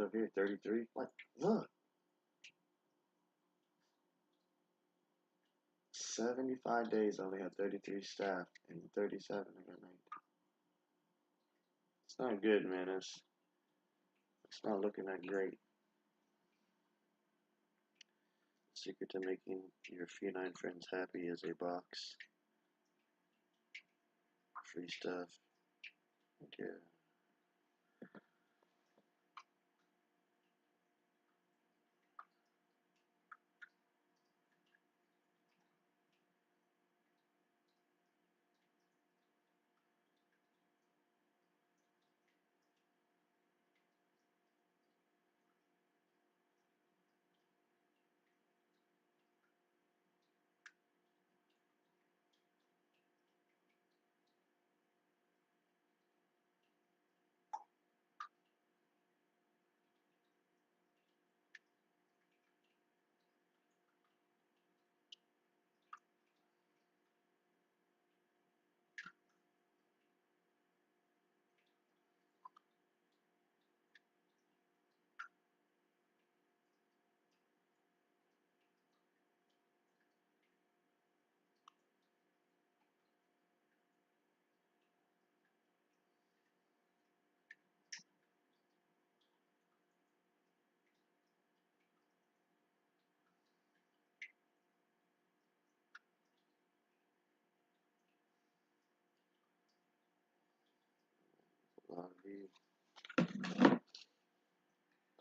up here, 33. What? Look. 75 days, I only have 33 staff, and 37, I got 19. It's not good, man. It's not looking that great. Secret to making your feline friends happy is a box. Free stuff. Yeah.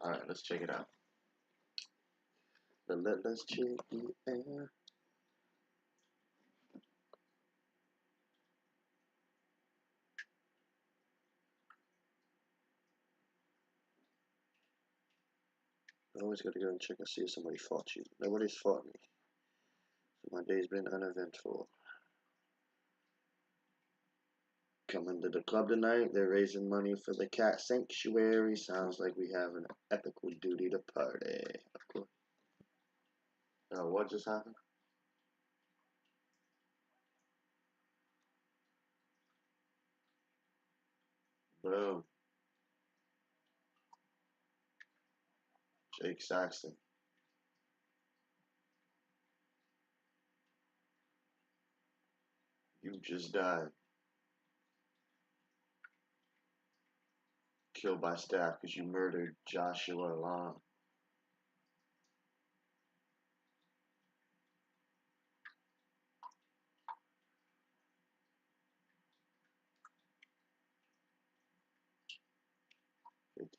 Alright, let's check it out. Let's check it out. I always gotta go and check and see if somebody fought you. Nobody's fought me. So my day's been uneventful. Coming to the club tonight, they're raising money for the cat sanctuary. Sounds like we have an epical duty to party. Of course. What just happened? Boom. Jake Saxton. You just died. Killed by staff because you murdered Joshua Long.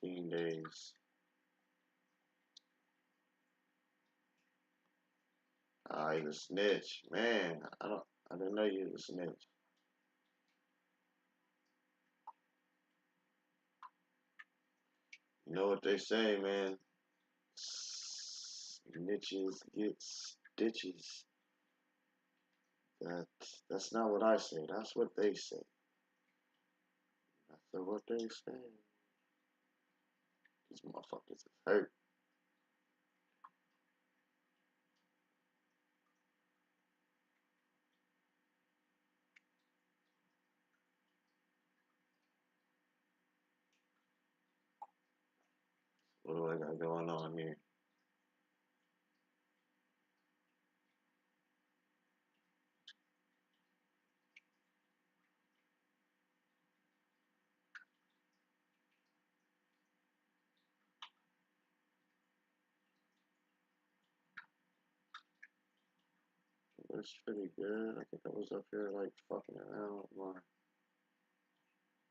$15 days. Ah, he's a snitch. Man, I didn't know you was a snitch. You know what they say, man. Snitches get stitches. That's not what I say. That's what they say. That's what they say. These motherfuckers is hurt. What do I got going on here? It's pretty good. I think I was up here like fucking around with my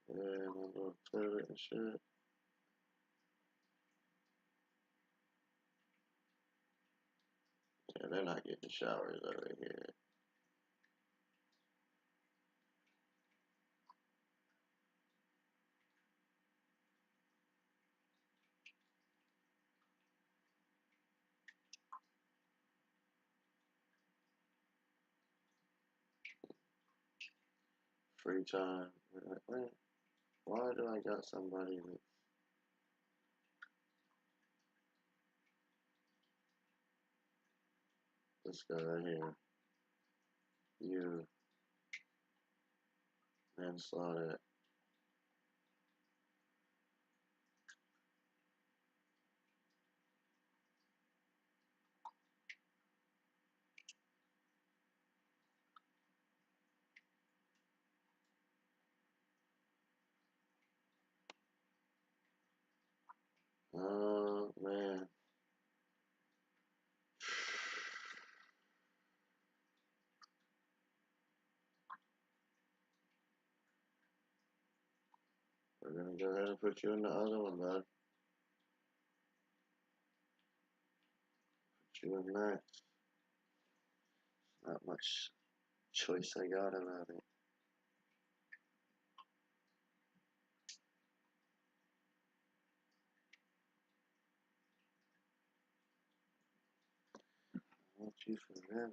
little toilet and shit. Yeah, they're not getting showers over here. Free time. Why do I got somebody that this guy right here? You manslaughter. gonna go ahead and put you in the other one, bud. Put you in that. Not much choice I got about it. I want you forever.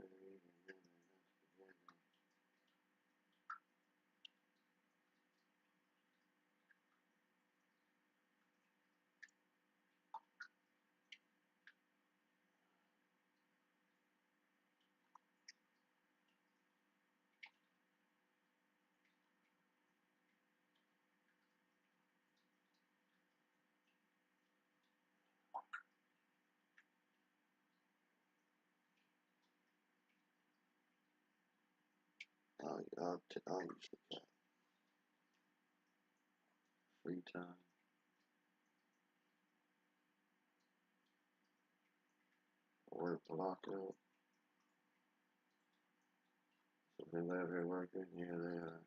I'll use the cat. Free time. Work block out. So whoever working, here they are.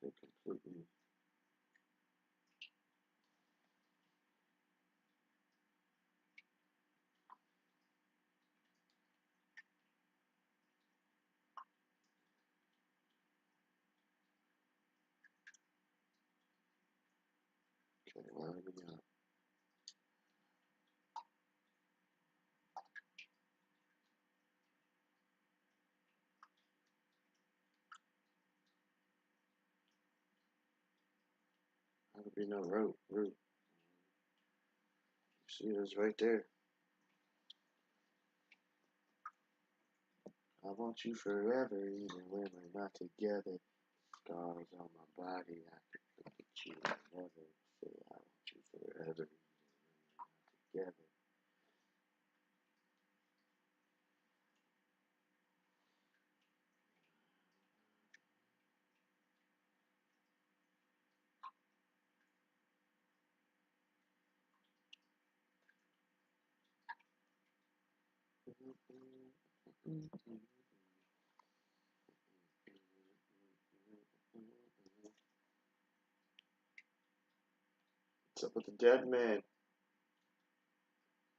They completely. Okay, what do we got? How to be no root. See this right there. I want you forever, even when we're not together. Scars on my body, I can look at you and never say I want you forever, even when we're not together. What's up with the dead man?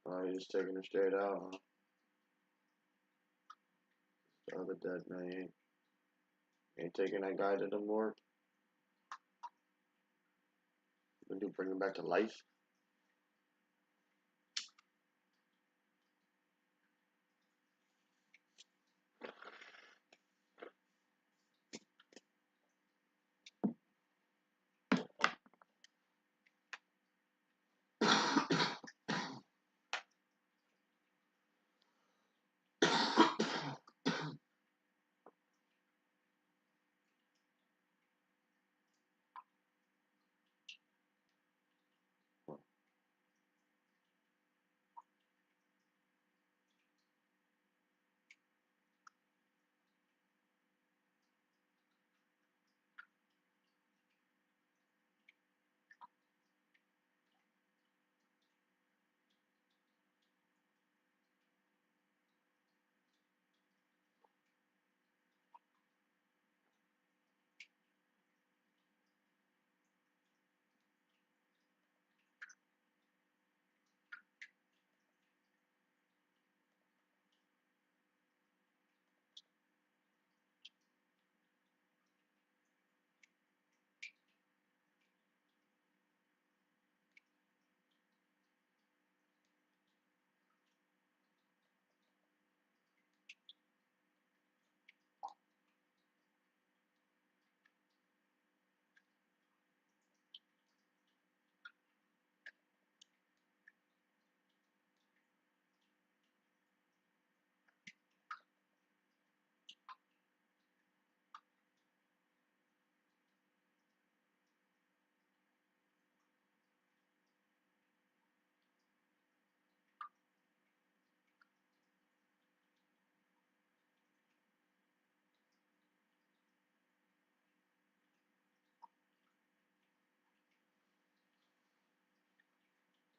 Oh, you're just taking him straight out, huh? The other dead man ain't taking that guy to the morgue. When you bring him back to life?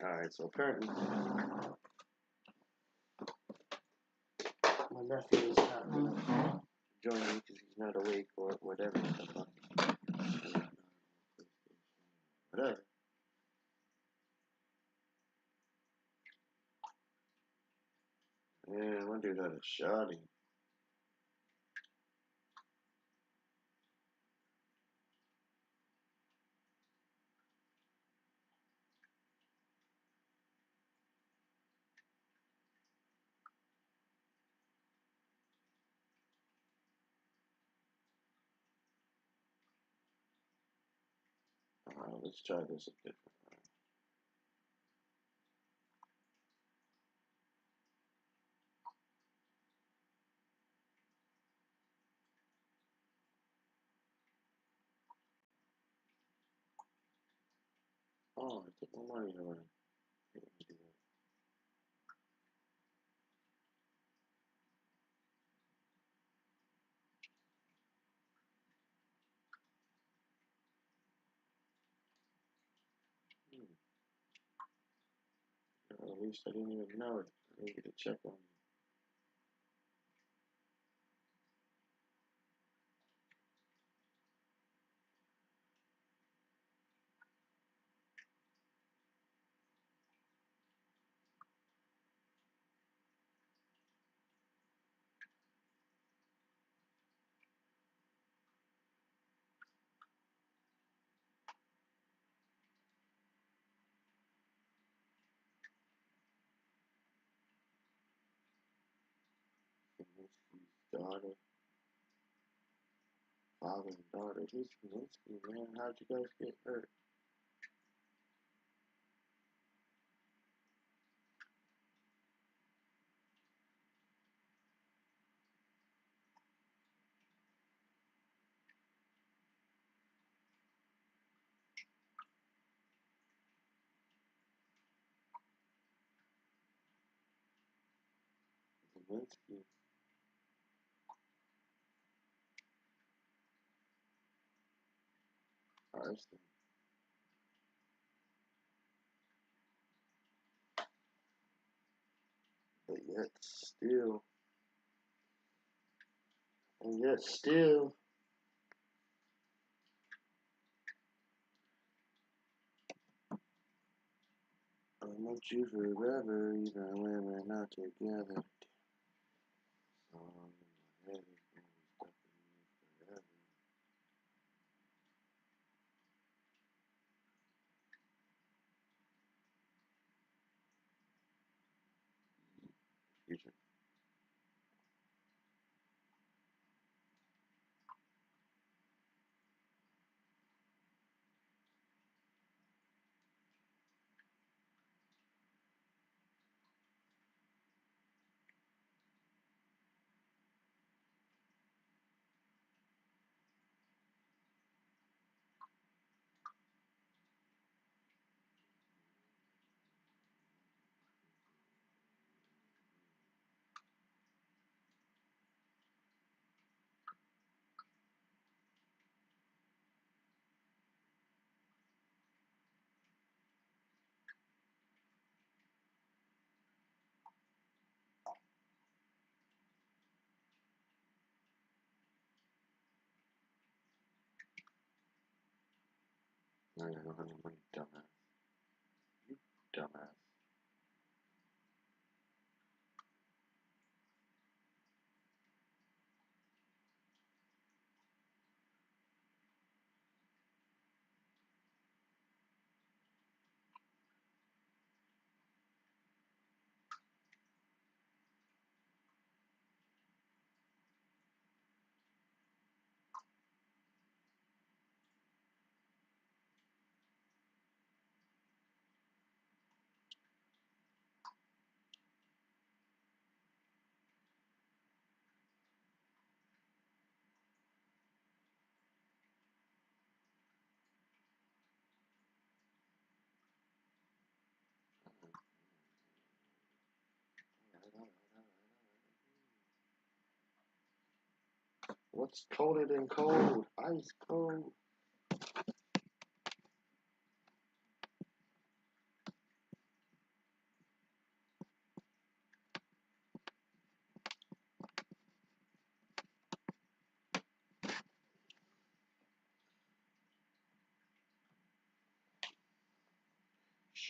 Alright, so apparently my nephew is not gonna join me because he's not awake or whatever the fuck. Whatever. Yeah, I wonder got a shotty. Let's try this a different way. Oh, I took my money away. At least I didn't even know it. I needed to check on Zelensky's daughter, father and daughter. Who's Zelensky, man? How'd you guys get hurt? Zelensky. Arson. But yet still, I want you forever, even when we're not together. Song in my head is gonna be stuck in me forever. Future. I don't have any money, dumbass. You dumbass. What's colder than cold? Ice cold.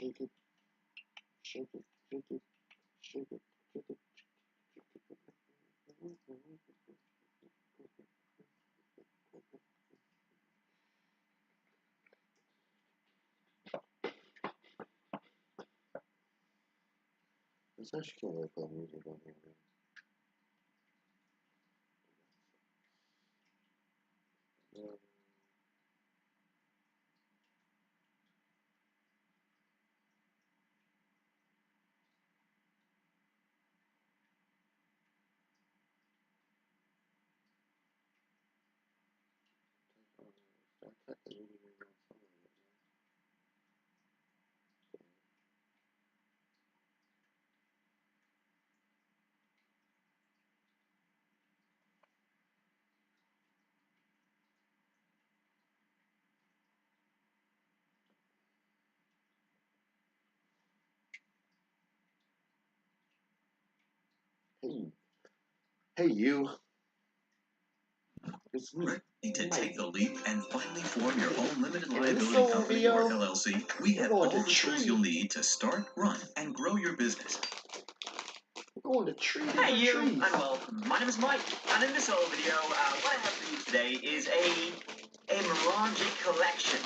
shake it, shake it, shake it, shake it, shake it. It's actually can't really play music on here, man. Hey, hey, you. It's me. Ready to take the leap and finally form your own limited In this liability solo company video, or LLC? We we're have going all to the tools tree. you'll need to start, run, and grow your business. We're going to tree. Hey you, and welcome. My name is Mike, and in this solo video, what I have for you today is a moronic collection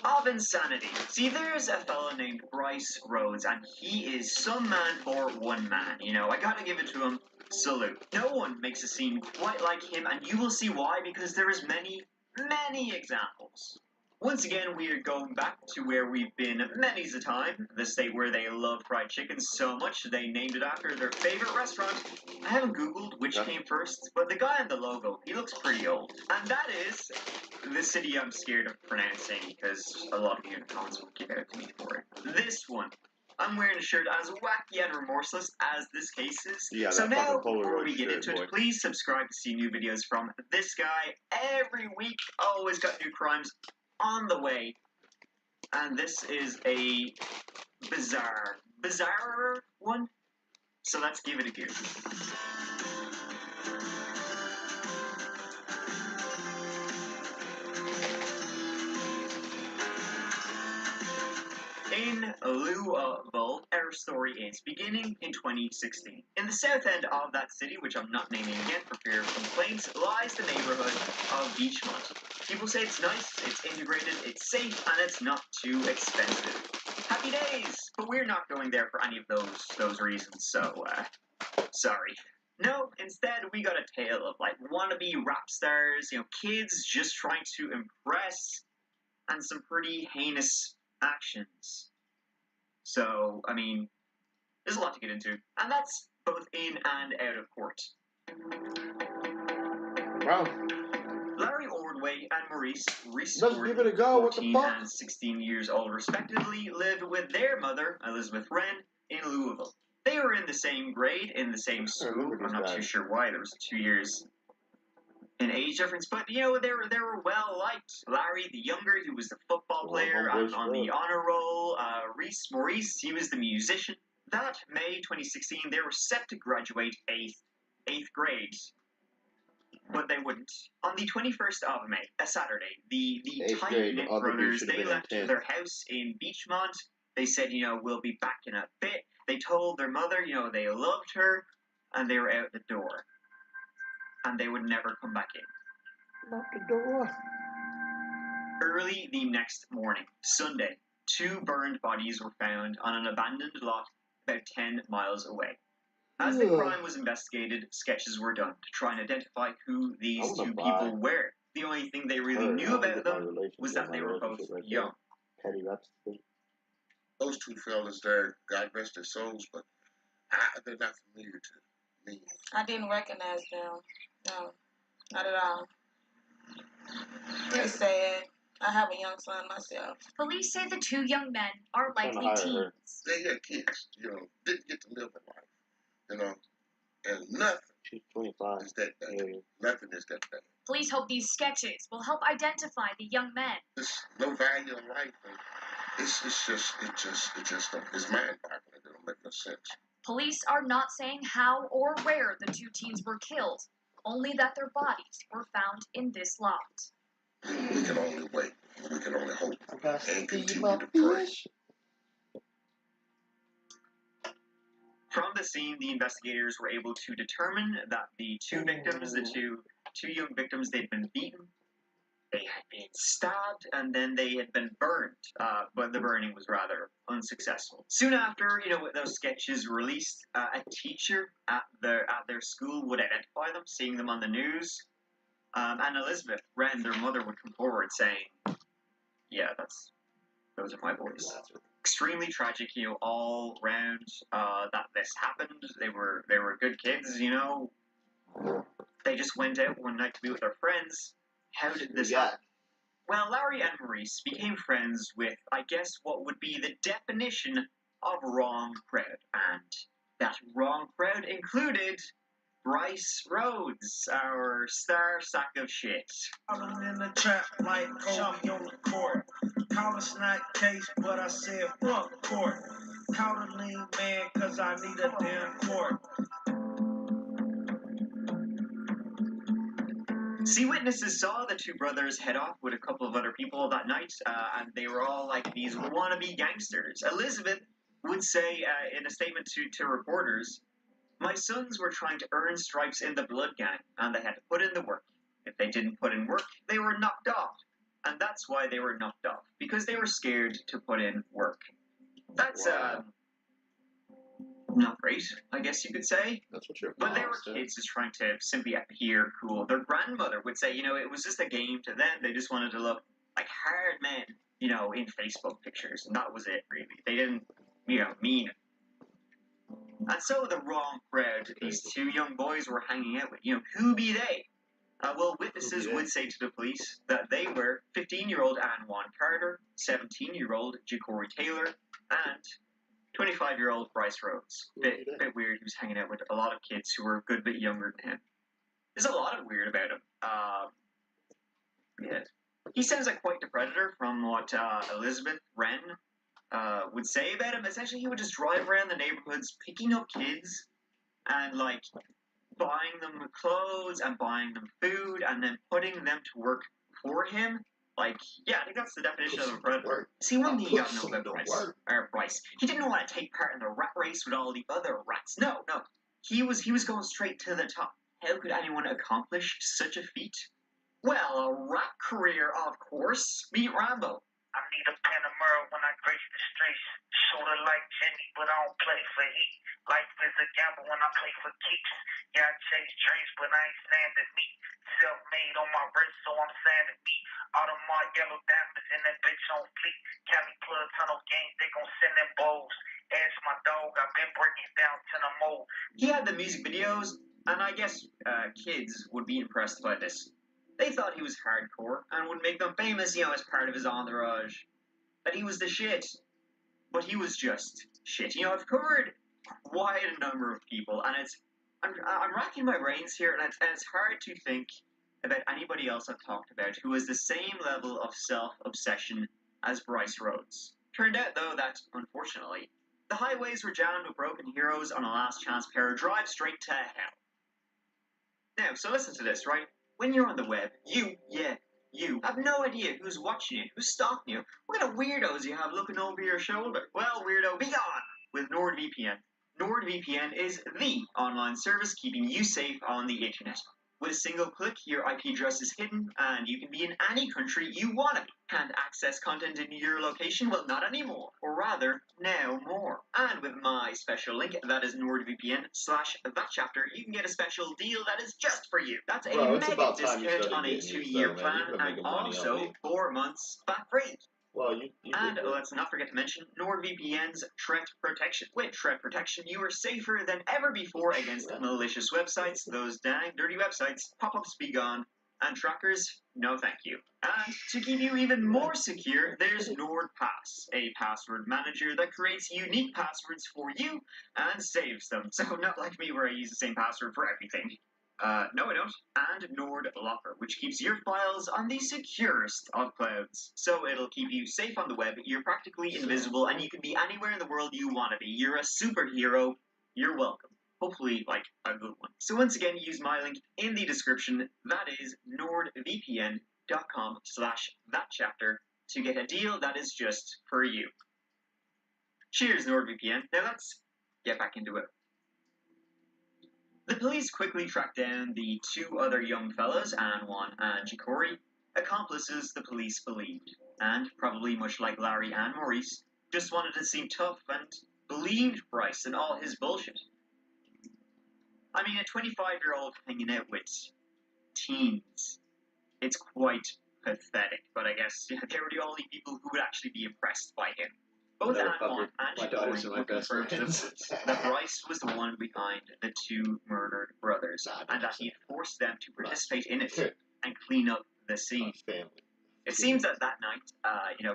of insanity. See, there's a fellow named Bryce Rhodes, and he is some man for one man. You know, I gotta give it to him. Salute. No one makes a scene quite like him, and you will see why, because there is many examples. Once again, we are going back to where we've been many's a time, the state where they love fried chicken so much they named it after their favorite restaurant. I haven't googled which came first, but the guy on the logo, he looks pretty old. And that is the city I'm scared of pronouncing, because a lot of you in the comments will give out to me for it. This one. I'm wearing a shirt as wacky and remorseless as this case is. Yeah, so now, before we shirt, get into it, please subscribe to see new videos from this guy every week. Always got new crimes on the way. And this is a bizarre one. So let's give it a go. In Louisville, our story is beginning in 2016. In the south end of that city, which I'm not naming again for fear of complaints, lies the neighborhood of Beachmont. People say it's nice, it's integrated, it's safe, and it's not too expensive. Happy days! But we're not going there for any of those reasons, so, sorry. No, instead we got a tale of, like, wannabe rap stars, you know, kids just trying to impress, and some pretty heinous actions. So, I mean, there's a lot to get into, and that's both in and out of court. Wow. Larry Ordway and Maurice Let's give it a go. 14 and 16 years old respectively, lived with their mother, Elizabeth Wren, in Louisville. They were in the same grade, in the same school. I'm not too sure why. There was 2 years in age difference, but you know, they were well liked. Larry, the younger, he was the football player on the honor roll. Maurice, he was the musician. That May 2016, they were set to graduate eighth grade, but they wouldn't. On the 21st of May, a Saturday, the tight-knit brothers, they left their house in Beachmont. They said, you know, we'll be back in a bit. They told their mother, you know, they loved her, and they were out the door. And they would never come back in. Lock the door. Early the next morning, Sunday, 2 burned bodies were found on an abandoned lot about 10 miles away. As the crime was investigated, sketches were done to try and identify who these 2 people were. The only thing they really knew about them was that they were both young. Petty Rhapsody. Those 2 fellas there, God rest their souls, but they're not familiar to me. I didn't recognize them. No, not at all. It's sad. I have a young son myself. Police say the 2 young men are likely teens. They had kids, you know, didn't get to live a life, you know, and nothing. She's 25. Is that bad. Yeah. Nothing is that bad. Police hope these sketches will help identify the young men. There's no value in life. It's just mind-boggling. It don't make no sense. Police are not saying how or where the 2 teens were killed, only that their bodies were found in this lot. We can only wait. We can only hope and continue to pray. From the scene, the investigators were able to determine that the two victims, the two young victims, they'd been beaten, they had been stabbed, and then they had been burned. But the burning was rather unsuccessful. Soon after, with those sketches released, a teacher at their school would identify them, seeing them on the news. And Elizabeth Wren, their mother, would come forward saying, "Yeah, those are my boys." Extremely tragic, all round that this happened. They were good kids, They just went out one night to be with their friends. How did this happen? Well, Larry and Maurice became friends with, I guess, what would be the definition of wrong crowd. And that wrong crowd included Bryce Rhodes, our star sack of shit. I'm in the trap like Kobe on the court. Call a snack case, but I said fuck court. Call a lean man, cause I need a damn court. See, witnesses saw the two brothers head off with a couple of other people that night, and they were all like these wannabe gangsters. Elizabeth would say in a statement to reporters, "My sons were trying to earn stripes in the blood gang, and they had to put in the work. If they didn't put in work, they were knocked off. And that's why they were knocked off, because they were scared to put in work." That's, not great, I guess you could say. That's what your But they were kids just trying to simply appear cool. Their grandmother would say, it was just a game to them. They just wanted to look like hard men, in Facebook pictures. And that was it, really. They didn't, mean it. And so the wrong crowd these two young boys were hanging out with, who be they? Well, witnesses would say to the police that they were 15-year-old Anwan Carter, 17-year-old Ja'Cory Taylor, and 25-year-old Bryce Rhodes. Bit weird. He was hanging out with a lot of kids who were a good bit younger than him. There's a lot of weird about him. Yeah. He sounds like quite the predator from what Elizabeth Wren would say about him. Essentially, he would just drive around the neighborhoods picking up kids and, buying them clothes and buying them food and then putting them to work for him. I think that's the definition of a predator. See, one thing you gotta know about Bryce, he didn't want to take part in the rat race with all the other rats. No. He was going straight to the top. How could anyone accomplish such a feat? Well, a rat career, of course. Meet Rambo. I need a Panamera when I grace the streets. Sorta like Jenny, but I don't play for heat. Life is a gamble when I play for keeps. Yeah, I chase dreams, but I ain't sanding me. Self-made on my wrist, so I'm sanding me. Audemars yellow dampers in that bitch on fleek. Cali Plug Tunnel gang, they gon' send them bowls. Ask my dog, I've been breaking down to the mold. He had the music videos, and I guess kids would be impressed by this. They thought he was hardcore and would make them famous, as part of his entourage. That he was the shit. But he was just shit. I've covered quite a number of people, and I'm racking my brains here, and it's hard to think about anybody else I've talked about who has the same level of self-obsession as Bryce Rhodes. Turned out, though, that, unfortunately, the highways were jammed with broken heroes on a last chance pair of drive straight to hell. Now, so listen to this, right? When you're on the web, you have no idea who's watching you, who's stalking you, what kind of weirdos you have looking over your shoulder. Well, weirdo, be gone with NordVPN. NordVPN is the online service keeping you safe on the internet. With a single click, your IP address is hidden, and you can be in any country you want to be. Can't access content in your location? Well, not anymore. Or rather, now more. And with my special link, that is NordVPN/thatchapter, you can get a special deal that is just for you. That's a mega discount on a 2-year plan, and also 4 months back free. Well, you and let's not forget to mention NordVPN's threat protection. With threat protection, you are safer than ever before against malicious websites, those dang dirty websites, pop-ups be gone, and trackers, no thank you. And to keep you even more secure, there's NordPass, a password manager that creates unique passwords for you and saves them. So not like me where I use the same password for everything. No I don't. And NordLocker, which keeps your files on the securest of clouds. So it'll keep you safe on the web, you're practically invisible, and you can be anywhere in the world you want to be. You're a superhero. You're welcome. Hopefully, a good one. So once again, use my link in the description. That is nordvpn.com/thatchapter to get a deal that is just for you. Cheers, NordVPN. Now let's get back into it. The police quickly tracked down the two other young fellas, Anwan and Jikori, accomplices the police believed, and probably much like Larry and Maurice, just wanted to seem tough and believed Bryce and all his bullshit. I mean, a 25-year-old hanging out with teens, it's quite pathetic, but I guess they were the only people who would actually be impressed by him. Both Anwan and Jikori would confirm to the police that Bryce was the one behind the two murdered brothers, and that he had forced them to participate in it and clean up the scene. It seems that night,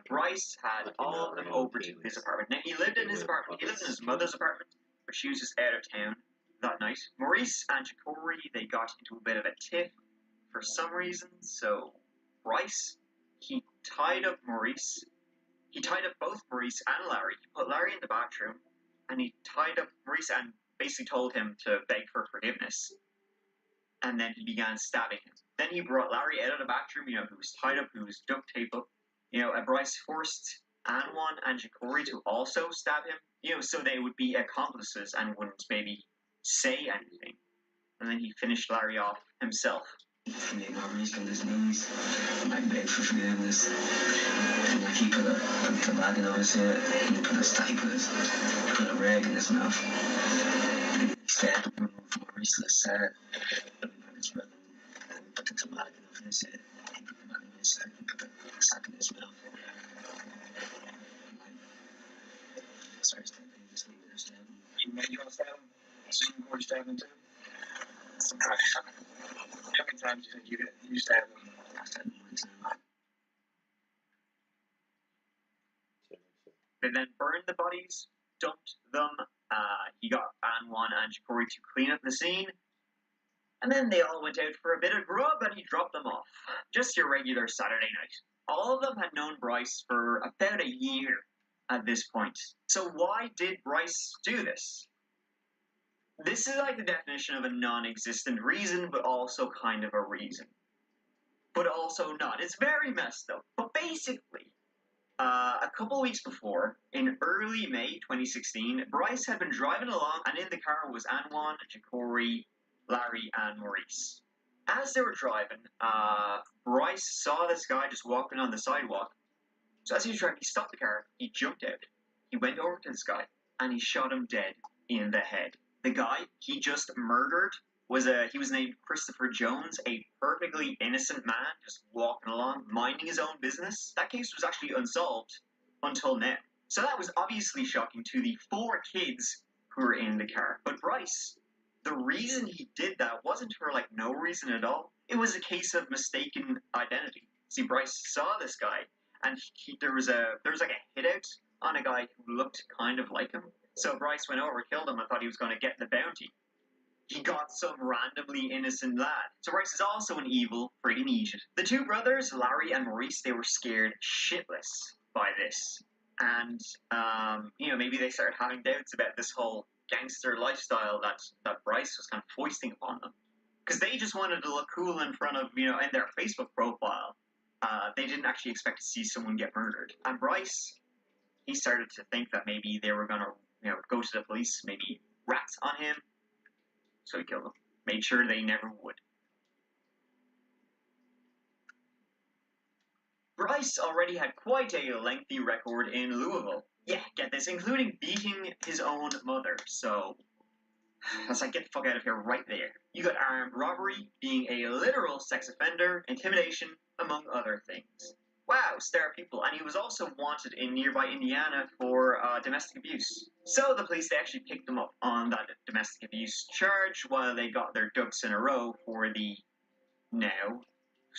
Bryce had all of them over to his apartment. Now, he lived in his apartment. He lived in his mother's apartment, but she was just out of town that night. Maurice and Jikori, they got into a bit of a tiff for some reason, so Bryce, he tied up both Maurice and Larry. He put Larry in the bathroom, and he tied up Maurice and basically told him to beg for forgiveness. And then he began stabbing him. Then he brought Larry out of the bathroom, who was tied up, who was duct taped up. And Bryce forced Anwan and Jikori to also stab him, so they would be accomplices and wouldn't maybe say anything. And then he finished Larry off himself. He made Maurice on his knees, like beg for forgiveness. And like he put a toboggan over his head, and he put a rag in his mouth. He stabbed him from Maurice's left side, his brother, and put the toboggan over his head. He put the toboggan on his side, and put the sock in his mouth. So he stabbed him, just leave it and stab him. You made you all stab him? So you were stabbing too? How many times do you think you stabbed him? I stabbed him one time. They then burned the bodies, dumped them. He got Anwan and Jikori to clean up the scene. And then they all went out for a bit of grub and he dropped them off. Just your regular Saturday night. All of them had known Bryce for about a year at this point. So why did Bryce do this? This is like the definition of a non-existent reason, but also kind of a reason. But also not. It's very messed up. But basically, a couple weeks before, in early May 2016, Bryce had been driving along, and in the car was Anwan, Jikori, Larry, and Maurice. As they were driving, Bryce saw this guy just walking on the sidewalk. So as he was driving, he stopped the car, he jumped out, he went over to this guy, and he shot him dead in the head. The guy he just murdered he was named Christopher Jones, a perfectly innocent man just walking along, minding his own business. That case was actually unsolved until now. So that was obviously shocking to the 4 kids who were in the car. But Bryce, the reason he did that wasn't for no reason at all. It was a case of mistaken identity. See, Bryce saw this guy, and there was a hit out on a guy who looked kind of like him. So Bryce went over, killed him, and thought he was going to get the bounty. He got some randomly innocent lad. So Bryce is also an evil friggin' idiot. The two brothers, Larry and Maurice, they were scared shitless by this. And, maybe they started having doubts about this whole gangster lifestyle that Bryce was kind of foisting upon them. Because they just wanted to look cool in front of, in their Facebook profile. They didn't actually expect to see someone get murdered. And Bryce, he started to think that maybe they were going to go to the police, maybe rats on him. So he killed them. Made sure they never would. Bryce already had quite a lengthy record in Louisville. Yeah, get this, including beating his own mother. So, that's like, get the fuck out of here right there. You got armed robbery, being a literal sex offender, intimidation, among other things. Wow, star people. And he was also wanted in nearby Indiana for domestic abuse. So the police, they actually picked him up on that domestic abuse charge while they got their ducks in a row for the now.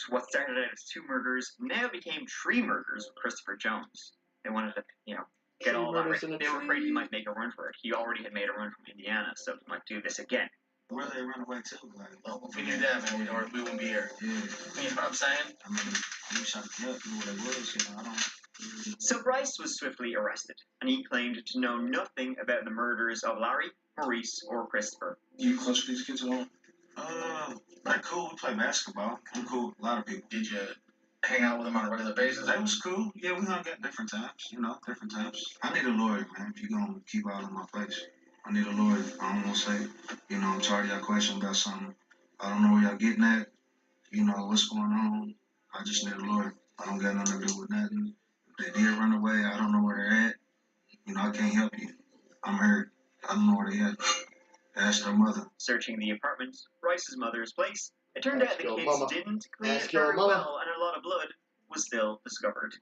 What started out as 2 murders now became 3 murders with Christopher Jones. They wanted to, get all that right. They were afraid he might make a run for it. He already had made a run from Indiana, so he might do this again. Where they run away to? Well, if we knew that, man, we wouldn't be here. Yeah. You know what I'm saying? I mean, you shot the kid, knew what it was, I don't... So Bryce was swiftly arrested, and he claimed to know nothing about the murders of Larry, Maurice, or Christopher. You close to these kids at all? Like cool. We play basketball. I'm cool with a lot of people. Did you hang out with them on a regular basis? That was cool. Yeah, we hung out different times, different times. I need a lawyer, man, if you're going to keep all in my face. I need a lawyer. I don't want to say, I'm tired of y'all questioning about something. I don't know where y'all getting at. What's going on. I just need a lawyer. I don't got nothing to do with nothing. If they did run away, I don't know where they're at. I can't help you. I'm hurt. I don't know where they at. Ask their mother. Searching the apartment, Bryce's mother's place, it turned out the kids mama. didn't clean Ask it your very mama. well, and a lot of blood was still discovered.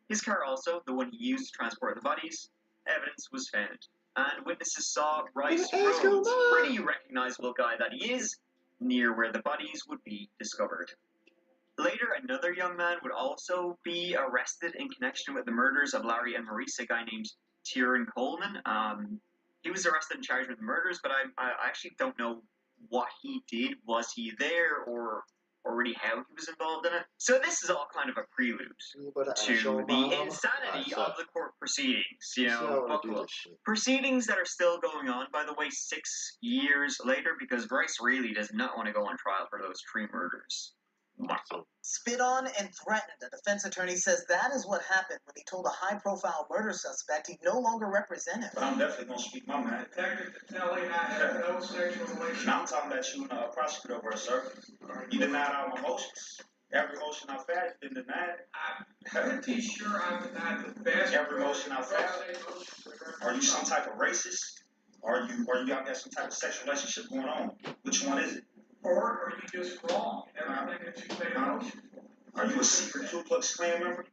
His car also, the one he used to transport the bodies, evidence was found. And witnesses saw Bryce Rhodes, pretty recognizable guy that he is, near where the bodies would be discovered. Later, another young man would also be arrested in connection with the murders of Larry and Maurice, a guy named Tyrone Coleman. He was arrested and charged with murders, but I actually don't know what he did. Was he there, or already how he was involved in it? So this is all kind of a prelude to the insanity of the court proceedings. Buckle up. Proceedings that are still going on, by the way, 6 years later, because Bryce really does not want to go on trial for those 3 murders. Wow. Spit on and threatened. The defense attorney says that is what happened when he told a high-profile murder suspect he'd no longer represent him. But I'm definitely going to speak my mind. Detective Telly and I had no sexual relations. Now I'm talking about you and a prosecutor over a sir. You denied all my motions. Every motion I filed, you didn't deny it. I'm pretty sure I denied the best. Every motion I filed. Are you some type of racist? Or you got some type of sexual relationship going on? Which one is it? Or are you just wrong? Everything that you say about you. Are you a secret Ku Klux Klan member?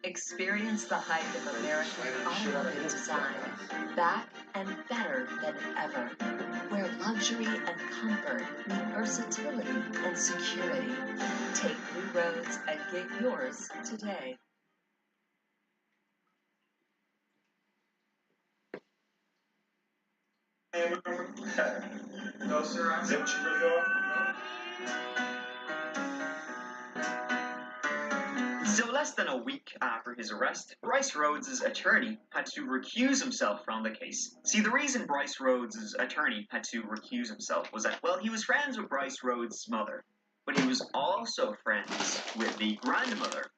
Experience the height of American automotive design, back and better than ever, where luxury and comfort meet versatility and security. Take new roads and get yours today. No, sir. Is that what you really are? So less than a week after his arrest, Bryce Rhodes' attorney had to recuse himself from the case. See, the reason Bryce Rhodes' attorney had to recuse himself was that, well, he was friends with Bryce Rhodes' mother, but he was also friends with the grandmother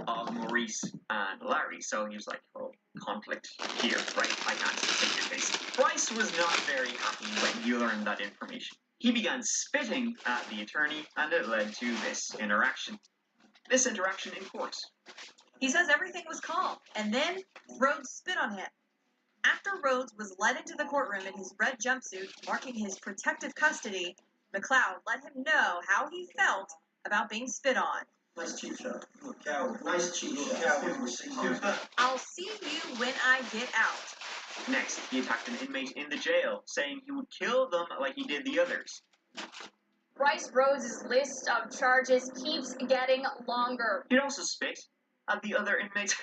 of Maurice and Larry. So he was like, oh, conflict here, right? I can't take your case. Bryce was not very happy when he learned that information. He began spitting at the attorney, and it led to this interaction. This interaction in court. He says everything was calm, and then Rhodes spit on him. After Rhodes was led into the courtroom in his red jumpsuit, marking his protective custody, McLeod let him know how he felt about being spit on. Nice cheap shot. You a coward. Nice cheap shot. I'll see you when I get out. Next, he attacked an inmate in the jail, saying he would kill them like he did the others. Bryce Rhodes' list of charges keeps getting longer. He'd also spit at the other inmates.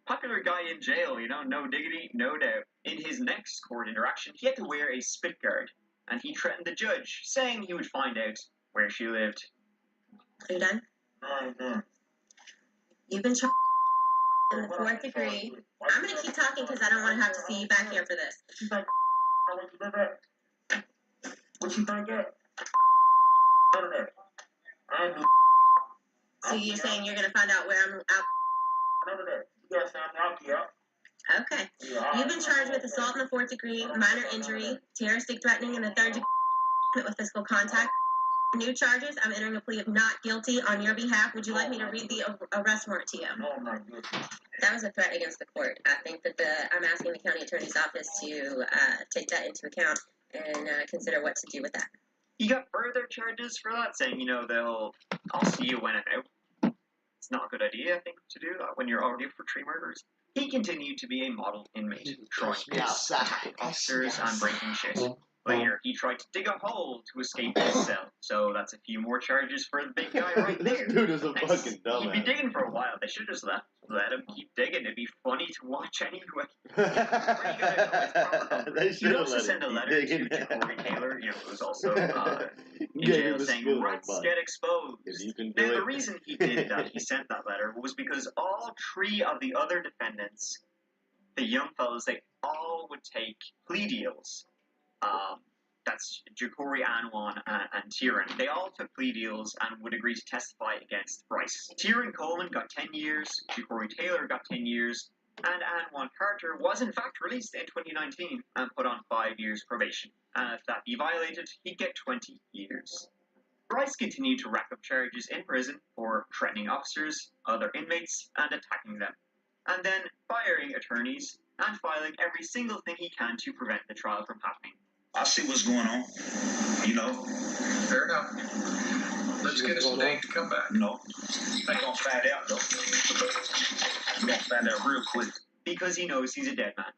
Popular guy in jail, no diggity, no doubt. In his next court interaction, he had to wear a spit guard, and he threatened the judge, saying he would find out where she lived. Are you done? Mm-hmm. You've been charged in the 4th degree. I'm going to keep talking because I don't want to have to see you back here for this. What you think that? So you're saying you're going to find out where I'm out? Okay. You've been charged with assault in the 4th degree, minor injury, terroristic threatening in the 3rd degree, with physical contact. New charges. I'm entering a plea of not guilty on your behalf. Would you like me to read the arrest warrant to you? Oh my goodness. That was a threat against the court. I think that I'm asking the county attorney's office to take that into account and consider what to do with that. He got further charges for that, saying, I'll see you when I'm out. It's not a good idea, I think, to do that when you're already up for 3 murders. He continued to be a model inmate, trying to attack officers and breaking shit. Later, he tried to dig a hole to escape his cell, so that's a few more charges for the big guy right there. This dude is a fucking dumbass. He'd be digging for a while. They should just let him keep digging. It'd be funny to watch anyway. They should He'd have also let send a him letter keep to digging. Corey Taylor, who was also in jail, saying, "Rats get exposed." Now, the reason he did that, he sent that letter, was because all 3 of the other defendants, the young fellas, they all would take plea deals. That's Ja'Cory Anwan and Tyrone. They all took plea deals and would agree to testify against Bryce. Tyrone Coleman got 10 years, Ja'Cory Taylor got 10 years, And Anwan Carter was in fact released in 2019 and put on 5 years probation. And if that he violated, he'd get 20 years. Bryce continued to rack up charges in prison for threatening officers, other inmates, and attacking them, and then firing attorneys and filing every single thing he can to prevent the trial from happening. I see what's going on, you know. Fair enough. Let's get us a date to come back. No, they gonna find out though. We're gonna find out real quick. Because he knows he's a dead man.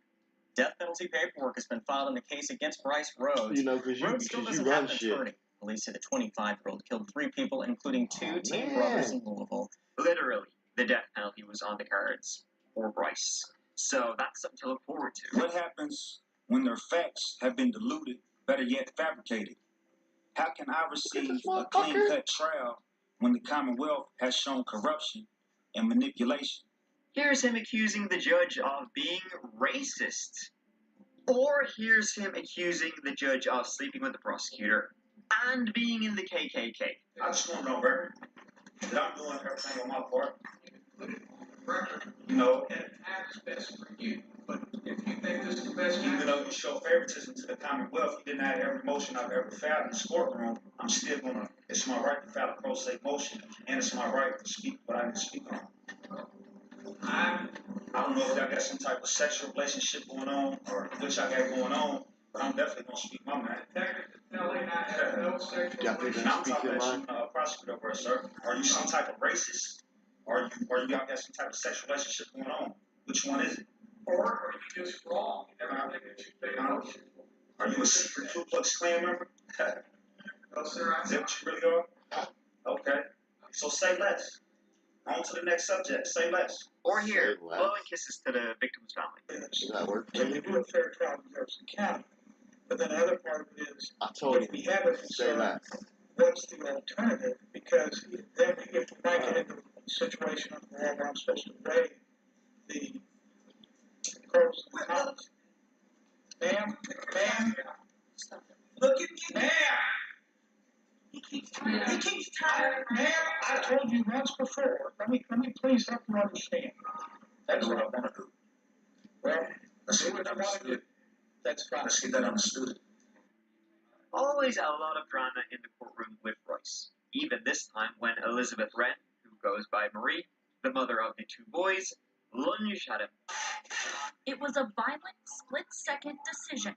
Death penalty paperwork has been filed in the case against Bryce Rhodes. You know, because still you doesn't run have an shit. attorney. Police say the 25-year-old killed 3 people, including 2 teen brothers in Louisville. Literally, the death penalty was on the cards for Bryce. So that's something to look forward to. What happens when their facts have been diluted, better yet fabricated? How can I receive a clean-cut trial when the Commonwealth has shown corruption and manipulation? Here's him accusing the judge of being racist. Or here's him accusing the judge of sleeping with the prosecutor and being in the KKK. I just want to know, Bert, that I'm doing everything on my part. You know, And it's best for you. But if you think this is the best, even though you show favoritism to the Commonwealth, you deny every motion I've ever filed in this courtroom, I'm still gonna, it's my right to file a pro se motion, and it's my right to speak what I need to speak on. I don't know if y'all got some type of sexual relationship going on, or what y'all got going on, but I'm definitely gonna speak my mind. Technically, I have no sexual relationship. And I'm talking about you, prosecutor over, sir. Are you some type of racist? Or you got some type of sexual relationship going on? Which one is it? Or are you just wrong? Everything that you say emotion. Are you a secret Ku Klux Klan member? No, sir. Is that what you really are? Okay. So say less. On to the next subject. Say less. Or here, blowing kisses to the victim's family. Does that work? Can you do a fair trial in Jefferson County? But then the other part of it is, I told if we have a say concern, less. what's the alternative? Because then if we might get into a situation of the law where I'm supposed to weigh the pros and the cons. Ma'am, look at me, ma'am. He keeps tiring. Ma'am, I told you once before. Let me please help you understand. That's what I want to do. Well, let's see what I want to do. That's fine. Let's get that understood. Always a lot of drama in the courtroom with Bryce. Even this time when Elizabeth Wren, who goes by Marie, the mother of the 2 boys, lunged at him. It was a violent, split-second decision.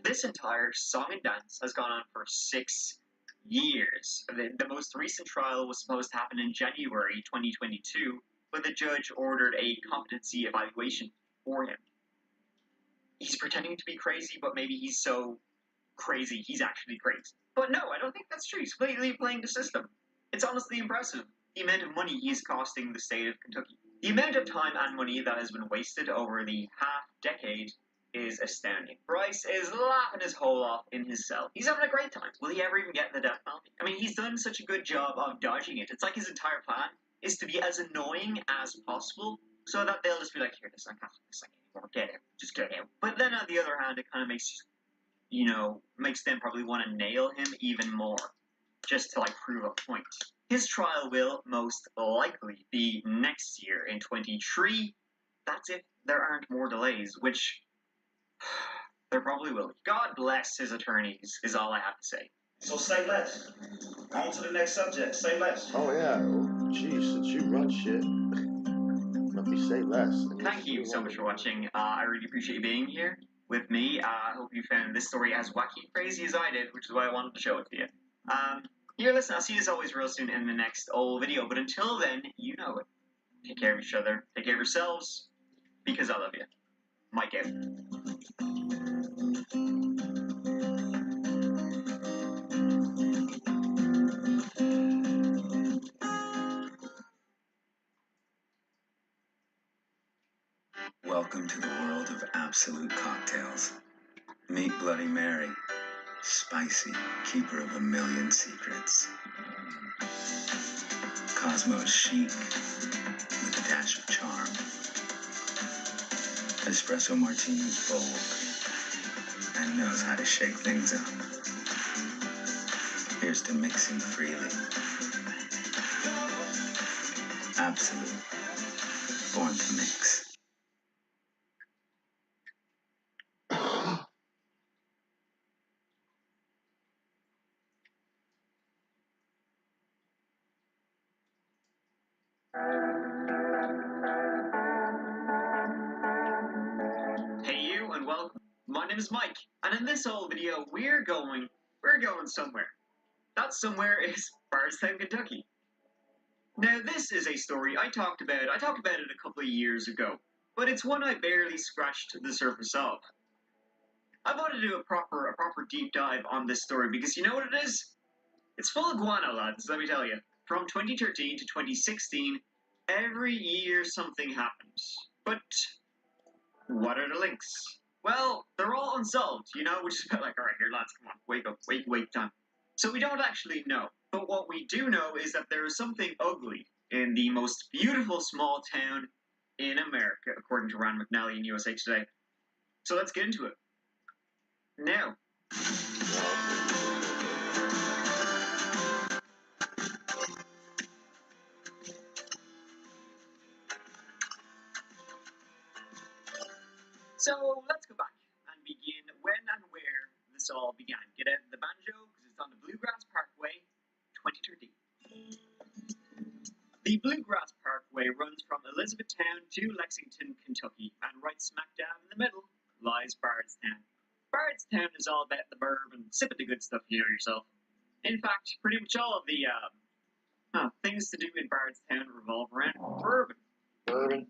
This entire song and dance has gone on for 6 years. The most recent trial was supposed to happen in January 2022, but the judge ordered a competency evaluation for him. He's pretending to be crazy, but maybe he's so crazy he's actually crazy. But no, I don't think that's true. He's completely playing the system. It's honestly impressive, the amount of money he's costing the state of Kentucky. The amount of time and money that has been wasted over the half-decade is astounding. Bryce is laughing his hole off in his cell. He's having a great time. Will he ever even get the death penalty? I mean, he's done such a good job of dodging it. It's like his entire plan is to be as annoying as possible, so that they'll just be like, here, this, I can't do this anymore. Get out. Just get out. But then on the other hand, it kind of makes them probably want to nail him even more, just to, like, prove a point. His trial will most likely be next year in 2023. That's if there aren't more delays, which there probably will be. God bless his attorneys, is all I have to say. So say less. On to the next subject. Say less. Oh yeah. Oh, geez, since you run shit, let me say less. Thank you so much for watching. I really appreciate you being here with me. I hope you found this story as wacky and crazy as I did, which is why I wanted to show it to you. Here, listen, I'll see you as always real soon in the next old video. But until then, you know it. Take care of each other. Take care of yourselves. Because I love you. Mike out. Welcome to the world of absolute cocktails. Meet Bloody Mary, spicy, keeper of a million secrets. Cosmo's chic, with a dash of charm. Espresso Martini's bold, and knows how to shake things up. Here's to mixing freely. Absolute. Born to mix. Hey you, and welcome. My name is Mike, and in this old video, we're going somewhere. That somewhere is Bardstown, Kentucky. Now, this is a story I talked about it a couple of years ago, but it's one I barely scratched the surface of. I want to do a proper deep dive on this story because you know what it is? It's full of guano, lads, let me tell you. From 2013 to 2016, every year something happens. But what are the links? Well, they're all unsolved, you know, which is about like, alright, here, lads, come on, wake up, wait time. So we don't actually know. But what we do know is that there is something ugly in the most beautiful small town in America, according to Rand McNally in USA Today. So let's get into it. Now. So let's go back and begin when and where this all began. Get out the banjo because it's on the Bluegrass Parkway, 2013. The Bluegrass Parkway runs from Elizabethtown to Lexington, Kentucky, and right smack dab in the middle lies Bardstown. Bardstown is all about the bourbon, sipping the good stuff, you know yourself. In fact, pretty much all of the things to do in Bardstown revolve around bourbon. Bourbon.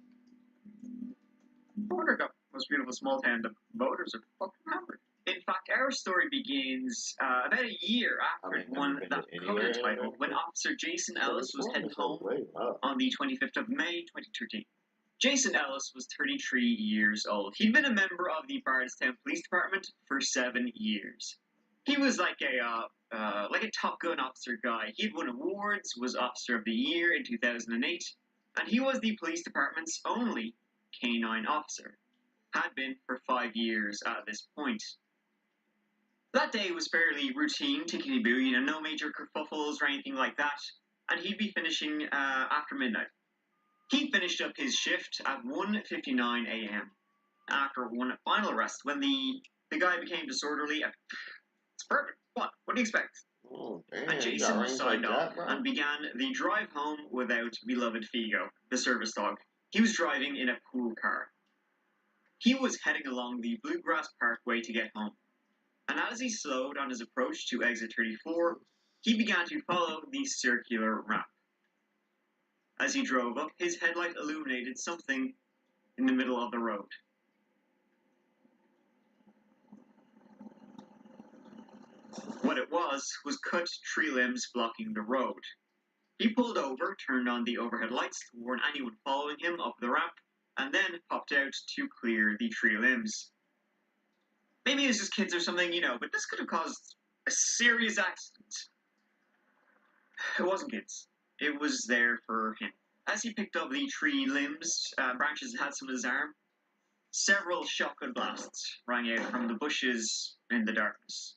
Border Cup, most beautiful small town. The voters are fucking hammered. In fact, our story begins about a year after it won that Dakota title when Officer Jason Ellis was heading home on the 25th of May, 2013. Jason Ellis was 33 years old. He'd been a member of the Bardstown Police Department for 7 years. He was like a Top Gun officer guy. He'd won awards, was Officer of the Year in 2008, and he was the police department's only canine officer. Had been for 5 years at this point. That day was fairly routine, tickety-boo, you know, no major kerfuffles or anything like that, and he'd be finishing after midnight. He finished up his shift at 1:59 a.m. after one final rest when the guy became disorderly. It's perfect. What do you expect? Oh, damn, And Jason was signed off and began the drive home without beloved Figo, the service dog. He was driving in a pool car. He was heading along the Bluegrass Parkway to get home. And as he slowed on his approach to exit 34, he began to follow the circular ramp. As he drove up, his headlight illuminated something in the middle of the road. What it was cut tree limbs blocking the road. He pulled over, turned on the overhead lights to warn anyone following him up the ramp, and then popped out to clear the tree limbs. Maybe it was just kids or something, you know, but this could have caused a serious accident. It wasn't kids. It was there for him. As he picked up the tree limbs, branches that had some of his arm, several shotgun blasts rang out from the bushes in the darkness.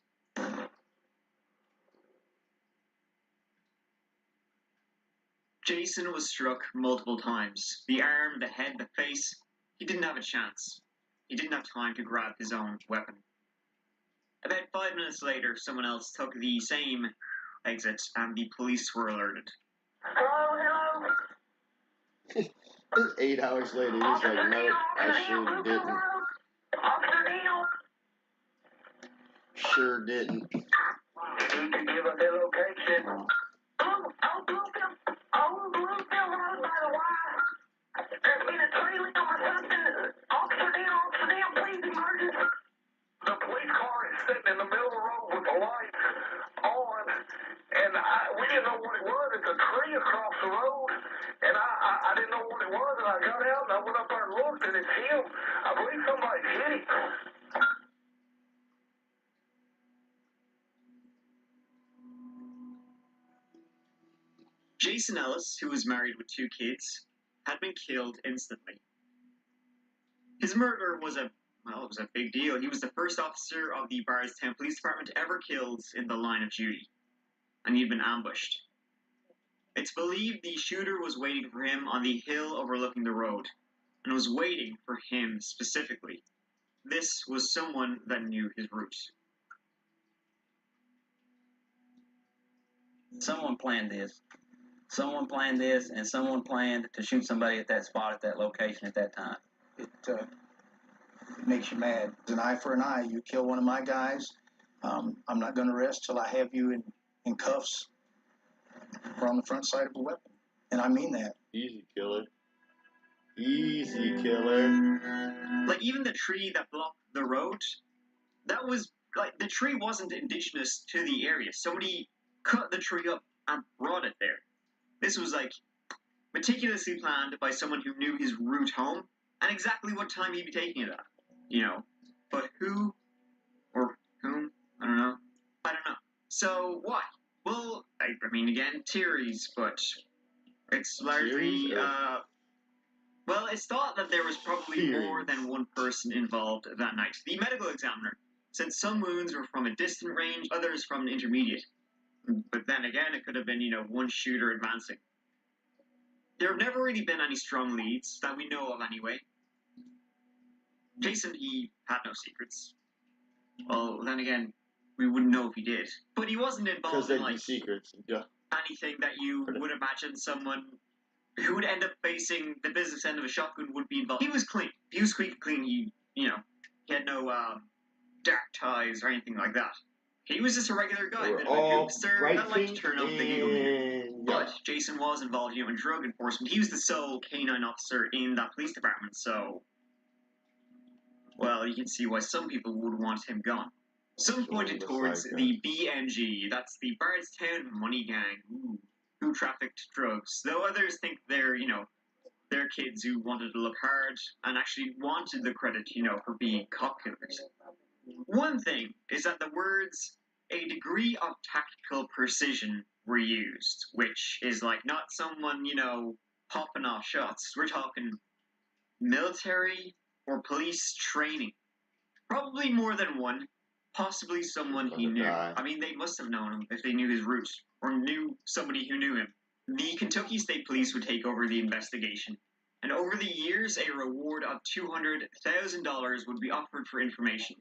Jason was struck multiple times. The arm, the head, the face. He didn't have a chance. He didn't have time to grab his own weapon. About 5 minutes later, someone else took the same exit, and the police were alerted. Hello? 8 hours later, he was like, nope, I sure didn't. Officer Neal? Sure didn't. You need to give us a location. Bluefield Road by the wire. There's been a tree limb or something. Officer Neal, please emergency. The police car is sitting in the middle of the road with the lights on, and we didn't know what it was. It's a tree across the road, and I didn't know what it was, and I got out and I went up there and looked, and it's him. I believe somebody's hit him. Jason Ellis, who was married with 2 kids, had been killed instantly. His murder was it was a big deal. He was the first officer of the Bardstown Police Department ever killed in the line of duty. and he'd been ambushed. It's believed the shooter was waiting for him on the hill overlooking the road, and was waiting for him specifically. This was someone that knew his route. Someone planned this. Someone planned this, and someone planned to shoot somebody at that spot, at that location, at that time. It makes you mad. It's an eye for an eye. You kill one of my guys, I'm not going to rest till I have you in cuffs or on the front side of a weapon. And I mean that. Easy killer. Easy killer. Like, even the tree that blocked the road, that was, like, the tree wasn't indigenous to the area. Somebody cut the tree up and brought it there. This was, like, meticulously planned by someone who knew his route home and exactly what time he'd be taking it at, you know. But who or whom? I don't know. So, why? Well, I mean, again, theories, but it's largely, well, it's thought that there was probably more than one person involved that night. The medical examiner said some wounds were from a distant range, others from an intermediate. But then again, it could have been, you know, one shooter advancing. There have never really been any strong leads, that we know of anyway. Jason, he had no secrets. Well, then again, we wouldn't know if he did. But he wasn't involved in, like, secrets. Yeah. anything that you would imagine someone who would end up facing the business end of a shotgun would be involved. He was clean. He was squeaky clean. He had no dark ties or anything like that. He was just a regular guy, a bit of a goopster that liked to turn up the giggle meter. But Jason was involved, in drug enforcement. He was the sole canine officer in that police department, so, well, you can see why some people would want him gone. Some pointed towards the BNG, that's the Bardstown Money Gang, who trafficked drugs, though others think they're, they're kids who wanted to look hard and actually wanted the credit, for being cop killers. One thing is that the words, a degree of tactical precision, were used, which is like not someone, popping off shots. We're talking military or police training. Probably more than one, possibly someone he knew. I mean, they must have known him if they knew his route, or knew somebody who knew him. The Kentucky State Police would take over the investigation, and over the years, a reward of $200,000 would be offered for information,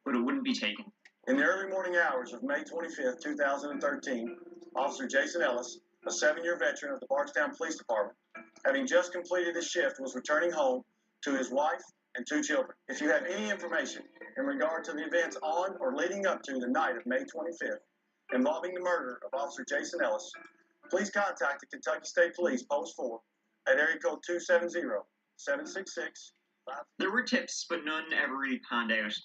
but it wouldn't be taken. In the early morning hours of May 25th, 2013, Officer Jason Ellis, a 7-year veteran of the Bardstown Police Department, having just completed his shift, was returning home to his wife and 2 children. If you have any information in regard to the events on or leading up to the night of May 25th involving the murder of Officer Jason Ellis, please contact the Kentucky State Police Post 4 at area code 270-766. There were tips, but none ever really panned out,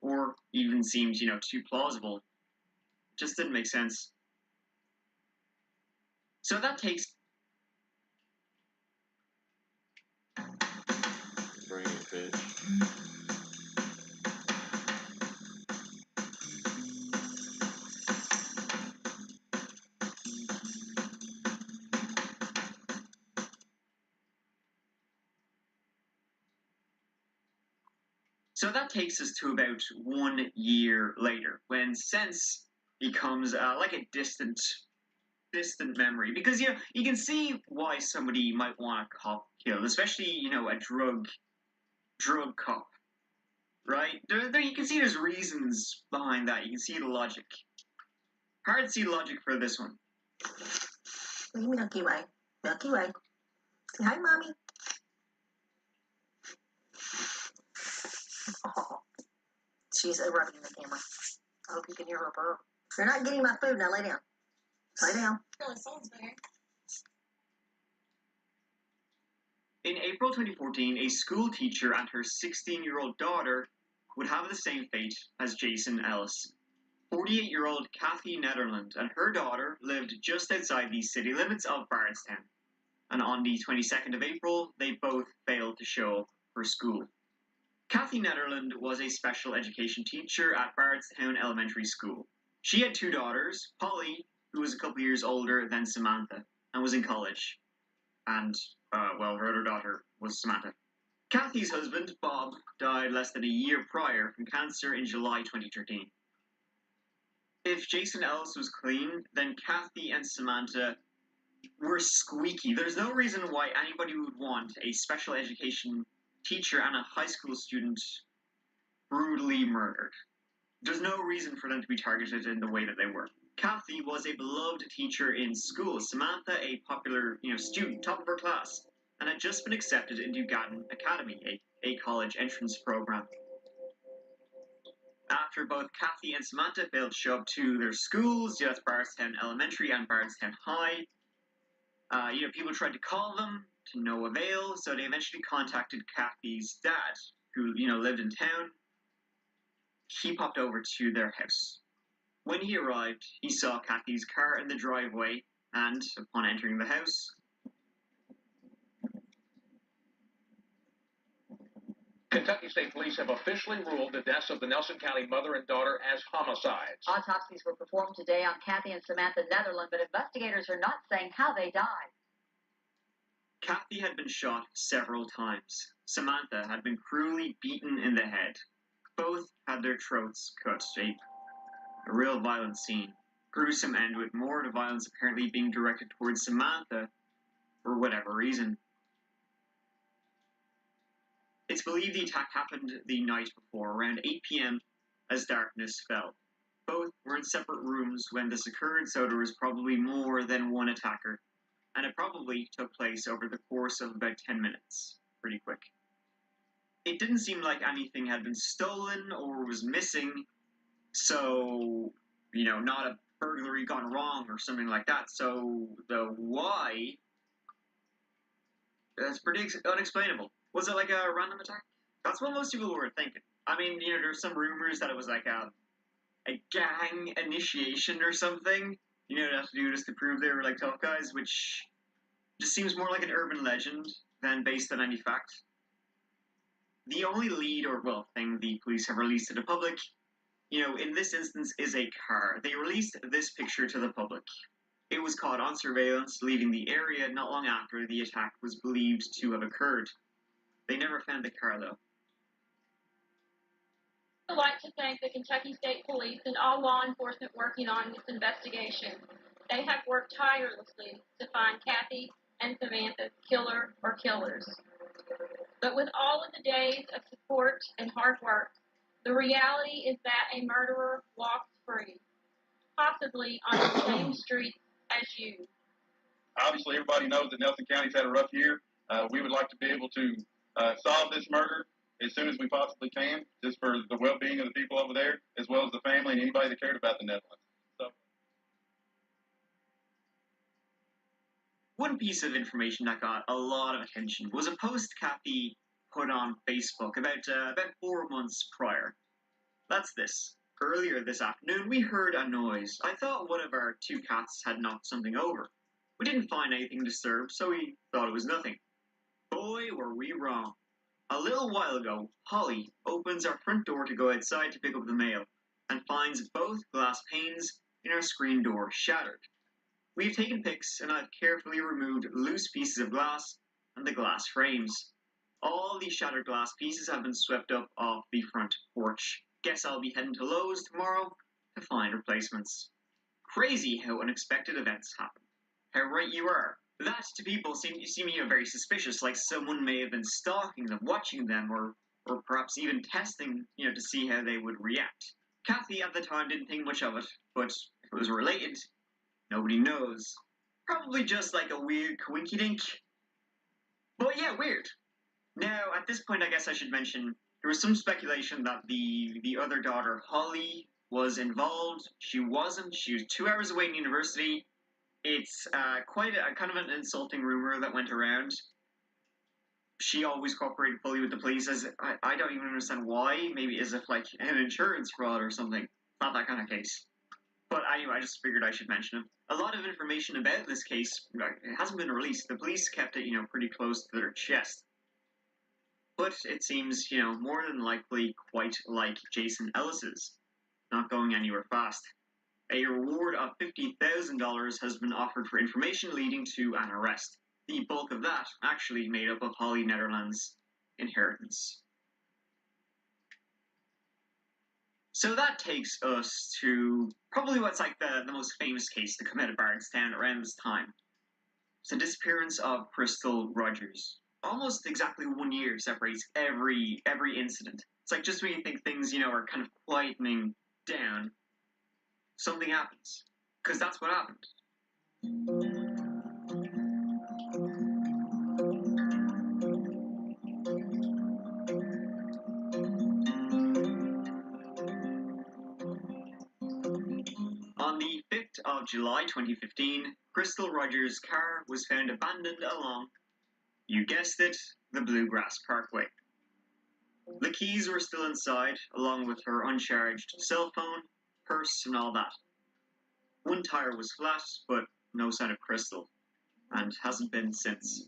or even seemed, too plausible. Just didn't make sense. So that takes... Bring it, bitch. So that takes us to about 1 year later, when sense becomes like a distant memory. Because, you can see why somebody might want a cop killed, especially, a drug cop, right? There you can see there's reasons behind that. You can see the logic. Hard to see the logic for this one. Milky Way. Milky Way. Say hi, Mommy. Oh, she's rubbing the camera. I hope you can hear her purr. You're not getting my food. Now lay down. Lay down. In April 2014, a school teacher and her 16-year-old daughter would have the same fate as Jason Ellis. 48-year-old Kathy Netherland and her daughter lived just outside the city limits of Bardstown. And on the 22nd of April, they both failed to show up for school. Kathy Netherland was a special education teacher at Bardstown Elementary School. She had 2 daughters, Polly, who was a couple years older than Samantha, and was in college. And, her other daughter was Samantha. Kathy's husband, Bob, died less than a year prior from cancer in July 2013. If Jason Ellis was clean, then Kathy and Samantha were squeaky. There's no reason why anybody would want a special education teacher and a high school student brutally murdered. There's no reason for them to be targeted in the way that they were. Kathy was a beloved teacher in school. Samantha, a popular, student, top of her class, and had just been accepted into Gatton Academy, a college entrance program. After both Kathy and Samantha failed to show up to their schools, that's Bardstown Elementary and Bardstown High, people tried to call them to no avail, so they eventually contacted Kathy's dad, who, lived in town. He popped over to their house. When he arrived, he saw Kathy's car in the driveway, and upon entering the house, Kentucky State Police have officially ruled the deaths of the Nelson County mother and daughter as homicides. Autopsies were performed today on Kathy and Samantha Netherland, but investigators are not saying how they died. Kathy had been shot several times. Samantha had been cruelly beaten in the head. Both had their throats cut. A real violent scene. Gruesome end with more of the violence apparently being directed towards Samantha for whatever reason. It's believed the attack happened the night before, around 8 p.m. as darkness fell. Both were in separate rooms when this occurred, so there was probably more than one attacker, and it probably took place over the course of about 10 minutes. Pretty quick. It didn't seem like anything had been stolen or was missing, so, not a burglary gone wrong or something like that. So the why, that's pretty unexplainable. Was it like a random attack? That's what most people were thinking. I mean, there's some rumors that it was like a gang initiation or something. They have to do this to prove they were like tough guys, which just seems more like an urban legend than based on any fact. The only lead thing the police have released to the public, in this instance, is a car. They released this picture to the public. It was caught on surveillance, leaving the area not long after the attack was believed to have occurred. They never found the car, though. I would like to thank the Kentucky State Police and all law enforcement working on this investigation. They have worked tirelessly to find Kathy and Samantha's killer or killers. But with all of the days of support and hard work, the reality is that a murderer walks free, possibly on the same street as you. Obviously, everybody knows that Nelson County's had a rough year. We would like to be able to solve this murder as soon as we possibly can, just for the well-being of the people over there, as well as the family and anybody that cared about the Netherlands. One piece of information that got a lot of attention was a post Kathy put on Facebook about 4 months prior. That's this. Earlier this afternoon, we heard a noise. I thought one of our 2 cats had knocked something over. We didn't find anything disturbed, so we thought it was nothing. Boy, were we wrong. A little while ago, Holly opens our front door to go outside to pick up the mail, and finds both glass panes in our screen door shattered. We've taken pics, and I've carefully removed loose pieces of glass and the glass frames. All these shattered glass pieces have been swept up off the front porch. Guess I'll be heading to Lowe's tomorrow to find replacements. Crazy how unexpected events happen. How right you are. That to people seem very suspicious, like someone may have been stalking them, watching them, or perhaps even testing, to see how they would react. Kathy at the time didn't think much of it, but if it was related, nobody knows. Probably just like a weird coinkydink. But yeah, weird. Now, at this point, I guess I should mention, there was some speculation that the other daughter, Holly, was involved. She wasn't. She was 2 hours away in university. It's quite a kind of an insulting rumor that went around. She always cooperated fully with the police, as I don't even understand why. Maybe as if like an insurance fraud or something. Not that kind of case. But anyway, I just figured I should mention it. A lot of information about this case, it hasn't been released. The police kept it, pretty close to their chest. But it seems, more than likely quite like Jason Ellis's. Not going anywhere fast. A reward of $50,000 has been offered for information leading to an arrest. The bulk of that actually made up of Holly Netherland's inheritance. So that takes us to probably what's like the most famous case to come out of Bardstown around this time. It's the disappearance of Crystal Rogers. Almost exactly 1 year separates every incident. It's like just when you think things, are kind of quietening down, something happens. Because that's what happened. On the 5th of July 2015, Crystal Rogers' car was found abandoned along, you guessed it, the Bluegrass Parkway. The keys were still inside, along with her uncharged cell phone, purse, and all that. One tire was flat, but no sign of Crystal, and hasn't been since.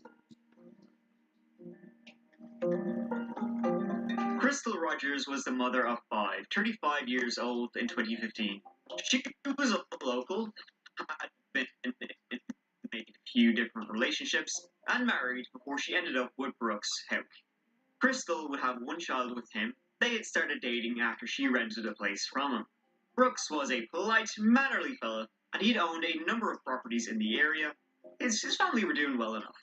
Crystal Rogers was the mother of 5, 35 years old in 2015. She was a local, had been in a few different relationships, and married before she ended up with Brooks Hauk. Crystal would have one child with him. They had started dating after she rented a place from him. Brooks was a polite, mannerly fella, and he'd owned a number of properties in the area. His family were doing well enough.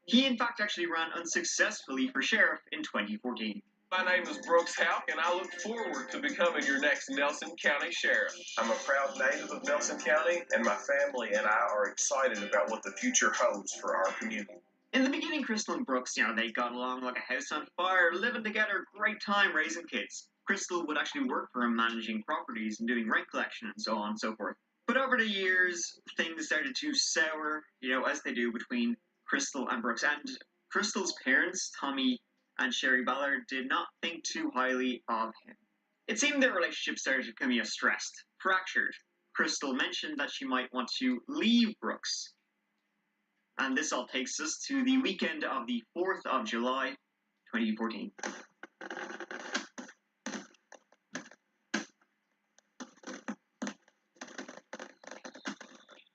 He, in fact, actually ran unsuccessfully for sheriff in 2014. My name is Brooks Hauk, and I look forward to becoming your next Nelson County Sheriff. I'm a proud native of Nelson County, and my family and I are excited about what the future holds for our community. In the beginning, Crystal and Brooks, they got along like a house on fire, living together, great time raising kids. Crystal would actually work for him managing properties and doing rent collection and so on and so forth. But over the years, things started to sour, as they do between Crystal and Brooks. And Crystal's parents, Tommy and Sherry Ballard, did not think too highly of him. It seemed their relationship started to become stressed, fractured. Crystal mentioned that she might want to leave Brooks. And this all takes us to the weekend of the 4th of July, 2014.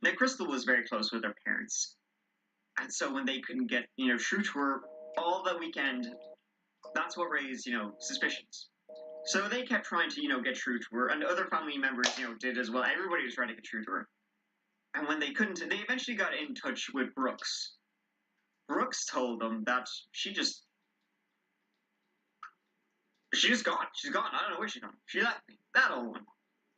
Now, Crystal was very close with her parents. And so when they couldn't get, through to her all that weekend, that's what raised, suspicions. So they kept trying to, get through to her, and other family members, did as well. Everybody was trying to get through to her. And when they couldn't, they eventually got in touch with Brooks. Brooks told them that she's just gone. She's gone. I don't know where she's gone. She left me. That old one.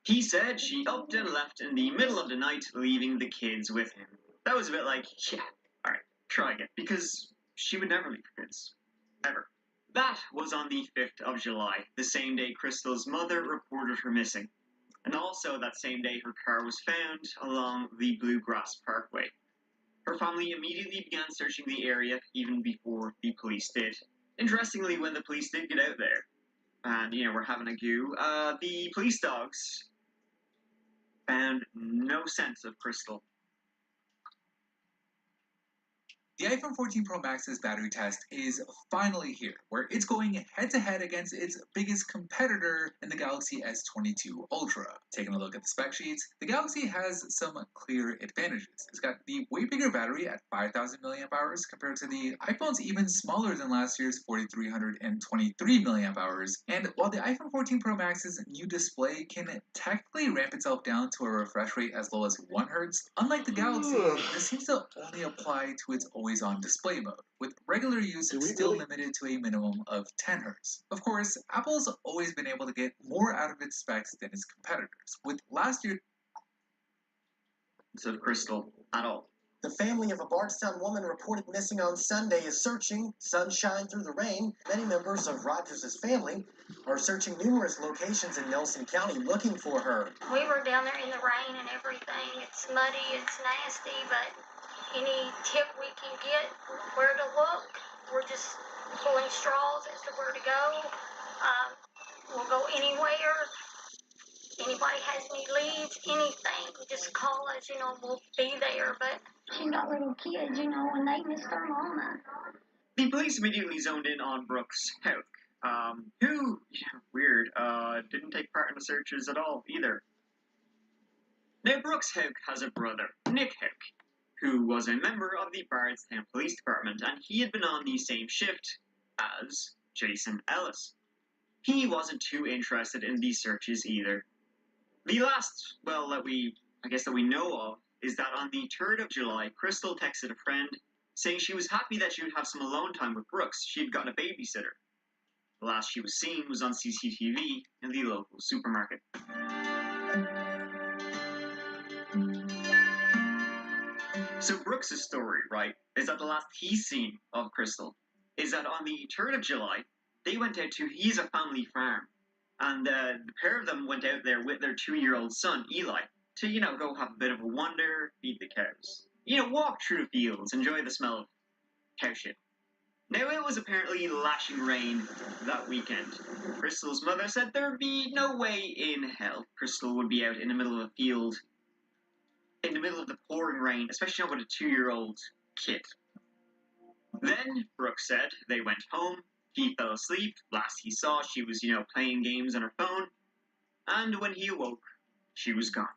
He said she upped and left in the middle of the night, leaving the kids with him. That was a bit like, yeah, alright, try again. Because she would never leave her kids. Ever. That was on the 5th of July, the same day Crystal's mother reported her missing. And also that same day her car was found along the Bluegrass Parkway. Her family immediately began searching the area even before the police did. Interestingly, when the police did get out there, and, were having a go, the police dogs found no sense of Crystal. The iPhone 14 Pro Max's battery test is finally here, where it's going head-to-head against its biggest competitor in the Galaxy S22 Ultra. Taking a look at the spec sheets, the Galaxy has some clear advantages. It's got the way bigger battery at 5,000 mAh compared to the iPhone's even smaller than last year's 4,323 mAh. And while the iPhone 14 Pro Max's new display can technically ramp itself down to a refresh rate as low as 1 Hz, unlike the Galaxy, this seems to only apply to its always-on display mode, with regular use still limited to a minimum of 10 Hz. Of course, Apple's always been able to get more out of its specs than its competitors, with last year of Crystal at all. The family of a Bardstown woman reported missing on Sunday is searching, sunshine through the rain. Many members of Rogers' family are searching numerous locations in Nelson County looking for her. We were down there in the rain and everything. It's muddy, it's nasty, but any tip we can get where to look, we're just pulling straws as to where to go. We'll go anywhere. Anybody has any leads, anything, just call us, we'll be there. But she got little kids, and they miss their mama. The police immediately zoned in on Brooks Hauk, who, weird, didn't take part in the searches at all either. Now, Brooks Hauk has a brother, Nick Hauk, who was a member of the Bardstown Police Department, and he had been on the same shift as Jason Ellis. he wasn't too interested in these searches either. The last, well, that we know of, is that on the 3rd of July, Crystal texted a friend saying she was happy that she would have some alone time with Brooks. She had gotten a babysitter. The last she was seen was on CCTV in the local supermarket. So Brooks' story, right, is that the last he's seen of Crystal is that on the 3rd of July, they went out to his family farm. And the pair of them went out there with their 2-year-old son, Eli, to, go have a bit of a wander, feed the cows. Walk through the fields, enjoy the smell of cow shit. Now, it was apparently lashing rain that weekend. Crystal's mother said there'd be no way in hell Crystal would be out in the middle of a field, in the middle of the pouring rain, especially not with a 2-year-old kid. Then, Brooks said, they went home. He fell asleep. Last he saw, she was, playing games on her phone. And when he awoke, she was gone.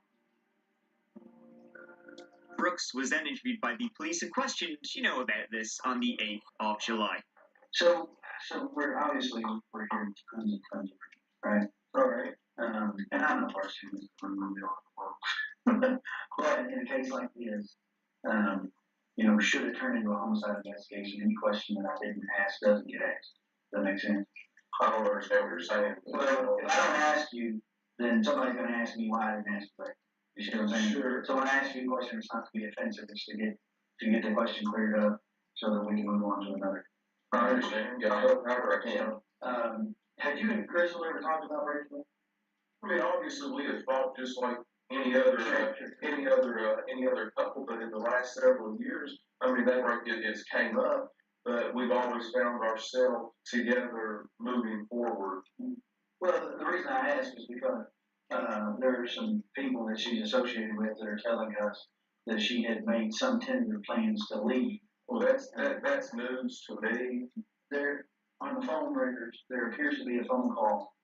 Brooks was then interviewed by the police and questioned, about this on the 8th of July. So we're here in tons and tons of reasons, right? All right. And I'm not partially from the middle of the world. But in a case like this, should it turn into a homicide investigation? Any question that I didn't ask doesn't get asked. Does that make sense? I don't understand what you're saying. Well, if I don't ask you, then somebody's going to ask me why I didn't ask you. You see what I'm saying? Sure. So when I ask you a question, it's not to be offensive. It's to get the question cleared up so that we can move on to another. I understand. Yeah, however I can. Have you and Crystal ever talked about Rachel? I mean, obviously we have fought just like any other couple, but in the last several years, I mean, it's came up, but we've always found ourselves together moving forward. Well, the reason I ask is because there are some people that she's associated with that are telling us that she had made some tentative plans to leave. Well, that's news to me. There, on the phone records, there appears to be a phone call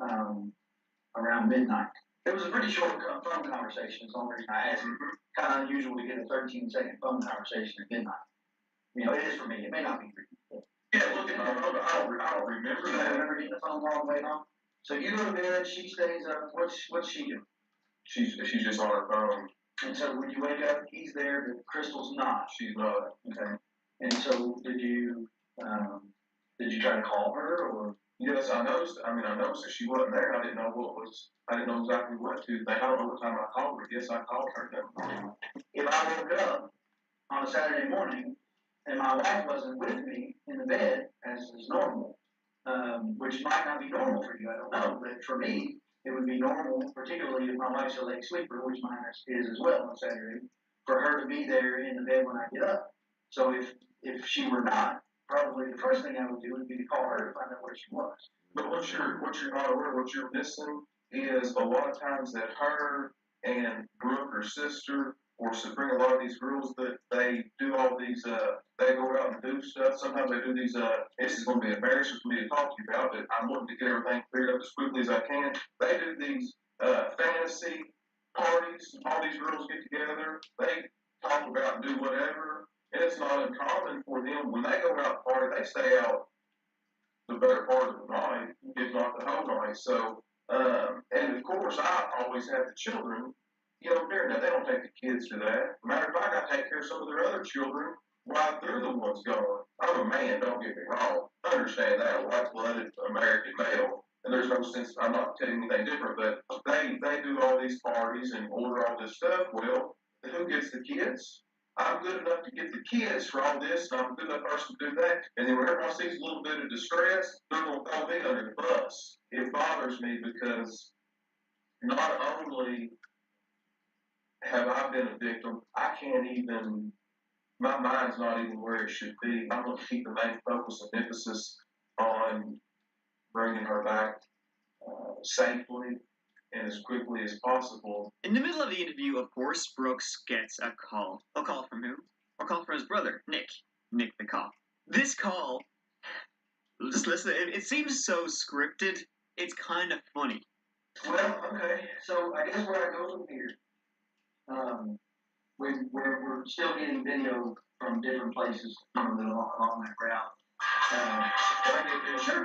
around midnight. It was a pretty short phone conversation. It's the only reason I asked. Kind of unusual to get a 13-second phone conversation at midnight. It is for me. It may not be for you. Yeah, look at my phone. I don't remember that. I remember getting a phone call on the way home. So you go to bed, she stays up. What's she doing? She's just on her phone. And so when you wake up, he's there, but Crystal's not. She's not. Okay. And so did you try to call her or? Yes, I noticed that she wasn't there. I didn't know exactly what to think. I don't know what time I called her. Yes, I called her. If I woke up on a Saturday morning and my wife wasn't with me in the bed, as is normal, which might not be normal for you, I don't know, but for me, it would be normal, particularly if my wife's a late sleeper, which mine is as well on Saturday, for her to be there in the bed when I get up. So if she were not, probably the first thing I would do would be to call her to find out where she was. But what you're not aware, what you're missing is a lot of times that her and Brooke, her sister, or Sabrina, a lot of these girls that they do all these, they go out and do stuff. Sometimes they do these, this is going to be embarrassing for me to talk to you about, but I'm wanting to get everything cleared up as quickly as I can. They do these fantasy parties. All these girls get together. They talk about and do whatever. And it's not uncommon for them, when they go out and party, they stay out the better part of the night, if not the whole night. So, and of course, I always have the children, there. Now, they don't take the kids to that. Matter of fact, I take care of some of their other children while they're the ones gone. I'm a man, don't get me wrong. I understand that, white-blooded American male. And there's no sense, I'm not telling you anything different, but they do all these parties and order all this stuff. Well, who gets the kids? I'm good enough to get the kids for all this, and I'm a good enough person to do that. And then whenever I see a little bit of distress, they're going to throw me under the bus. It bothers me because not only have I been a victim, I can't even, my mind's not even where it should be. I'm going to keep the main focus and emphasis on bringing her back safely and as quickly as possible. In the middle of the interview, of course, Brooks gets a call. A call from who? A call from his brother, Nick. Nick the cop. This call, just listen, it seems so scripted, it's kind of funny. Well, okay, so I guess where I go from here, we're still getting video from different places along that route. Can I get this? Sure.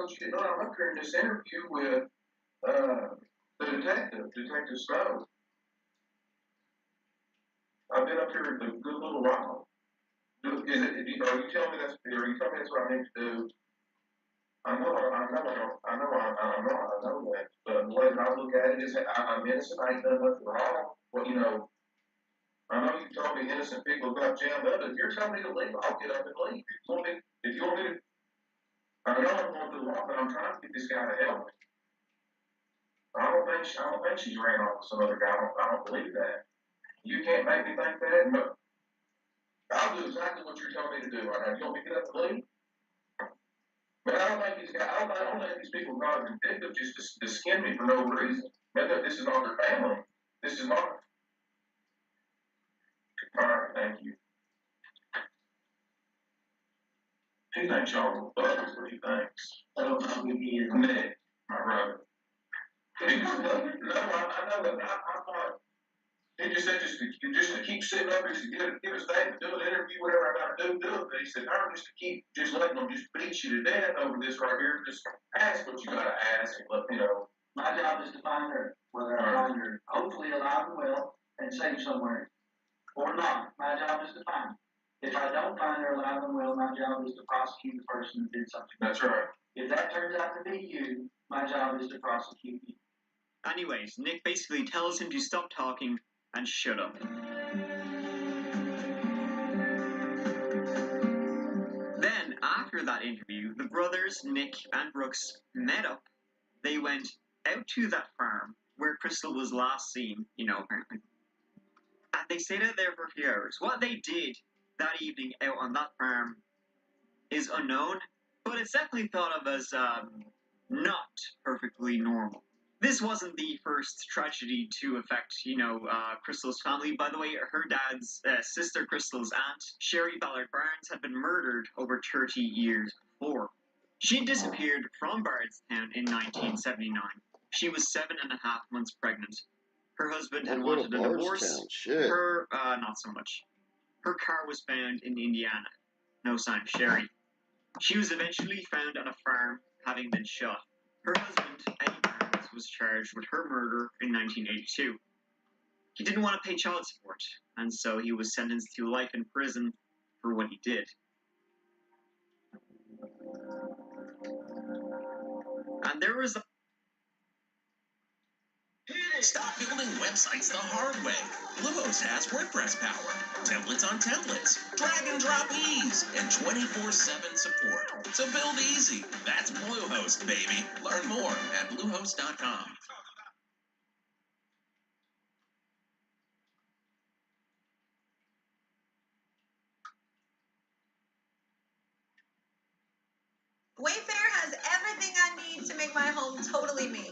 what you know. I'm up here in this interview with the Detective Snow. I've been up here a good little while. Are you telling me that's what I need to do? I know that. But the way that I look at it is, I'm innocent. I ain't done nothing wrong. Well, you know, I know you told me innocent people got jammed up. If you're telling me to leave, I'll get up and leave. If you want me to, I know I'm going through the law, but I'm trying to get this guy to help me. I don't think she's ran off with some other guy. I don't believe that. You can't make me think that. No. I'll do exactly what you're telling me to do right now. You want me to get up and leave? But I don't think these guys, I don't think these people got vindictive just to skin me for no reason. Man, this is not their family. This is not. All right, thank you. He thinks y'all are buggers. What he thinks. I don't know who he is. Nick, my brother. No, I know that. I'm not. He just said just to keep sitting up here, to give a statement, do an interview, whatever I got to do it. But he said, no, just letting them just beat you to death over this right here. Just ask what you got to ask, and let you know. My job is to find her, whether I find her hopefully alive and well and safe somewhere, or not. My job is to find her. If I don't find her alive and well, my job is to prosecute the person who did something. That's right. If that turns out to be you, my job is to prosecute you. Anyways, Nick basically tells him to stop talking and shut up. Then, after that interview, the brothers, Nick and Brooks, met up. They went out to that farm where Crystal was last seen, apparently. And they stayed out there for a few hours. What they did that evening out on that farm is unknown, but it's definitely thought of as not perfectly normal. This wasn't the first tragedy to affect, Crystal's family. By the way, her dad's sister, Crystal's aunt, Sherry Ballard Barnes, had been murdered over 30 years before. She disappeared from Bardstown in 1979. She was 7.5 months pregnant. Her husband had wanted a divorce. Her, not so much. Her car was found in Indiana. No sign of Sherry. She was eventually found on a farm, having been shot. Her husband, Eddie Barnes, was charged with her murder in 1982. He didn't want to pay child support, and so he was sentenced to life in prison for what he did. And there was a... Stop building websites the hard way. Bluehost has WordPress power, templates on templates, drag and drop ease, and 24/7 support. So build easy. That's Bluehost, baby. Learn more at bluehost.com. Wayfair has everything I need to make my home totally me.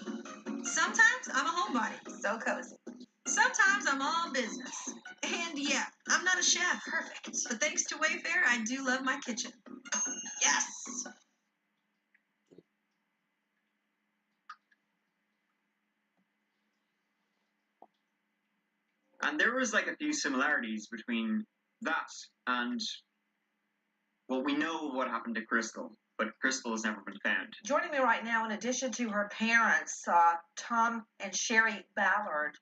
Sometimes I'm a homebody, so cozy. Sometimes I'm all business. And yeah, I'm not a chef. Perfect. But thanks to Wayfair, I do love my kitchen. Yes! And there was like a few similarities between that and, well, we know what happened to Crystal, but Crystal has never been found. Joining me right now, in addition to her parents, Tom and Sherry Ballard,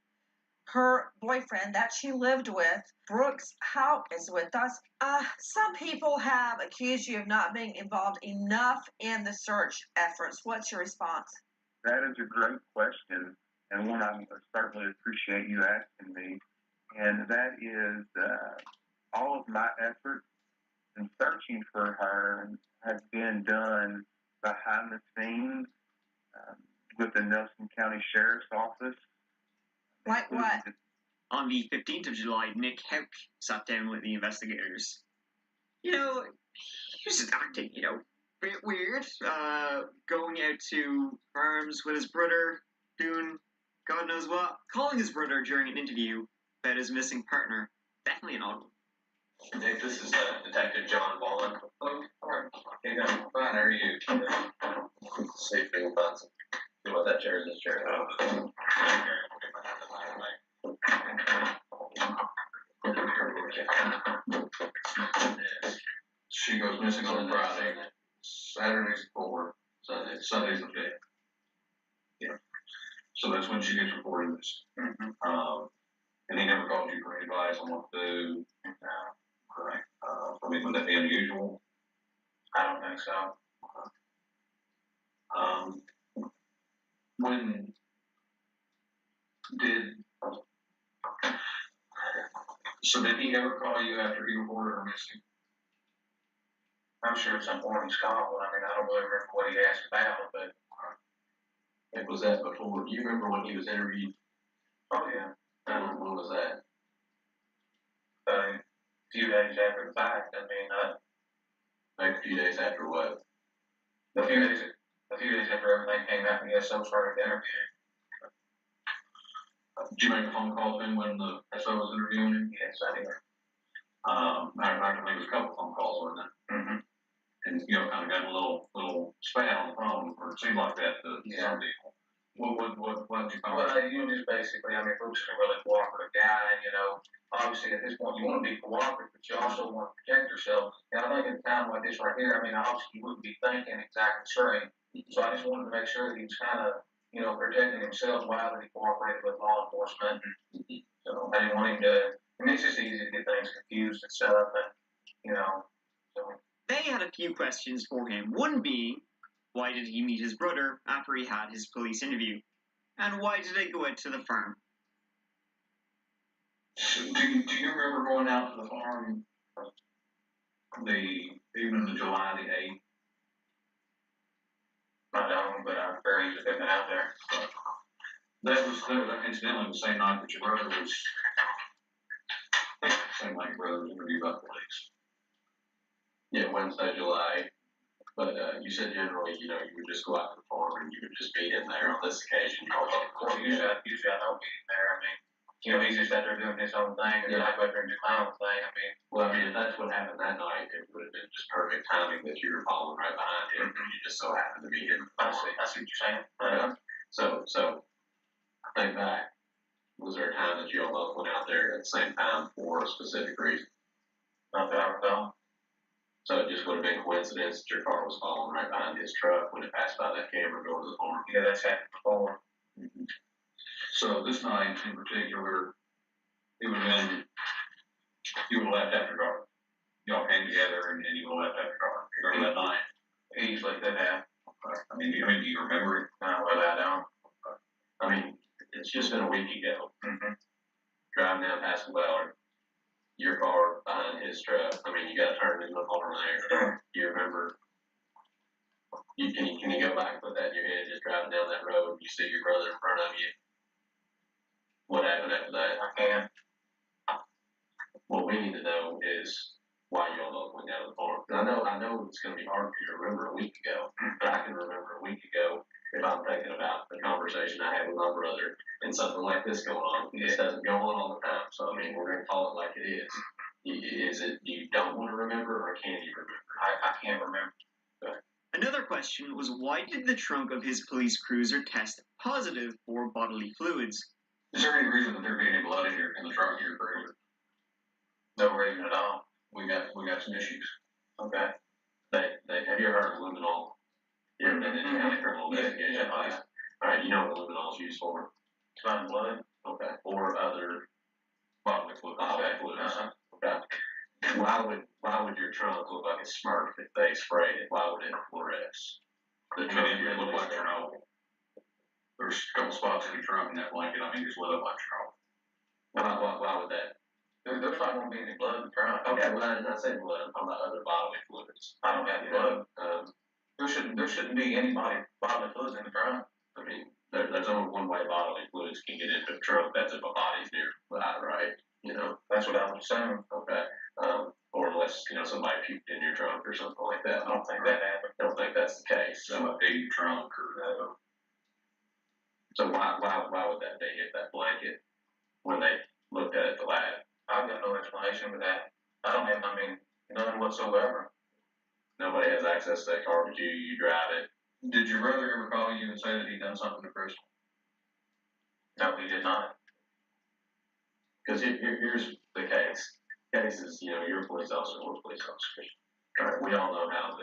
her boyfriend that she lived with, Brooks Hout, is with us. Some people have accused you of not being involved enough in the search efforts. What's your response? That is a great question, and one I certainly appreciate you asking me. And that is all of my efforts in searching for her has been done behind the scenes with the Nelson County Sheriff's Office. Like what? On the 15th of July, Nick Houk sat down with the investigators. He was just acting, a bit weird, going out to farms with his brother, doing God knows what, calling his brother during an interview about his missing partner. Definitely an odd one. Nick, this is Detective John Vaughn. Oh, okay, no, fine, how are you? See if we can find some. You want that chair or this chair? She goes missing on Friday. Saturday's 4. Sunday. it's Sunday's the 5th. Yeah. So that's when she gets reported this. And he never called you for any advice on what to do. Correct. I mean, would that be unusual? I don't think so. When did did he ever call you after he reported her missing? I'm sure at some point he's called. I mean, I don't really remember what he asked about, but it was that before. Do you remember when he was interviewed? Oh yeah. When was that? A few days after the fact. I mean, like a few days after what? A few days after everything came out, and he SO started interviewing. Did you make a phone call to him when the SO was interviewing him? Yes, I did. I think it was a couple phone calls, wasn't it? And kind of got a little spat on the phone, or it seemed like that to some people. What did you find? Well, just basically, I mean, Bruce is a really cooperative guy, obviously at this point you want to be cooperative, but you also want to protect yourself. And I think in a time like this right here, I mean, obviously you wouldn't be thinking exactly straight. So I just wanted to make sure that he was kind of, protecting himself while he cooperated with law enforcement. So I didn't want him to, it's just easy to get things confused and stuff, and, so. They had a few questions for him, one being, why did he meet his brother after he had his police interview? And why did they go out to the farm? Do you remember going out to the farm the evening of July the 8th? I don't, but I'm very easily been out there. That was incidentally the same night that your brother was, same night your brother was interviewed by police. Yeah, Wednesday, July. But you said generally, you would just go out to the farm and you would just be in there. On this occasion, well, usually I don't be in there. I mean, he's just out there doing his own thing, and then I go out there and do my own thing. I mean, if that's what happened that night, it would have been just perfect timing that you were following right behind him, and you just so happened to meet him. I see what you're saying. So I think back. Was there a time that you all both went out there at the same time for a specific reason? Not that I recall. So it just would have been a coincidence that your car was following right behind his truck when it passed by that camera going to the farm. Yeah, that's happened before. So this night in particular, it would have been, you would have left after dark. Y'all came together and you would have left after dark. Remember that night? Easily could have. I mean, do you remember it? No, well, I don't. I mean, it's just been a week ago. Driving down past the Ballard. Your car behind his truck. I mean, you got to turn into the corner there. You remember? Can you go back and put that in your head? Just driving down that road, you see your brother in front of you. What happened after that? I can't. What we need to know is why you all both went down to the farm. I know it's going to be hard for you to remember a week ago, but I can remember a week ago if I'm thinking about the conversation I had with my brother and something like this going on. This doesn't go on all the time, so I mean, we're going to call it like it is. Is it you don't want to remember, or can you remember? I can't remember. Another question was, why did the trunk of his police cruiser test positive for bodily fluids? Is there any reason that there be any blood in the trunk of your cruiser? No reason at all. We got some issues. Okay. Have you ever heard of luminol? You ever been in any kind of criminal investigation? Yeah. All right, you know what luminol is used for? To find blood. Okay. Or other bodily fluids. Okay. Why would your trunk look like a Smurf if they sprayed it? Why would it fluoresce? The trunk it look like Chernobyl. There's a couple spots in your trunk in that blanket. I mean, it's lit up like Chernobyl. Why would that? There's not going to be any blood in the trunk. Okay, well, I did not say blood. I'm talking about other bodily fluids. I don't have blood. There shouldn't be any bodily fluids in the trunk. I mean, there's only one way bodily fluids can get into the trunk. That's if a body's nearby, right? That's what I would assume. Okay. Or unless, somebody puked in your trunk or something like that. I don't think that happened. I don't think that's the case. So a big trunk or So why would that be if that blanket, when they looked at it the lab? I've got no explanation for that. I don't have, none whatsoever. Nobody has access to that car but you. You drive it. Did your brother ever call you and say that he'd done something to Crystal? No, he did not. Because here's the case. Case is, you're a police officer, we're police officers. All right, we all know how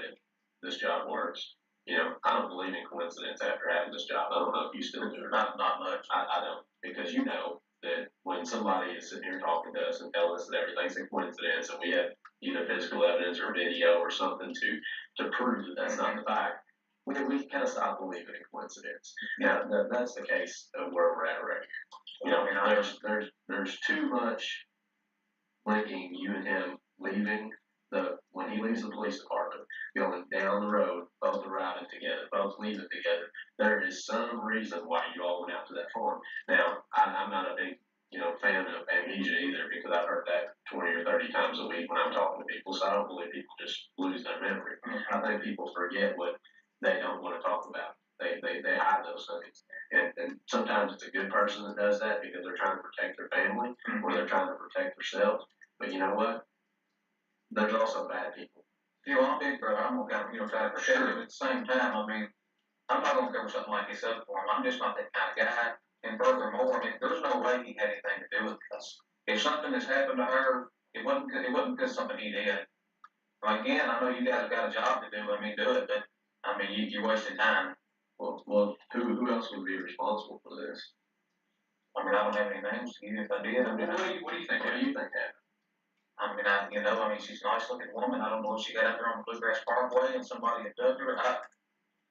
this job works. You know, I don't believe in coincidence after having this job. I don't know if you still do or not. Not much. I don't. Because you know that when somebody is sitting here talking to us and telling us that everything's a coincidence and we have either physical evidence or video or something to prove that that's not the fact, we kind of stop believing in coincidence. Now, that's the case of where we're at right here. You know, there's too much linking you and him leaving when he leaves the police department, going down the road, both arriving together, both leaving together. There is some reason why you all went out to that farm. Now, I'm not a big, fan of amnesia either, because I've heard that 20 or 30 times a week when I'm talking to people. So I don't believe people just lose their memory. I think people forget what they don't want to talk about. They hide those things. And sometimes it's a good person that does that because they're trying to protect their family or they're trying to protect themselves. But you know what? There's also bad people. I'm big brother. I'm going to try to protect him. At the same time, I mean, I'm not going to cover something like this up for him. I'm just not that kind of guy. And furthermore, I mean, there's no way he had anything to do with this. If something has happened to her, it wasn't because something he did. Again, I know you guys got a job to do. I mean, do it, but I mean, you're wasting time. Well, who else would be responsible for this? I mean, I don't have any names. Even if I did, I mean, what do you think? What do you think happened? I mean, she's a nice looking woman. I don't know if she got out there on the Bluegrass Parkway and somebody abducted her. I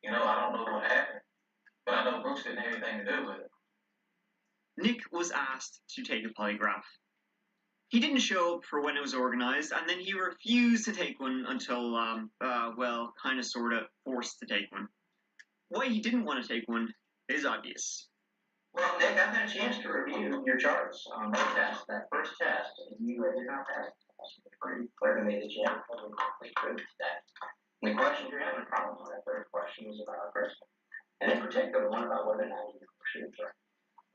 don't know what happened. But I know Brooks didn't have anything to do with it. Nick was asked to take a polygraph. He didn't show up for when it was organized, and then he refused to take one until, kind of sort of forced to take one. Why he didn't want to take one is obvious. Well, Nick, I've had a chance to review your charts on that test, that first test, and you did not pass the test. It's pretty clear to me that you haven't completely proved that. And the questions you're having a problem with, that third question was about Crystal. And in particular, the one about whether or not you pursued her.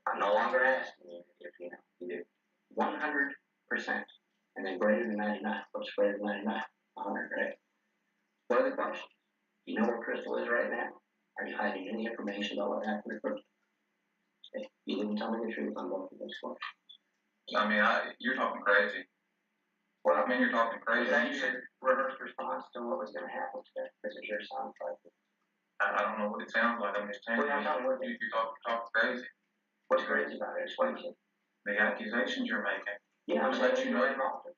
I'm no longer asking you if you do 100% and then greater than 99. What's greater than 99? 100, right? What are the questions? Do you know where Crystal is right now? Are you hiding any information about what happened to Crystal? You didn't tell me the truth on both of those questions. I mean, you're talking crazy. Well, I mean, you're talking crazy. Was that your reverse response to what was going to happen today? Because it sure sounds like it. I don't know what it sounds like. I'm just telling you. You're talking crazy. What's crazy about it? Explain to me. The accusations you're making. Yeah, I'm let saying you know. involved.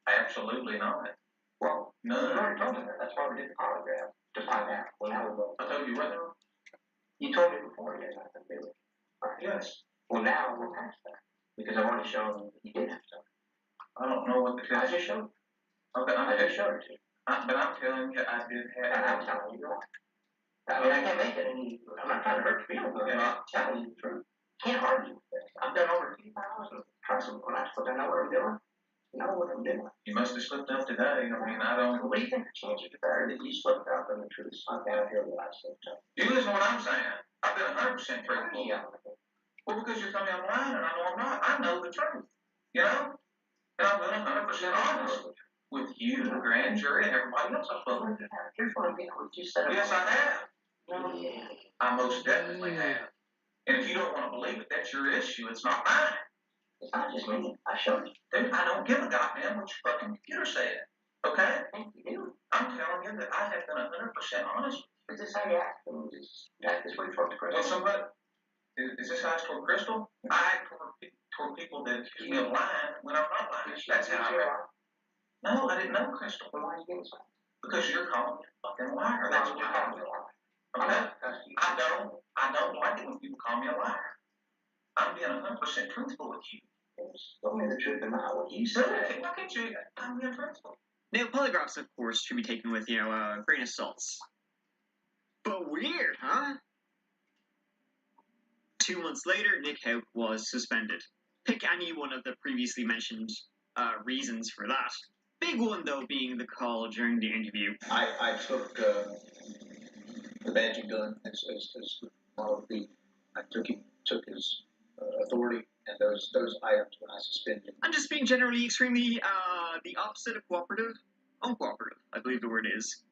Absolutely not. Well, none. You already told me that. That's why we did the polygraph. To find out. Well, now we will. I told you what now? You told me before you had nothing to do with it. Right. Yes. Well, now we're past that. Because I've already shown you didn't have to. I don't know what the test. I just showed you. Okay, I just showed it to you. But I'm telling you, I did have. I'm telling you the lie. I mean, I can't make it any. I'm not trying to hurt your feelings. I'm not telling you the truth. Can't argue with this. I've done over 50 hours of trusting when I still don't know what I'm doing. Know what I'm doing. You must have slipped up today. I mean, I don't. What do you think the chances are better that you slipped up than the truth sunk out here that I slipped up? You listen to what I'm saying. I've been 100% truthful. Well, because you're telling me I'm lying and I know I'm not. I know the truth. You know? And I've been 100% honest with you, the grand jury, and everybody else I've spoken to. Here's what I'm getting with you said. Yes, I have. No, yeah. I most definitely have. And if you don't want to believe it, that's your issue. It's not mine. It's not just me. I showed you. Dude, I don't give a goddamn what your fucking computer said. Okay? I think you do. I'm telling you that I have been 100% honest. Is this how you act? Act this way toward the Crystal? Well, somebody, is this how I act toward Crystal? I act toward people that accuse me of lying when I'm not lying. That's how I act. No, I didn't know Crystal. Then why are you getting so? Because you're calling me a fucking liar. That's what you're calling me a liar. Okay? I don't like it when people call me a liar. I'm being 100% truthful with you. Tell me the truth and not what you said. Why can't you? I'm being truthful. Now, polygraphs, of course, should be taken with, a grain of salt. But weird, huh? 2 months later, Nick Houck was suspended. Pick any one of the previously mentioned reasons for that. Big one, though, being the call during the interview. I took the badging gun as one of the. I took his authority and those items when I suspended him. I'm just being generally extremely the opposite of cooperative, uncooperative, I believe the word is.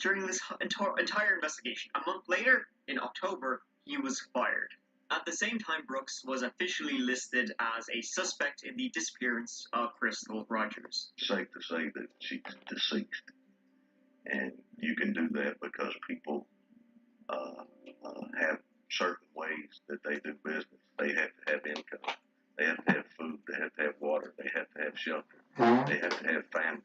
During this entire investigation, a month later, in October, he was fired. At the same time, Brooks was officially listed as a suspect in the disappearance of Crystal Rogers. Safe to say that she's deceased. And you can do that because people have certain ways that they do business. They have to have income. They have to have food. They have to have water. They have to have shelter. They have to have family.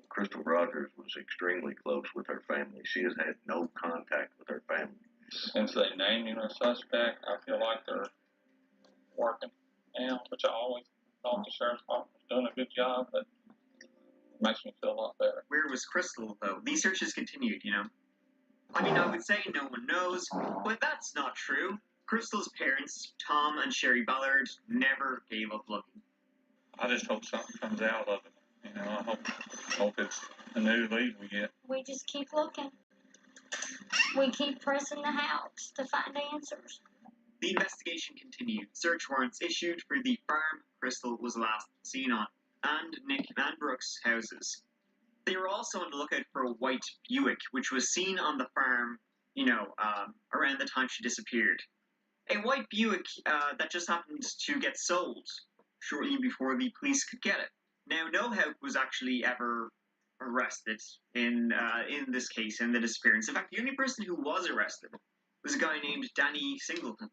Crystal Rogers was extremely close with her family. She has had no contact with her family. Since they named him a suspect, I feel like they're working now, which I always thought the sheriff's department was doing a good job, but it makes me feel a lot better. Where was Crystal, though? These searches continued, you know. I mean, I would say no one knows, but that's not true. Crystal's parents, Tom and Sherry Ballard, never gave up looking. I just hope something comes out of it. You know, I hope it's a new lead we get. We just keep looking. We keep pressing the house to find answers. The investigation continued. Search warrants issued for the farm Crystal was last seen on, and Nick and Brooks' houses. They were also on the lookout for a white Buick, which was seen on the farm, around the time she disappeared. A white Buick that just happened to get sold shortly before the police could get it. Now, no help was actually ever arrested in this case, in the disappearance. In fact, the only person who was arrested was a guy named Danny Singleton.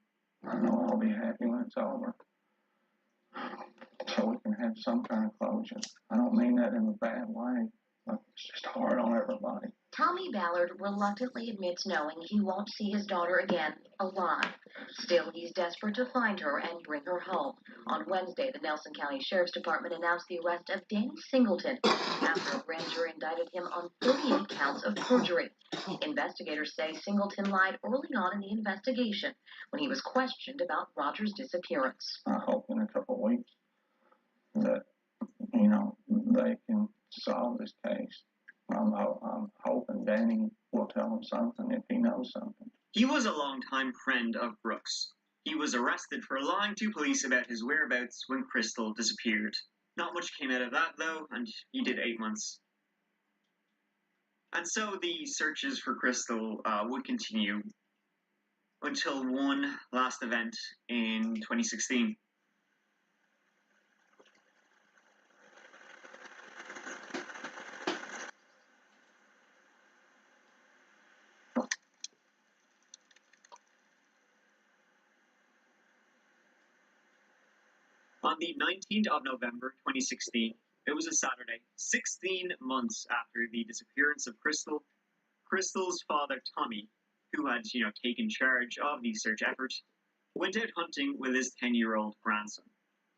I know I'll be happy when it's over, so we can have some kind of closure. I don't mean that in a bad way, but it's just hard on everybody. Tommy Ballard reluctantly admits knowing he won't see his daughter again alive. Still, he's desperate to find her and bring her home. On Wednesday, the Nelson County Sheriff's Department announced the arrest of Danny Singleton after a grand jury indicted him on 38 counts of perjury. Investigators say Singleton lied early on in the investigation when he was questioned about Roger's disappearance. I hope in a couple of weeks that, they can solve this case. I'm hoping Danny will tell him something if he knows something. He was a longtime friend of Brooks. He was arrested for lying to police about his whereabouts when Crystal disappeared. Not much came out of that, though, and he did 8 months. And so the searches for Crystal would continue until one last event in 2016. On the 19th of November, 2016, it was a Saturday, 16 months after the disappearance of Crystal, Crystal's father, Tommy, who had, taken charge of the search effort, went out hunting with his 10-year-old grandson.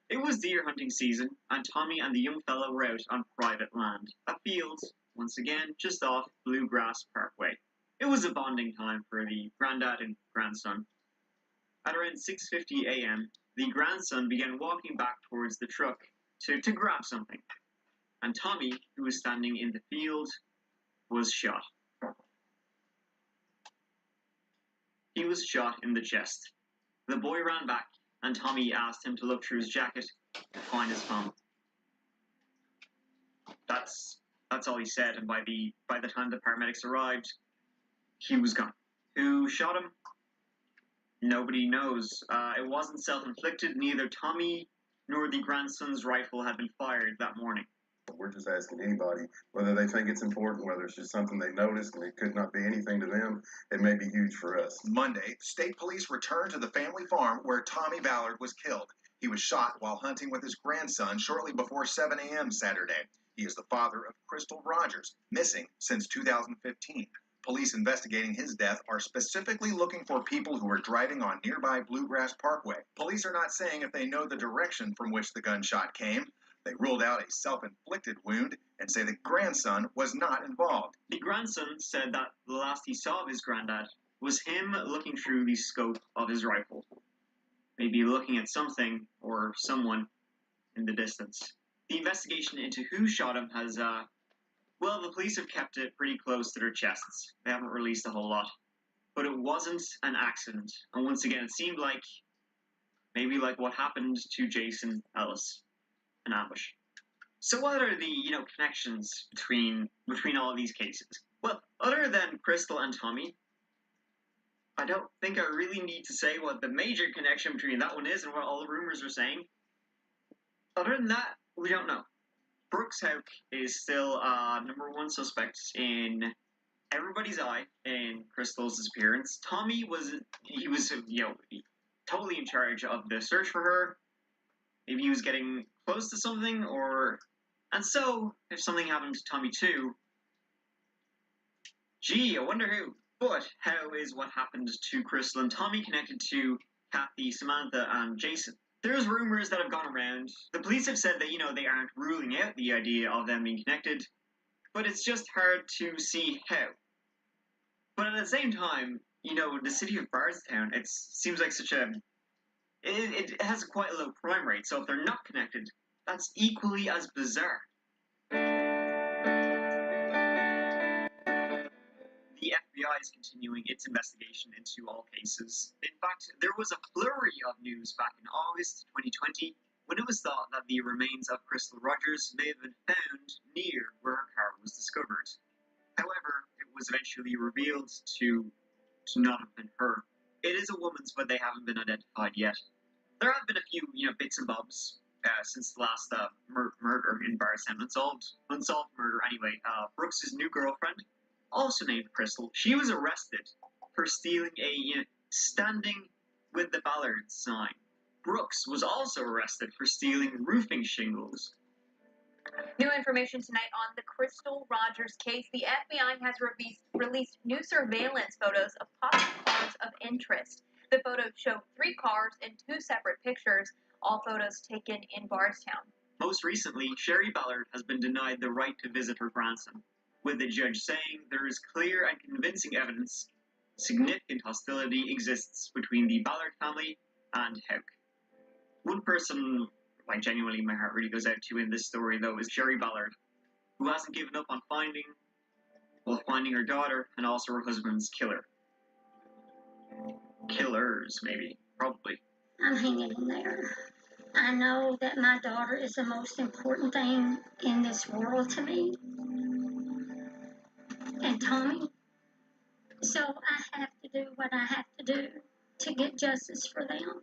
It was deer hunting season, and Tommy and the young fellow were out on private land, a field, once again, just off Bluegrass Parkway. It was a bonding time for the granddad and grandson. At around 6:50 a.m., the grandson began walking back towards the truck to grab something, and Tommy, who was standing in the field, was shot. He was shot in the chest. The boy ran back, and Tommy asked him to look through his jacket to find his phone. That's all he said, and by the time the paramedics arrived, he was gone. Who shot him? Nobody knows. It wasn't self-inflicted. Neither Tommy nor the grandson's rifle had been fired that morning. We're just asking anybody whether they think it's important, whether it's just something they noticed and it could not be anything to them. It may be huge for us. Monday, state police returned to the family farm where Tommy Ballard was killed. He was shot while hunting with his grandson shortly before 7 a.m. Saturday. He is the father of Crystal Rogers, missing since 2015. Police investigating his death are specifically looking for people who are driving on nearby Bluegrass Parkway. Police are not saying if they know the direction from which the gunshot came. They ruled out a self-inflicted wound and say the grandson was not involved. The grandson said that the last he saw of his granddad was him looking through the scope of his rifle. Maybe looking at something or someone in the distance. The investigation into who shot him has, the police have kept it pretty close to their chests. They haven't released a whole lot. But it wasn't an accident. And once again, it seemed like, maybe like what happened to Jason Ellis. An ambush. So what are the, connections between all of these cases? Well, other than Crystal and Tommy, I don't think I really need to say what the major connection between that one is and what all the rumors are saying. Other than that, we don't know. Brooks Hauk is still number one suspect in everybody's eye in Crystal's disappearance. Tommy was totally in charge of the search for her. Maybe he was getting close to something, and so if something happened to Tommy too, gee, I wonder who. But how is what happened to Crystal and Tommy connected to Kathy, Samantha, and Jason? There's rumors that have gone around. The police have said that, they aren't ruling out the idea of them being connected, but it's just hard to see how. But at the same time, the city of Bardstown, it seems like it has quite a low crime rate, so if they're not connected, that's equally as bizarre. The FBI is continuing its investigation into all cases. In fact, there was a flurry of news back in August 2020 when it was thought that the remains of Crystal Rogers may have been found near where her car was discovered. However, it was eventually revealed to not have been her. It is a woman's, but they haven't been identified yet. There have been a few, bits and bobs since the last murder in Bardstown, unsolved murder anyway. Brooks' new girlfriend, also named Crystal, she was arrested for stealing a standing with the Ballard sign. Brooks was also arrested for stealing roofing shingles. New information tonight on the Crystal Rogers case. The FBI has released new surveillance photos of possible cars of interest. The photos show 3 cars in 2 separate pictures, all photos taken in Bardstown. Most recently, Sherry Ballard has been denied the right to visit her grandson, with the judge saying there is clear and convincing evidence significant hostility exists between the Ballard family and Hauk. One person, genuinely my heart really goes out to in this story, though, is Sherry Ballard, who hasn't given up on finding her daughter and also her husband's killer. Killers, maybe. Probably. I'm hanging in there. I know that my daughter is the most important thing in this world to me. And Tommy. So I have to do what I have to do to get justice for them.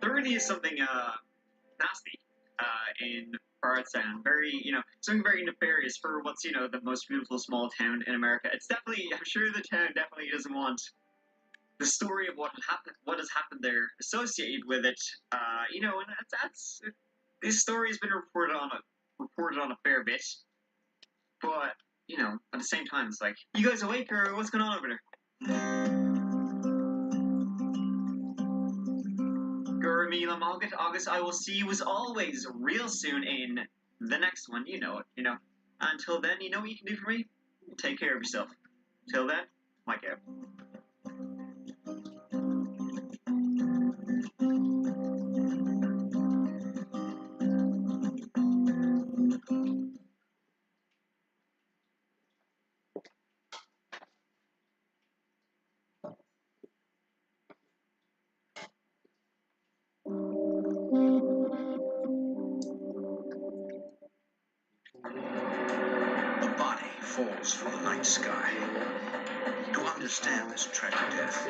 30 is something nasty in Bardstown. Something very nefarious for what's, the most beautiful small town in America. It's definitely, I'm sure the town definitely doesn't want the story of what has happened there associated with it. And this story has been reported on a fair bit. But, at the same time, it's like, you guys awake or what's going on over there? Gurmila Malgat August, I will see you as always real soon in the next one. You know it. Until then, you know what you can do for me? Take care of yourself. Till then, Mike out. A body falls from the night sky. To understand this tragic death,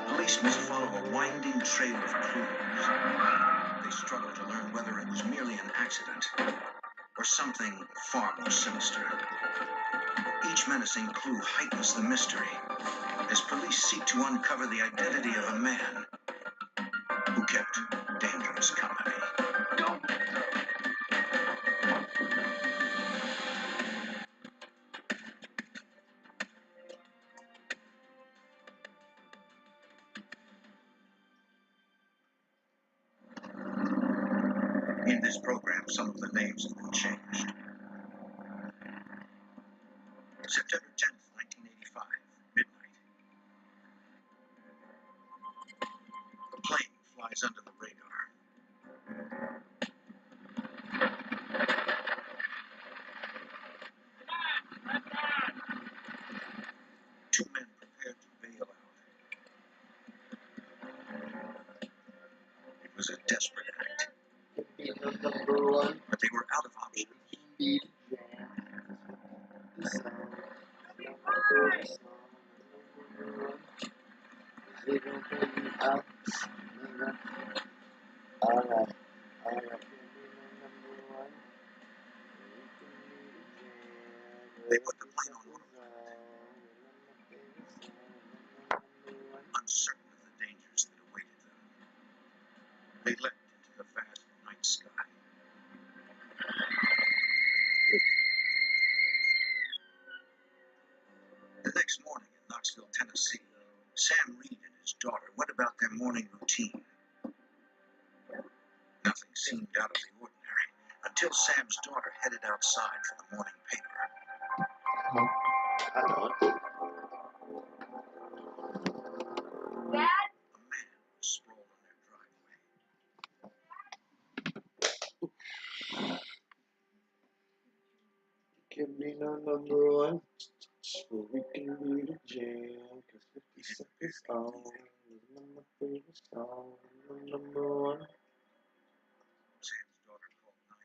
police must follow a winding trail of clues. They struggle to learn whether it was merely an accident or something far more sinister. Each menacing clue heightens the mystery as police seek to uncover the identity of a man who kept dangerous company. In this program, some of the names have been changed. September 10th, 1985, midnight. A plane flies under the radar. Two men prepared to bail out. It was a desperate act. But they were out of options. They gonna pay you out, nigga. Alright, alright. They put the plane on autopilot, uncertain of the dangers that awaited them. They leapt into the vast night sky. The next morning in Knoxville, Tennessee, Sam Reed and his daughter went about their morning routine. Nothing seemed out of the ordinary until Sam's daughter headed outside for the morning paper. I know it. Dad? A man was sprawled on their driveway. Give me no number one, so we can be the jam. Cause 50 seconds on is my favorite song. Number one. Sam's daughter called 911.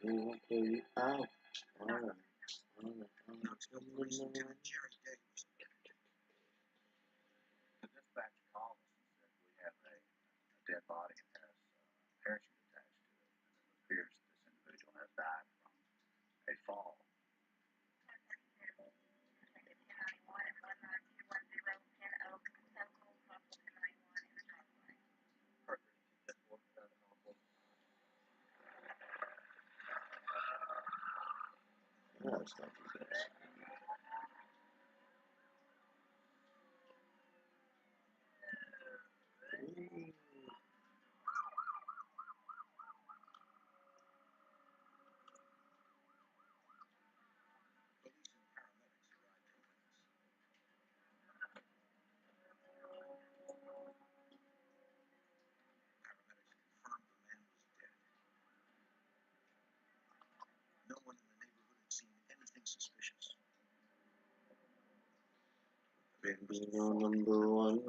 They won't pay you out. Alright. Knoxville Police Lieutenant Jerry Day was The dispatch called us and said we have a dead body and has a parachute attached to it. And it appears this individual has died from a fall. Yeah, it's not too bad. Police and paramedics arrived in minutes. Paramedics confirmed the man was dead. No one in the neighborhood had seen anything suspicious. The man was No number one.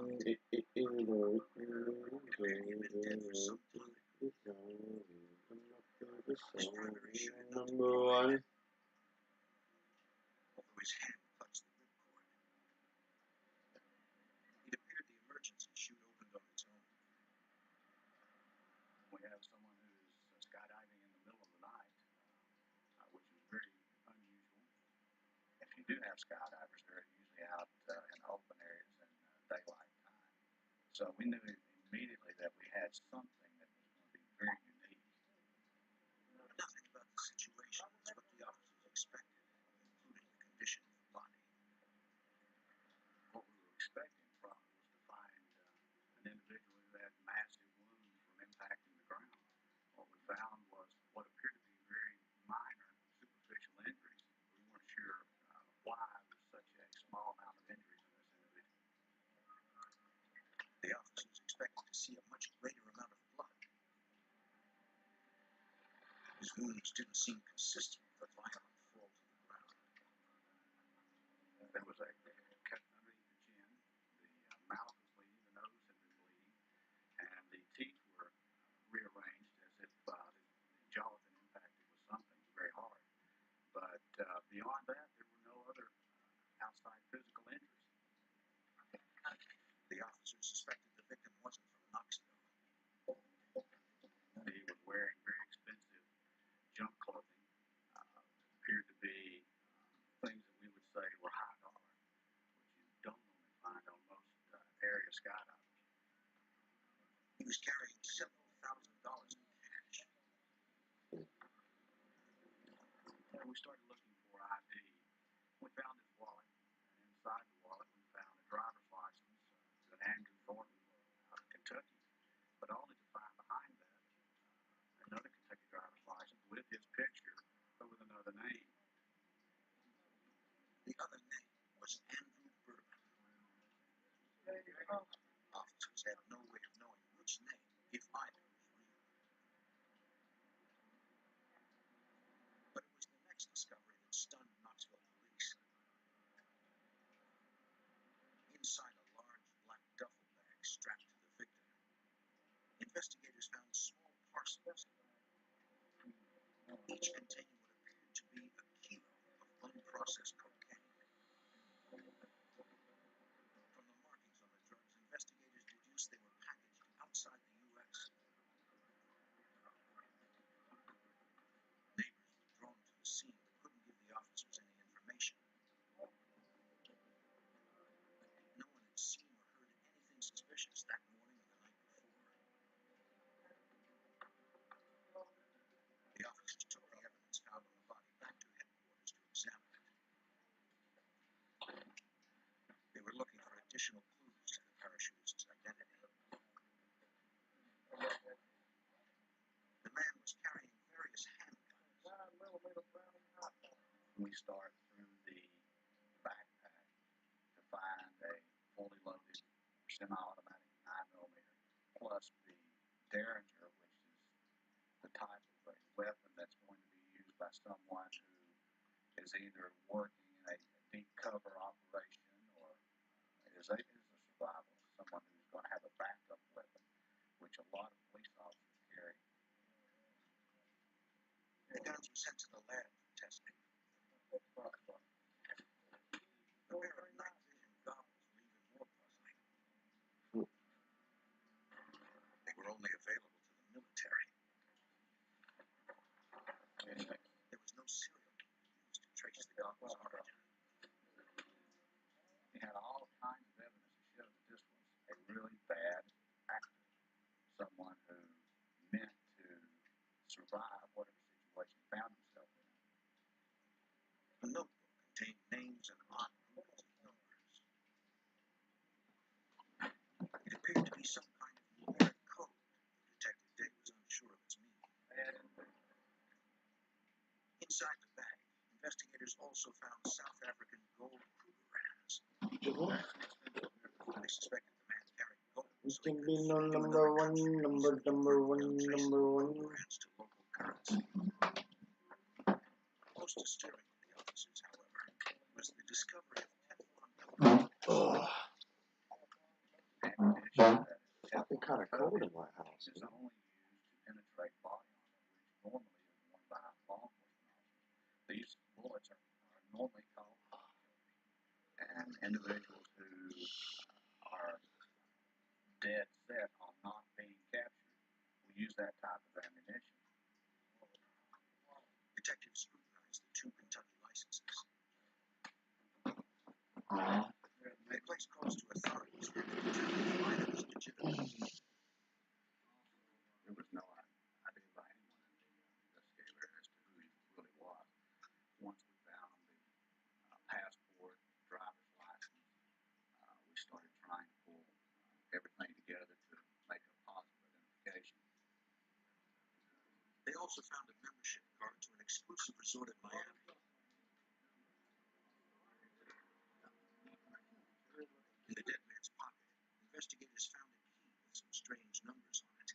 apparently had been dead for some time. His primary shooter noted Number one. although his hand clutched the ripcord. It appeared the emergency chute opened on its own. We have someone who's skydiving in the middle of the night, which is very unusual. If you do have skydivers, they're usually out in open areas in daylight time. So we knew immediately that we had something that was going to be very unique. Nothing about the situation was what the officers expected, including the condition of the body. What we were expecting from was to find an individual who had massive wounds from impacting the ground. What we found was what appeared to be very minor superficial injuries. We weren't sure why there was such a small amount of injuries in this individual. The officers expected to see a much greater amount of blood. His wounds didn't seem consistent with a violent fall to the ground. There was a cut underneath the chin, the mouth was bleeding, the nose had been bleeding, and the teeth were rearranged as if the jaw had been impacted with something very hard. But beyond that, there were no other outside physical injuries. The officers suspected the victim wasn't from Knoxville. He was wearing very expensive junk clothing, appeared to be things that we would say were high dollar, which you don't normally find on most area skydivers. He was carrying several $1,000s in cash. And we started looking for ID. We found his wallet, and inside the wallet we found a driver's license to Andrew Thornton out of Kentucky, but only to find behind that another Kentucky driver's license with his picture, but with another name. The other name was Andrew Bourbon. Officers had no way of knowing which name, if either, was real. But it was the next discovery that stunned Knoxville police. Inside a large black duffel bag strapped to the victim, investigators found small parcels, each containing what appeared to be a kilo of unprocessed cocaine. additional clues to the parachutist's identity. The man was carrying various handguns. We start through the backpack to find a fully loaded semi-automatic 9mm, plus the Derringer, which is the type of a weapon that's going to be used by someone who is either working in a deep cover operation or is a survival, someone who's going to have a backup weapon, which a lot of police officers carry. The guns were sent to the lab for testing. A pair of night vision goggles were even more puzzling. They were only available to the military. There was no serial number used to trace the goggles' origin. He had all kinds of evidence to show that this was a really bad actor, someone who meant to survive whatever situation he found himself in. A notebook contained names and odd groupings of numbers. It appeared to be some kind of numeric code. Detective Day was unsure of its meaning. Inside the bag, investigators also found South African gold Krugerrands. They suspected the man carried gold, so they could No number one, number one. Krugerrands to local currency. Most disturbing to the officers, however, was the discovery of Teflon coating. It's fucking kind of cold in my house. Is only used to penetrate body armor, which normally is worn by law enforcement officers. These bullets are normally called and individuals who are dead set on not being captured will use that type of ammunition. Detectives scrutinized the two Kentucky licenses. They placed calls to authorities that could determine why it was legitimate. There was no idea by anyone in the investigator as to who he really was. Once we found the passport, driver's license, we started trying to pull everything together to make a positive identification. They also found a membership card to an exclusive resort in Miami. In the dead man's pocket, investigators found a key with some strange numbers on it.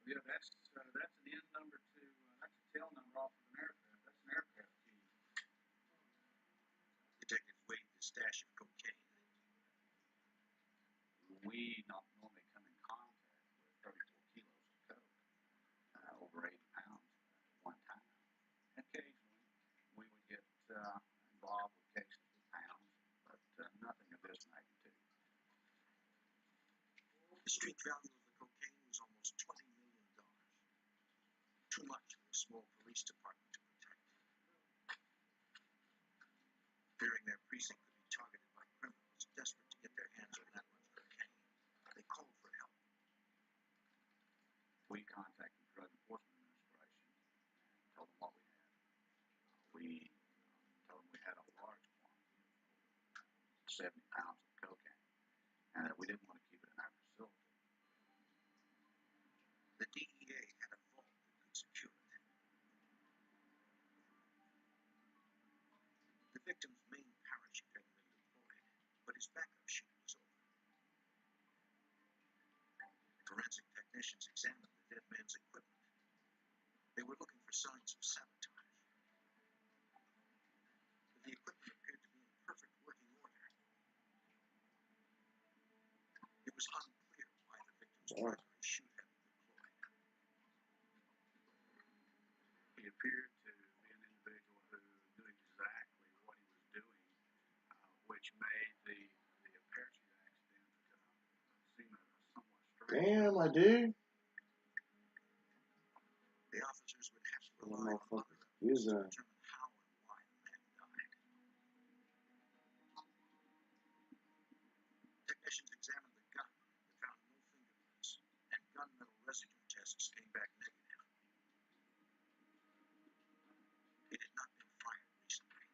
Yeah, that's an N number to, that's a tail number off of an aircraft. That's an aircraft key. Detectives weighed the stash of cocaine. We not normally come in contact with 34 kilos of coke, over 80 pounds at one time. Occasionally, we would get involved with cases of pounds, but nothing of this magnitude. The street value of the cocaine was almost $20 million. Too much for a small police department to protect. Fearing their precinct could be targeted by criminals desperate to get their hands on that much cocaine, they called for help. We contacted the Drug Enforcement Administration and told them what we had. We told them we had a large quantity of 70 pounds of cocaine and that we didn't want to keep it in our facility. The DEA had a vault that could secure it. The victim's main parachute hadn't been deployed, but his backup chute was over. Forensic technicians examined the dead man's equipment. They were looking for signs of sabotage. But the equipment appeared to be in perfect working order. It was unclear why the victim's primary chute had been deployed. He appeared to be an individual who knew exactly what he was doing, which made the parachute accident seem somewhat strange. Damn, I do. The officers would have to rely on other Use evidence to that. determine how and why the man died. Technicians examined the gun but found no fingerprints, and gunmetal residue tests came back negative. It had not been fired recently.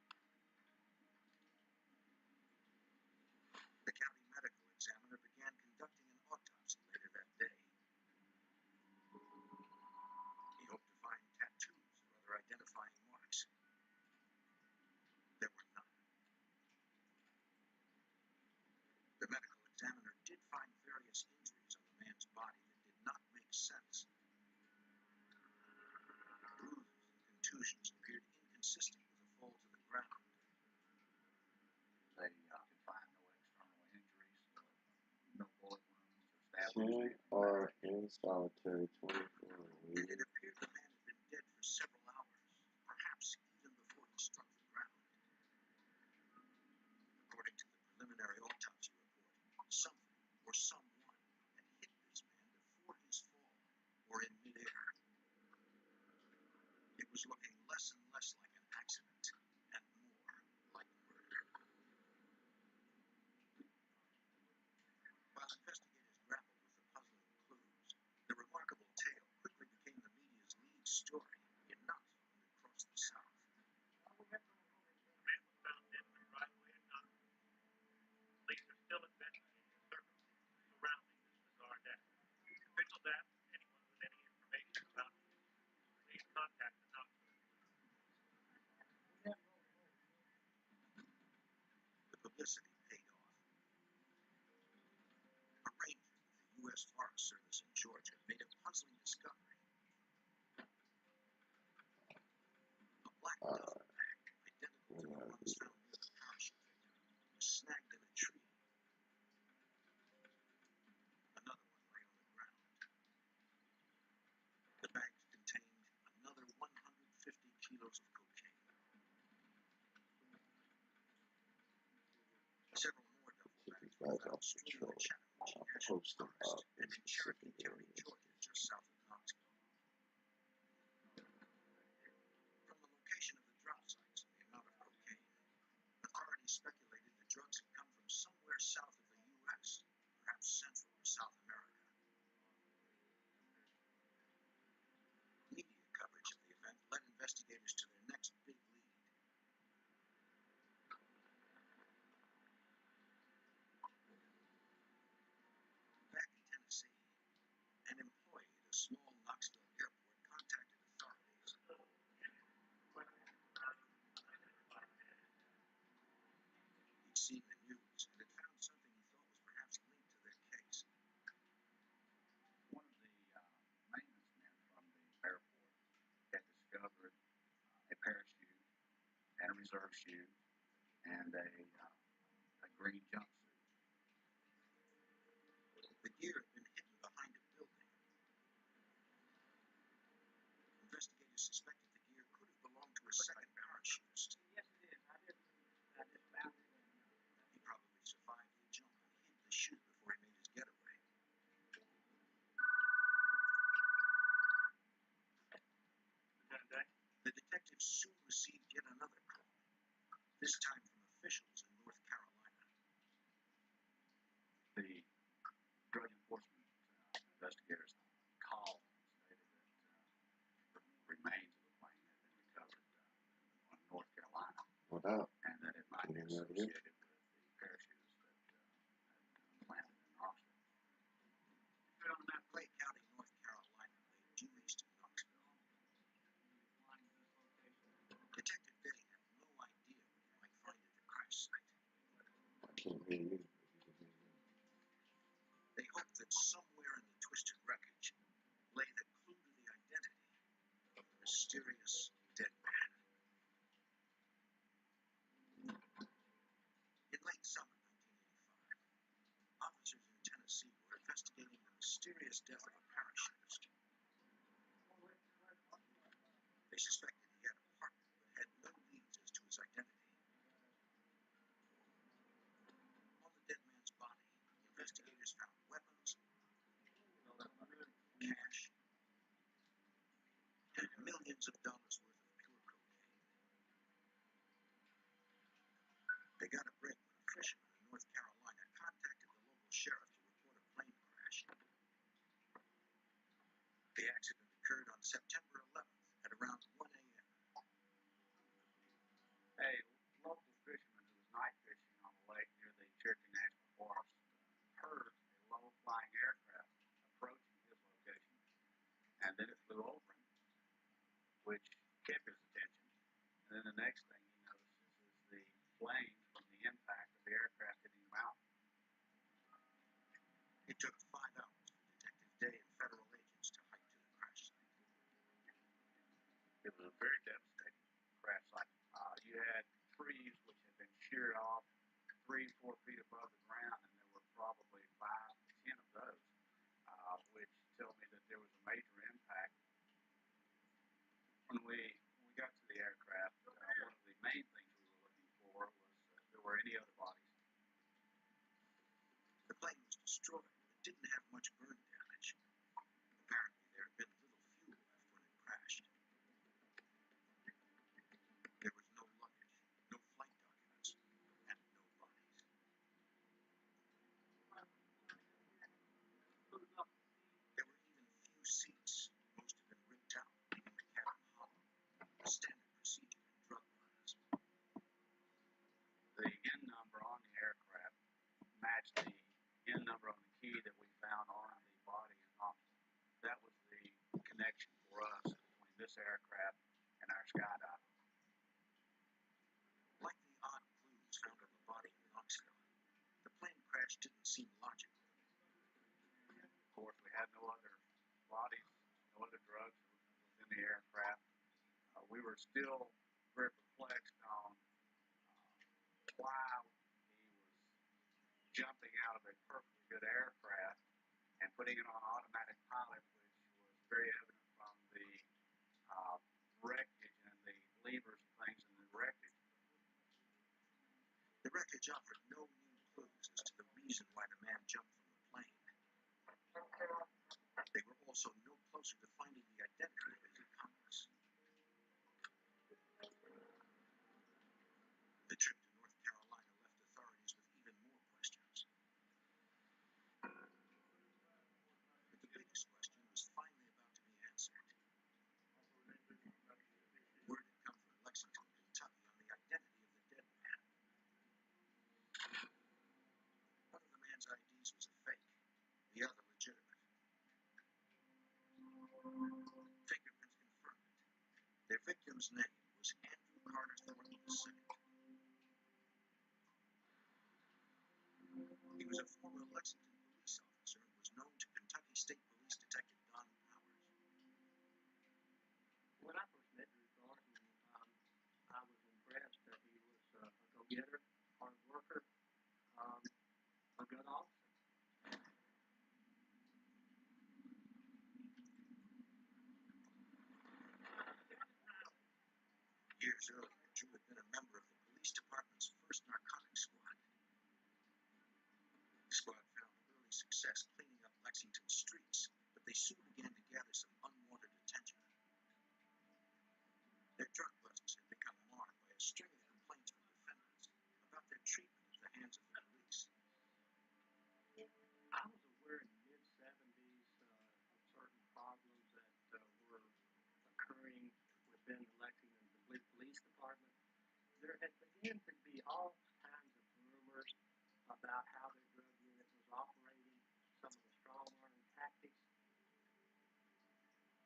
10 are in solitary 24 and it appeared the man had been dead for several hours, perhaps even before he struck the ground. According to the preliminary autopsy report, something or someone had hit this man before his fall or in midair. It was looking less and less like an accident and more like murder. While investigators grappled with the puzzling clues, the remarkable tale quickly became the media's lead story enough and across the South. The man was found dead in the driveway in Knoxville. Police are still investigating the circumstances surrounding this bizarre death. Officials ask anyone with any information about him, please contact the Knoxville police. The publicity paid off. A ranger with the U.S. Forest Service in Georgia made a puzzling discovery. A black duffel bag, identical to the ones found near the parachute victim, was snagged in a tree. Another one lay on the ground. The bags contained another 150 kilos of cocaine. Several more duffel bags were found strewn in the Chattahoochee National Forest and in Cherokee County, Georgia, just south of Knoxville. From the location of the drop sites and the amount of cocaine, authorities speculated the drugs had come from somewhere south of the U.S., perhaps Central or South America. Media coverage of the event led investigators to their next big lead. Back in Tennessee, an employee at a small Knoxville airport contacted authorities. He'd seen the news and had found something he thought was perhaps linked to their case. One of the maintenance men from the airport had discovered a parachute and a reserve chute and a green jumpsuit. The gear had been hidden behind a building. Investigators suspected the gear could have belonged to a second parachutist. Yes, it is. I just found it. He probably survived the jump and hid the chute before he made his getaway. The detectives soon received yet another call, this time from officials in North Carolina. The drug enforcement investigators called and stated that the remains of the plane had been recovered on North Carolina, and that it might be associated with the parachutists that had landed in Knoxville. Clay County, North Carolina, lay due east of Knoxville. Detective Betty had no idea what he might find at the crash site. I can't hear you. They hoped that somewhere in the twisted wreckage lay the clue to the identity of the mysterious dead man. In late summer 1985, officers in Tennessee were investigating the mysterious death of a parachutist. They suspected he had a partner, but had no leads as to his identity. On the dead man's body, investigators found weapons, cash, and millions of dollars worth of pure cocaine. They got a break when a fisherman in North Carolina contacted the local sheriff to report a plane crash. The accident occurred on September 11th at around 1 a.m. A local fisherman who was night fishing on the lake near the Cherokee National Forest heard a low-flying aircraft approaching his location, and then it flew over him, which kept his attention. And then the next thing he notices is the flames from the impact of the aircraft hitting the mountain. It took 5 hours for Detective Day and federal agents to hike to the crash site. It was a very devastating crash site. You had trees which had been sheared off 3-4 feet above the ground, and there were probably 5 to 10 of those. destroyed, but didn't have much burn damage. Apparently, there had been little fuel left when it crashed. There was no luggage, no flight documents, and no bodies. There were even few seats. Most had been ripped out, leaving the cabin hollow. A standard procedure in drug runs. The VIN number on the aircraft matched the VIN number on the key that we found on the body and nozzle. That was the connection for us between this aircraft and our skydive. Like the odd clues found on the body in Knoxville, the plane crash didn't seem logical. Of course, we had no other bodies, no other drugs within the aircraft. We were still very perplexed on why he was jumping out of a perfectly good aircraft and putting it on automatic pilot, which was very evident from the wreckage and the levers and things in the wreckage. The wreckage offered no new clues as to the reason why the man jumped from the plane. They were also no closer to finding the identity of his accomplice. The trip to North Carolina left authorities with even more questions. But the biggest question was finally about to be answered. Word had come from Lexington, Kentucky on the identity of the dead man. One of the man's IDs was a fake, the other legitimate. Fingerprints confirmed it. Their victim's name was Andrew Carter Thornton II. He was a former Lexington police officer and was known to Kentucky State Police Detective Don Powers. When I first met Drew Thornton, I was impressed that he was a go-getter, hard worker, a good officer. Years earlier, Drew had been a member of the police department's first narcotics squad. The squad found early success cleaning up Lexington's streets, but they soon began to gather some unwanted attention. Their drug busts had become marred by a string of complaints from defendants about their treatment at the hands of the police. I was aware in the mid-70s of certain problems that were occurring within the Lexington Police Department. There had begun to be all kinds of rumors about how their drug unit was operating, some of the strong-arm tactics.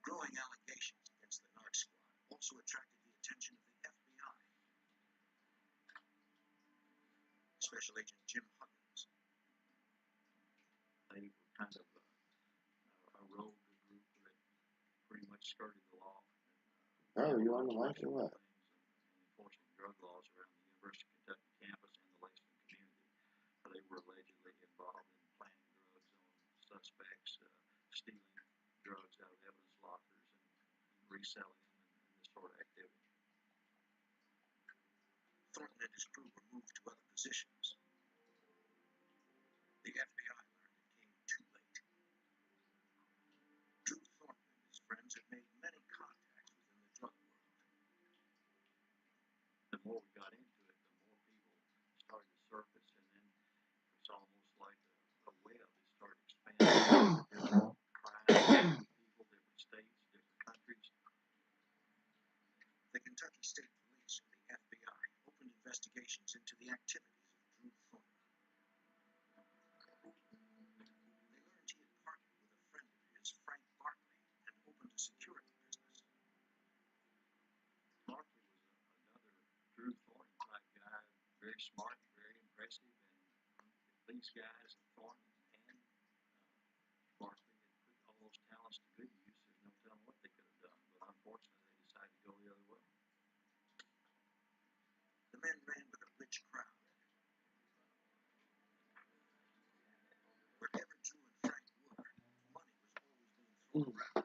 Growing allegations against the narc squad also attracted the attention of the FBI. Special Agent Jim Huggins. They were kind of a rogue group that pretty much skirted the law. Oh, you on the mic or what? Enforcing drug laws around the University of Kentucky campus and the Lexington community. They were allegedly involved in planting drugs on suspects, stealing drugs out of evidence lockers and reselling them and this sort of activity. Thornton and his crew were moved to other positions. The FBI learned it came too late. Drew Thornton and his friends had made many contacts within the drug world. The more we got into it, the more people started to surface, and then it's almost like a web that started expanding. Different crimes, different people, different states, different countries. The Kentucky State Police, or the FBI, opened investigations into the activities of Drew Thornton. They learned he had partnered with a friend of his, Frank Barkley, and opened a security business. Barkley was another Drew Thornton type guy, very smart, very impressive, and these guys, Thornton and Barkley, had put all those talents to good use. There's no telling what they could have done, but unfortunately they decided to go the other way. The men ran with a rich crowd. Wherever Drew and Frank were, money was always being thrown around.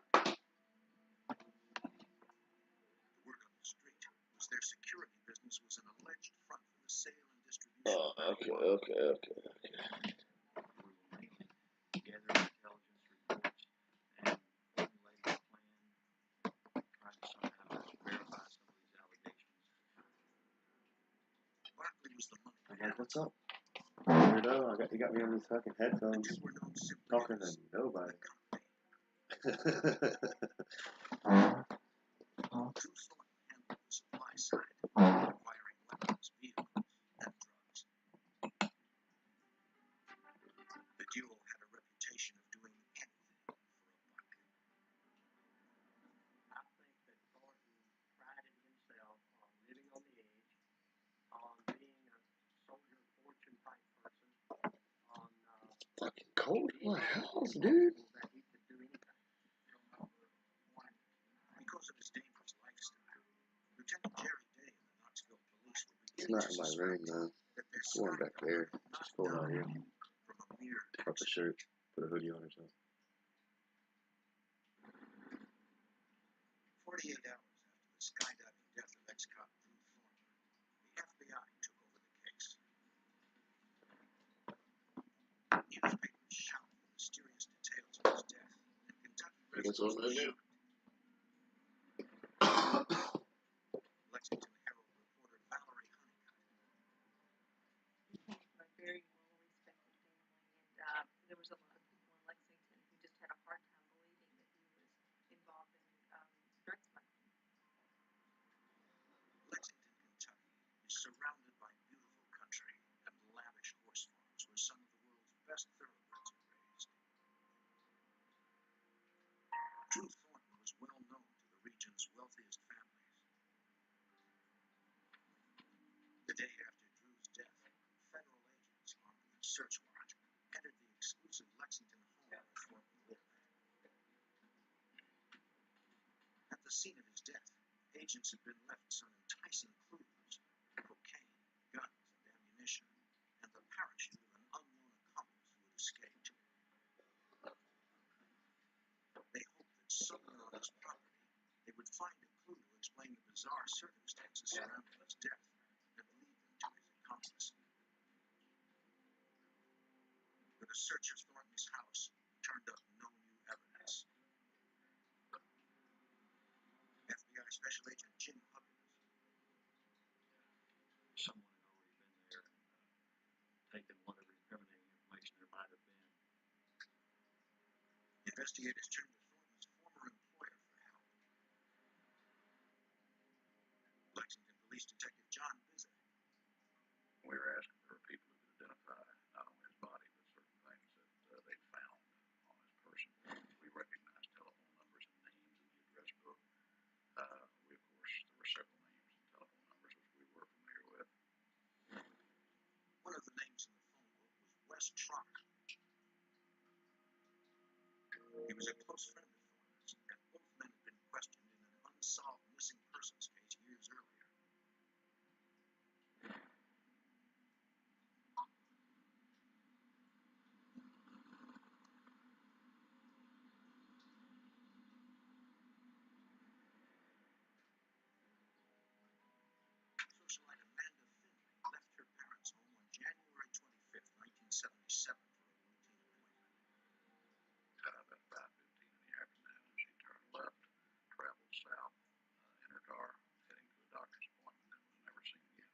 The word on the street was their security business was an alleged front for the sale and distribution of marijuana. Okay. We were mainly what's up? Weirdo, you got me on these fucking headphones, talking to nobody. Supply side, acquiring weapons, vehicles, and drugs. The duo had a reputation of doing anything for a buck. I think that Thornton prided himself on living on the edge, on being a soldier fortune type person, on Fucking cold in my house, dude. that he could do anything. Because of his dangerous lifestyle, Lieutenant Jerry Day and the Knoxville police were It's beginning not to in my suspect room, though. that their It's going back there. It's cold out here. from a mere Take off the shirt, put a hoodie on or something. 48 hours after the skydiving death of ex-cop Drew Thornton, the FBI took over the case. Newspapers shouted the mysterious details of his death, and Kentucky residents were shocked. Lexington Herald reporter Valerie Honeycutt. He came from a very well-respected family, and there was a lot of people in Lexington who just had a hard time believing that he was involved in drug smuggling. Lexington, Kentucky is surrounded by beautiful country and lavish horse farms where some of the world's best thoroughbreds are raised. Drew Thornton was well known to the region's wealthiest families. The day after Drew's death, federal agents armed with a search warrant entered the exclusive Lexington home where Thornton lived. At the scene of his death, agents had been left some enticing clues: cocaine, guns, and ammunition, and the parachute of an unknown accomplice who had escaped. They hoped that somewhere on his property they would find a clue to explain the bizarre circumstances surrounding his death and lead them to his accomplice. But a search of Thornton's house turned up no new evidence. FBI Special Agent Jim Huggins. Someone had already been there and taken whatever incriminating information there might have been. Investigators turned to Thornton's former employer for help. Lexington Police Detective John Bizet. We were asking for people who could identify not only his body, but certain things that they found on his person. We recognized telephone numbers and names in the address book. We, of course, there were several names and telephone numbers which we were familiar with. One of the names in the phone book was Wes Trotter. He was a close friend of Thornton's, and both men had been questioned in an unsolved missing persons case years earlier. Socialite Amanda Finley left her parents' home on January 25th, 1977 for a routine appointment. About 5:15 in the afternoon, she turned left, traveled south in her car, heading to a doctor's appointment, and was never seen again.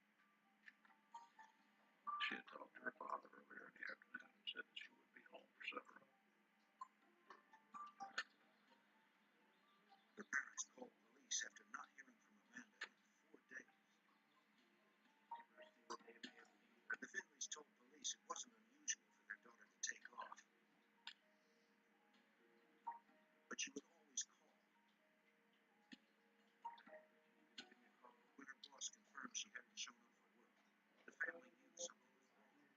She had talked to her father earlier in the afternoon and said that she would be home for supper. Her parents called police after not hearing from Amanda in 4 days. The Finleys told police it wasn't unusual for their daughter to take off, but she would always call. When her boss confirmed she hadn't shown up for work, the family knew something was wrong.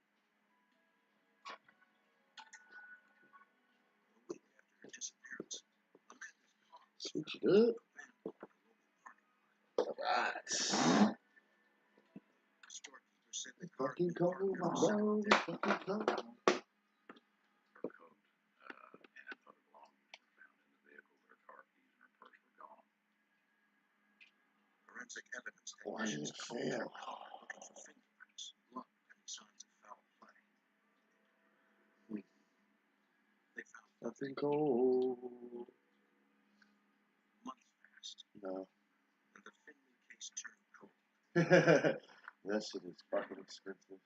A week after her disappearance, Amanda's car was Switch found it up. abandoned in a local parking lot. Nice. The storekeeper said the car Fucking cold, my bro. Fucking cold. Her coat and other belongings were found in the vehicle, but her car keys and her purse were gone. Forensic evidence Why did technicians it combed her fail? car looking for fingerprints, blood, and any signs of foul play. They found Fucking cold. months passed, No. and the Finley case turned cold. That shit is fucking expensive.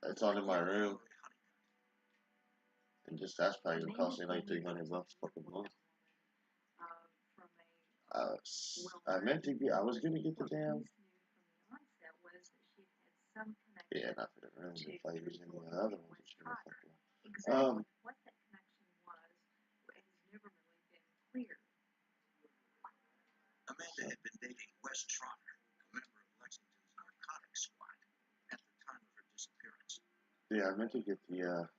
It's on in my room. And just that's probably gonna cost me like $300 fucking month. I meant to get. I was gonna get the damn. Yeah, not for the room. If I use any of the other ones, it's gonna fuck me. What that connection was has never really been clear. Amanda had been dating Wes Trotter, a member of Lexington's narcotics squad, at the time of her disappearance. Yeah, I meant to get the Her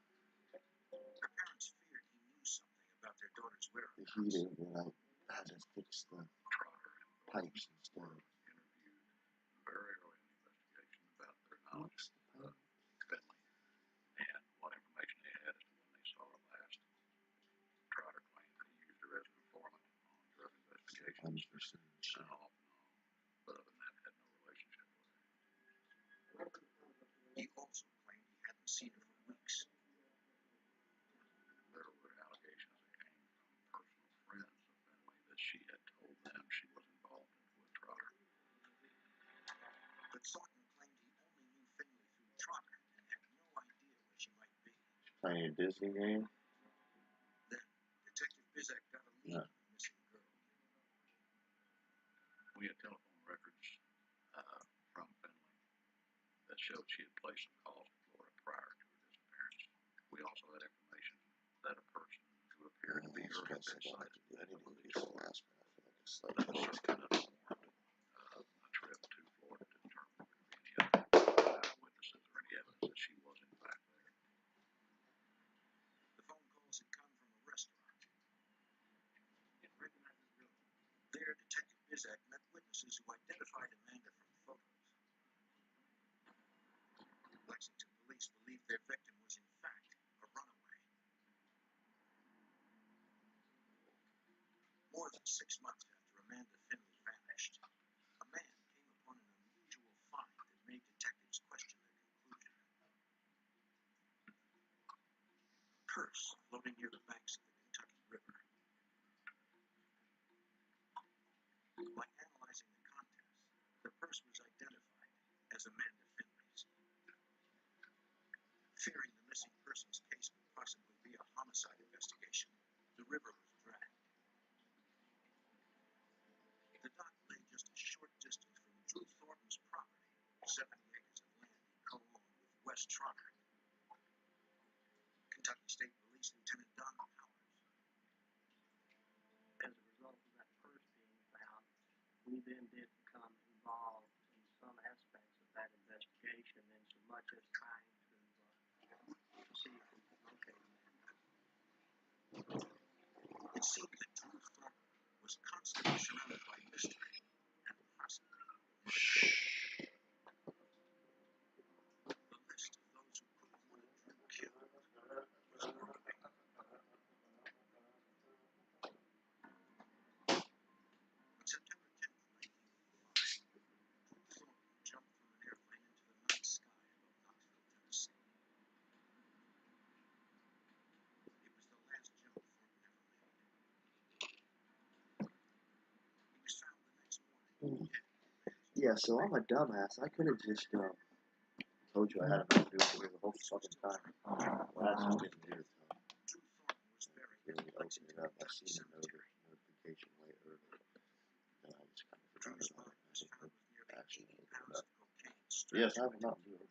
parents feared he knew something about their daughter's whereabouts. the heater, and I had to fix the pipes and stuff. Very early in the investigation about their knowledge of Finley and what information they had as to when they saw her last. Trotter claimed that he used her as an informant on drug investigations and off and on, but other than that, had no relationship with her. He also claimed he hadn't seen her for weeks. There were allegations that came from personal friends of Finley that she had told them she was involved with Trotter. But Thornton claimed he only knew Finley through Trotter and had no idea where she might be. Playing a Disney game. Then, Detective Bizek got a lead on the missing girl. We had telephone records from Finley that showed she had placed some calls to Florida prior to her disappearance. We also had information that a person who appeared to be her had been sighted at the village Florida. That was certainly not warranted a trip to Florida to determine if there could be any other eyewitnesses or any evidence that she was in fact there. The phone calls had come from a restaurant. It recognized the girl. There, Detective Bizek met witnesses who identified Amanda from photos. Lexington police believed their victim was in fact a runaway. More than 6 months after Amanda Finley vanished, a man came upon an unusual find that made detectives question their conclusion. A purse floating near the banks of the Kentucky River. By analyzing the contents, the purse was identified as Amanda Finley's. Fearing the missing persons case could possibly be a homicide investigation, the river was dragged. The dock lay just a short distance from Drew Thornton's property, 70 acres of land he co-owned with Wes Trotter. Kentucky State Police Lieutenant Don Powers. As a result of that purse being found, we then did become involved in some aspects of that investigation, in so much as trying to see if we could locate Amanda. It seemed that Drew Thornton was constantly surrounded by mystery and possibly murder. The list of those who could have wanted Drew killed was growing. On September 10th, 1985, Drew Thornton jumped from an airplane into the night sky above Knoxville, Tennessee. It was the last jump Thornton ever made. He was found the next morning. Yeah, so I'm a dumbass. I could have just told you I had enough to do with it the whole fucking time. Well, I just didn't do it. Drew Thornton was buried in Really opened Lexington, it up. I Kentucky seen the cemetery. notification way earlier. And I just kind of forgot Drew's about body it. was found with nearly Actually 80 opened pounds it of up. cocaine Yes, strapped I to have it. not do it.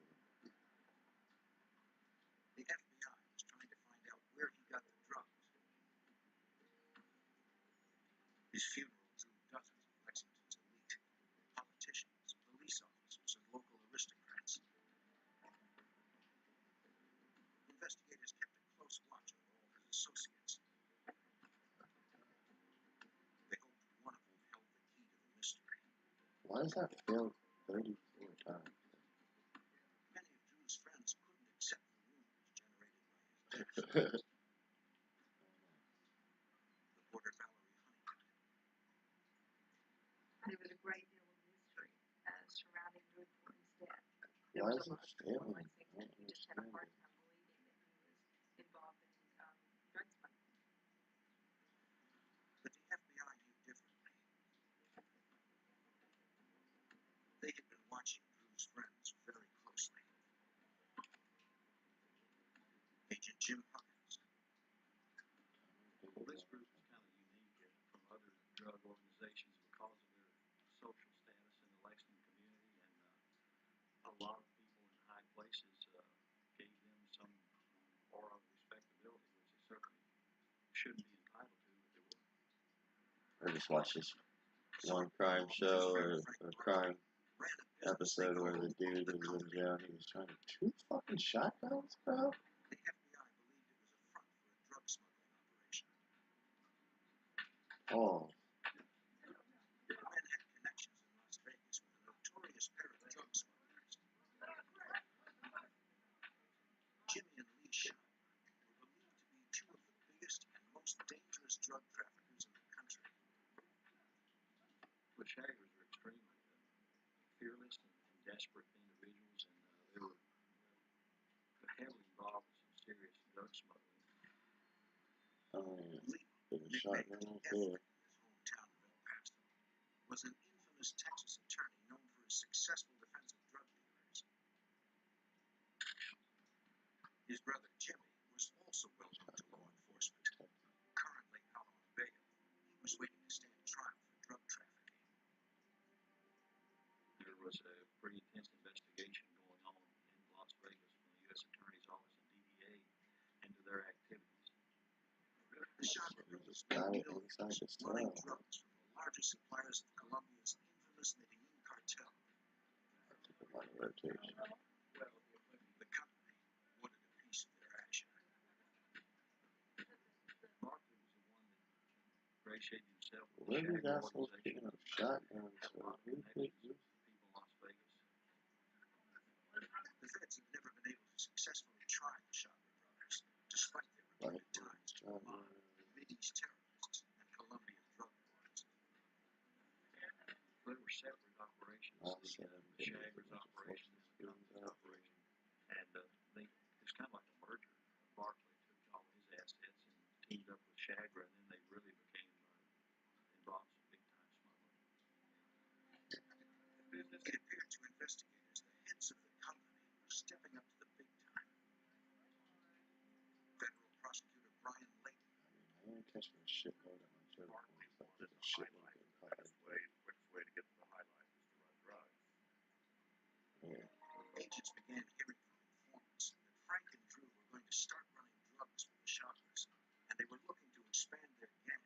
The FBI was trying to find out where he got the drugs. His funeral drew dozens of Lexington's elite, politicians, police officers, and local aristocrats. Investigators kept a close watch over all his associates. They hoped one of them held the key to the mystery. Why is that failed 34 times? Many of Drew's friends couldn't accept the rumors generated by his death. Reporter Valerie Honeycutt. There was a great deal of mystery surrounding Drew Thornton's death. Why There was is a it lot of failing? Lexington who just had a hard time believing that he was involved in drug smuggling. But the FBI knew differently. They had been watching Drew's friends very closely. a lot of people in high places gave them some aura of respectability, which they certainly shouldn't be entitled to, but they were. I just watched this one crime show or crime episode where the dude who was in jail, he was trying to shoot fucking shotguns, bro. The FBI believed it was a front for a drug smuggling operation. Oh. The men had connections in Las Vegas with a notorious pair of drug smugglers. Jimmy and Lee Shotton were believed to be two of the biggest and most dangerous drug traffickers in the country. The Shaggers were extremely fearless and desperate individuals, and they were heavily involved in some serious drug smuggling. Lee, shotgun nicknamed up there. in his hometown of El Paso, was an infamous Texas attorney known for his successful defense of drug dealers. His brother Jimmy was also well known to law enforcement. Currently out on bail, he was waiting to stand trial for drug trafficking. There was a pretty intense investigation going on in Las Vegas from the U.S. Attorney's Office and DEA into their activities. The shotgunners Got made it millions inside this running town. drugs from the largest suppliers of Colombia's infamous Medellin cartel. My rotation. The company wanted a piece of their action. Barkley was the one that ingratiated himself with the Where are you Shagger guys supposed to pick organization. up shotguns? Had a So lot of who connections picked with this? people in Las Vegas. The feds have never been able to successfully try the Shotgun brothers, despite their reported ties to Oman, Mideast terrorists, and Colombian drug lords. There were separate operations, the Shaggers operation and the company's operation, and it's kind of like a merger. Barkley took all his assets and teamed up with Shagger, and then they really became involved in some big-time smuggling. It appeared to investigators the heads of the company were stepping up to the big time. Federal prosecutor Brian Layton. I ain't catching a shitload of my jerk. Barkley wanted the highlight. The quickest way to get to the highlight is to run drugs. Yeah. Agents began hearing from informants that Frank and Drew were going to start running drugs for the shoppers, and they were looking to expand their gang.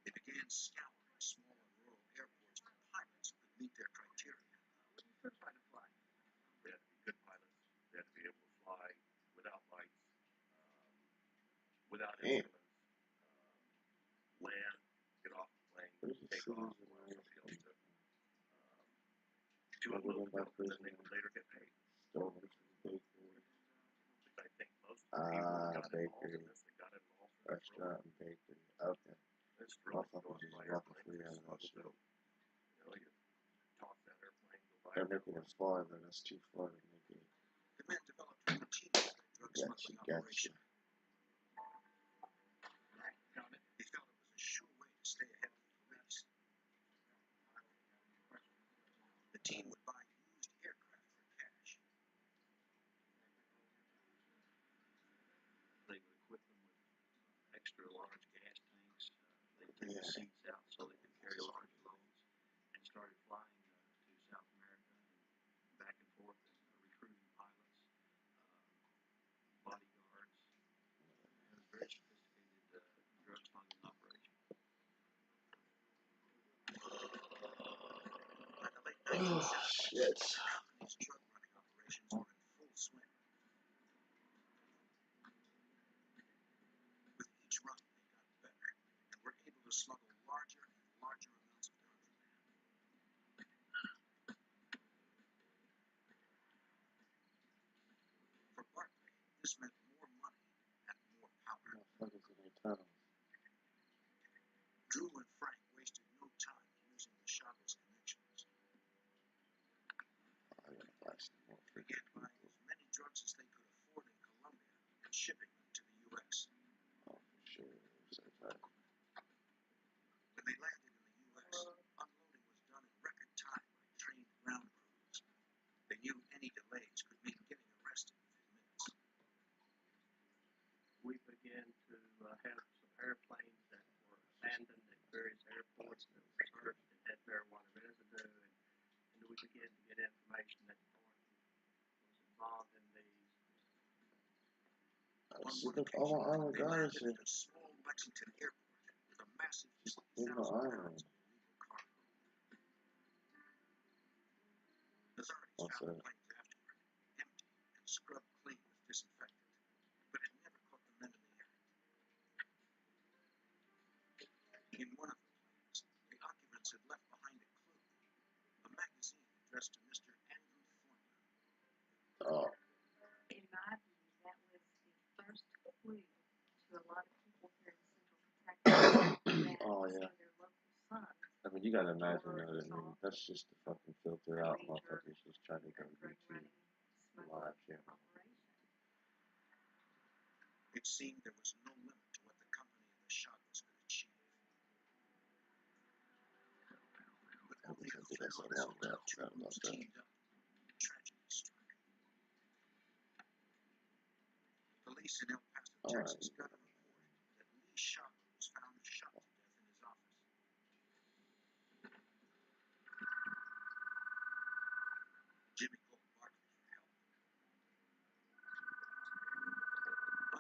They began scouring small and rural airports for pilots who could meet their criteria. What do you first try to fly? They had to be good pilots. They had to be able to fly without lights, without instruments, land, get off the plane, take off, somebody else to unload the film, and then they would later get paid. Stolen from the bakery. I think most of the people that got involved Bakery. in this, they got involved for the thrill. Restaurant and bakery. Okay. This thrill of Motherfuckers going just by walking airplane free is out of that so shit. dope. You know, you toss that airplane, go by They're the making us fly, but that's too far to make it. The men developed a routine for their drug smuggling Gotcha. operation. They felt it was a sure way to stay ahead of the police. The team would buy used aircraft for cash. They would equip them with extra large gas tanks. They'd take the seats out so they could carry large loads, and started flying to South America and back and forth and recruiting pilots, bodyguards. It was a very sophisticated drug smuggling operation. By the late Oh, 1970s, shit. the company's drug running operations were in full swing. With each run, they got better and were able to smuggle larger and larger amounts of contraband. For Barkley, this meant more money and more power. Motherfuckers in their tunnels. Drew and Frank wasted no time using the Chavez connections. I gotta buy some more They began buying as many drugs as they could afford in Colombia and shipping them to the U.S. Oh, for sure. So right. When they landed in the U.S., unloading was done in record time by trained ground crews. They knew any delays could mean getting arrested within minutes. We began to have some airplanes that were abandoned at various airports that were searched and had marijuana residents. information that Thornton was involved in these. Look at all my armor guys here. Small Lexington airport with a massive Look at my 60,000 armor. pounds of illegal cargo. Authorities found the planes afterward, empty and scrubbed clean with disinfectant, but it never caught the men in the act. In one of the planes, the occupants had left behind a clue, a magazine addressed to Mr. Andrew Thornton. Oh. In my view, that was the first clue to a lot of people here in Central Kentucky that Oh yeah. their local sons. I mean, you gotta imagine that. I mean, that's just to fucking filter out motherfuckers just trying to go YouTube live channel. It seemed there was no limit to what the company and the Chagras could achieve. But only a few months after the two groups teamed up, tragedy struck. Police in El Paso, Texas, got a report that Lee Chagra was found shot to death in his office. Jimmy called Barkley for help.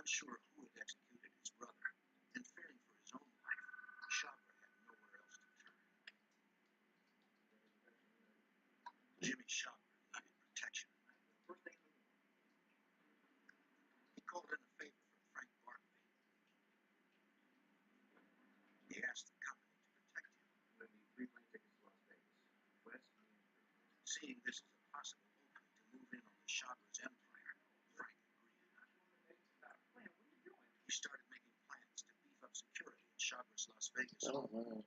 Unsure who had executed his brother, and fearing for his own life, Chagra had nowhere else to turn. Jimmy Chagra needed protection. He called in a favor from Frank Barkley. He asked the company to protect him. Seeing this as a possible opening to move in on the Chagra's empire, Frank agreed. He started making plans to beef up security at Chagra's Las Vegas home.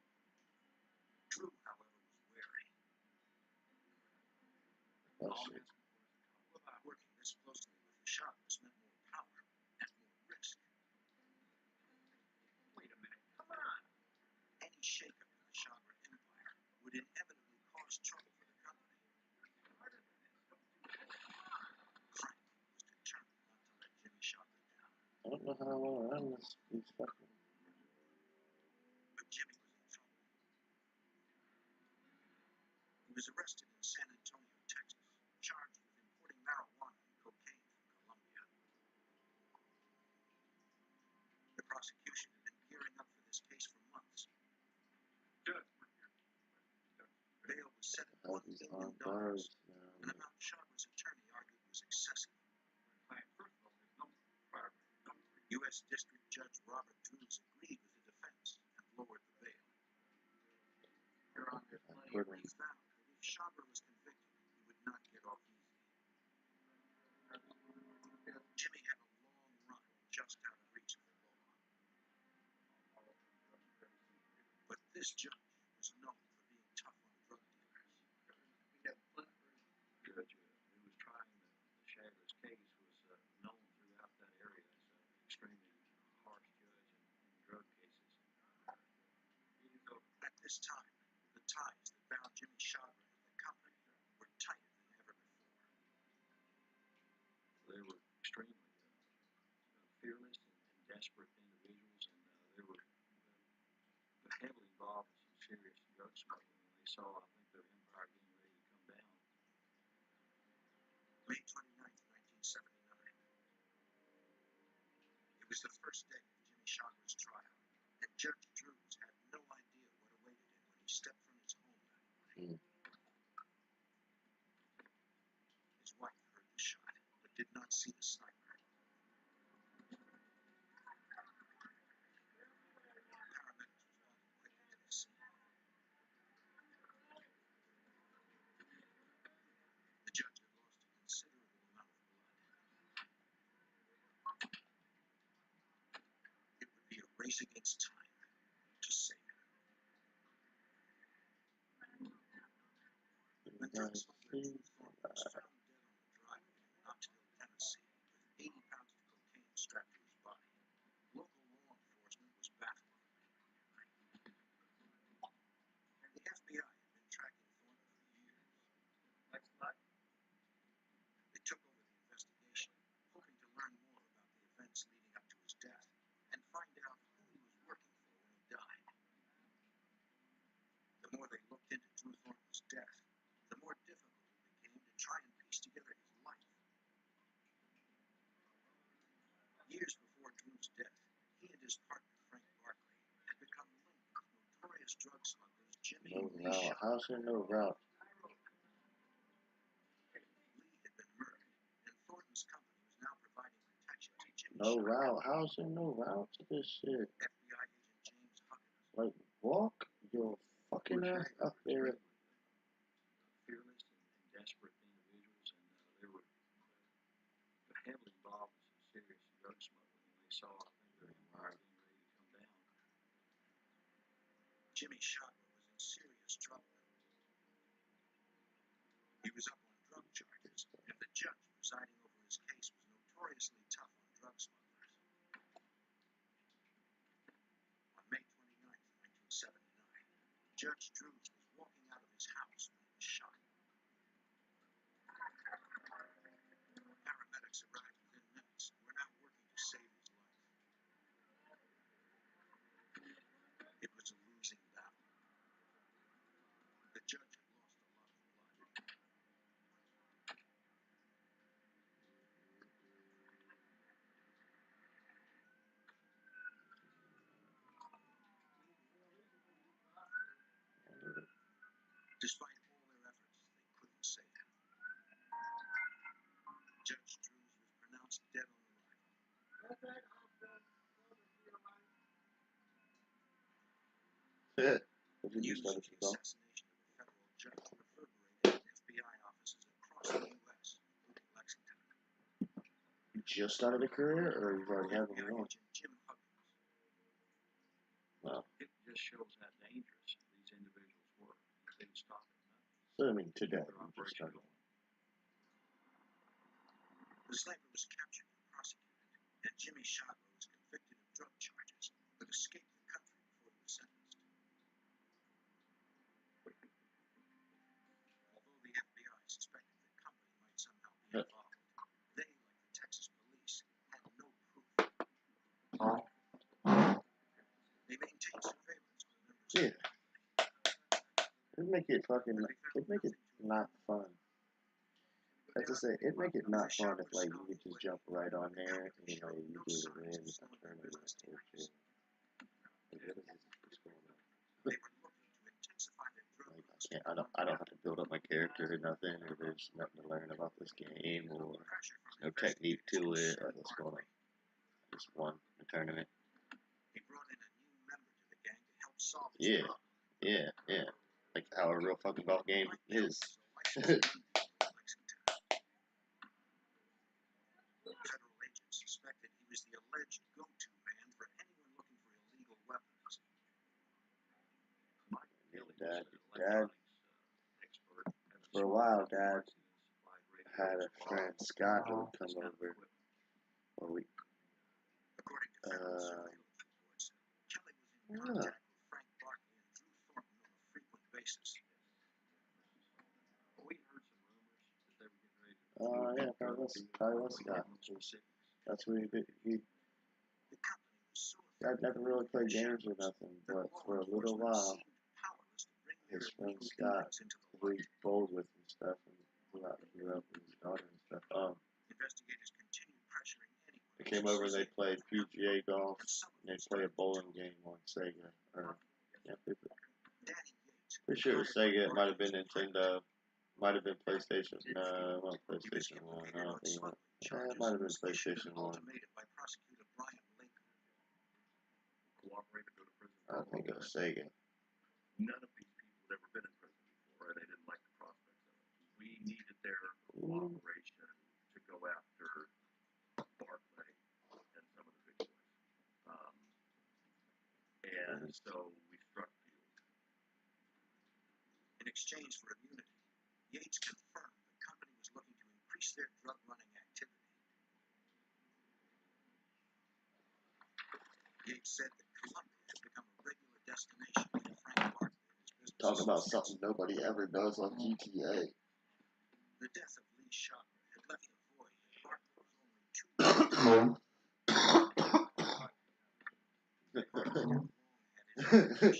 Drew, however, was wary. Working this closely with the Chagras meant more power and more risk. Wait a minute, come on. Any shakeup in the Chagra empire would inevitably cause trouble for the company. Frank was determined not to let Jimmy Chagra down. I don't know how I want to run these fucking. But Jimmy was in trouble. He was arrested in San Antonio, Texas, charged with importing marijuana and cocaine from Colombia. The prosecution had been gearing up for this case for months. Bail was set at $1 million, an amount Chagra's attorney argued was excessive. U.S. District Judge Robert Drews agreed with the defense and lowered the bail. He vowed that if Chagra was convicted, he would not get off easy. Jimmy had a long run just out of reach of the law. But this judge was known for being tough on drug dealers. Judge who was trying the Chagra's case was known throughout that area as an extremely harsh judge in drug cases. At this time, the ties that bound Jimmy Chagra and the company were tighter than ever before. They were extremely fearless and desperate individuals, and they were heavily involved in some serious drug smuggling. And they saw, I think, their empire getting ready to come down. May 29th, 1979. It was the first day of Jimmy Chagra's trial, and Judge Drews had no idea what awaited him when he stepped from his home that morning. His wife heard the shot, but did not see the sniper. Paramedics responded quickly to the scene. The judge had lost a considerable amount of blood. It would be a race against time to save him. When 36-year-old Thornton was found dead on the driveway in Knoxville, Tennessee, with 80 pounds of cocaine strapped to his body, local law enforcement was baffled. The FBI had been tracking Thornton for years. They took over the investigation, hoping to learn more about the events leading up to his death and find out who he was working for when he died. The more they looked into Drew Thornton's death, the more difficult it became his partner, Frank Barkley, had become linked with notorious drug smugglers Jimmy No Lee route. Shot. How's there no route? Lee had been murdered, and Thornton's company was now providing protection to Jimmy No Shot. route. How's there no route to this shit? FBI agent James Huggins. Like, walk your fucking ass up there. Fearless and desperate individuals, and they were heavily involved in some serious drug smuggling. And they saw, I think, their empire being ready to come down. Jimmy Shot was in serious trouble. He was up on drug charges, and the judge presiding over his case was notoriously tough on drug smugglers. On May 29, 1979, Judge Drews was walking out of his house when he was shot. Paramedics arrived within minutes and were now working to save his life. It was a losing battle. The judge had lost a lot of blood. Despite all their efforts, they couldn't save him. Judge Drews was pronounced dead on arrival. News of the assassination of a federal judge reverberated in FBI offices across the U.S., including Lexington. You just started a career, or you've already had one going? Jim Huggins. Well, It just shows how dangerous these individuals were. They didn't stop at nothing. so I mean, today you just started one. The sniper was captured and prosecuted, and Jimmy Shot was convicted of drug charges, but escaped the country before he was sentenced. Although the FBI suspected the company might somehow be involved, they, like the Texas police, had no proof. They maintained surveillance on members of the company. It'd make it fucking, it'd make it not fun. As I say, it'd make it not fun if, like, you could just jump right on there, and, you know, you do it in and turn it into shit. Like, what is this going on? Like, I don't have to build up my character or nothing, or there's nothing to learn about this game, or there's no technique to it, or what's going on. I just won the tournament. He brought in a new member to the gang to help solve this problem. Yeah. Like how a real fucking golf game is. Federal agents suspected he was the alleged go-to man for anyone looking for illegal weapons. Dad, for a while, Dad had a friend, Scott, who would come over, or we, According to federal surveillance reports, Kelly was in contact with Frank Barkley and Drew Thornton on a frequent basis. We heard some rumors that they were getting ready to yeah, probably was Scott. That's what he did. Dad never really played games or nothing, but for a little while, his friend Scott, who he bowled with and stuff, and grew up with his daughter and stuff. Investigators continued pressuring anyone. They came over and they played PGA golf, and they played a bowling game on Sega. Pretty sure it was Sega. It might have been Nintendo. Might have been PlayStation. No, it wasn't PlayStation 1. I don't think it was. It might have been PlayStation 1. I think it was Sega. None of these people had ever been in prison before, and they didn't like the prospects of it. We needed their cooperation to go after Barclay and some of the big boys. And so we struck deals. In exchange for immunity, Yates confirmed the company was looking to increase their drug running activity. Yates said that Columbia had become a regular destination for Frank Barkley and his business. Talk about something nobody ever does on GTA. The death of Lee Shot had left a void that Barkley was only 2 years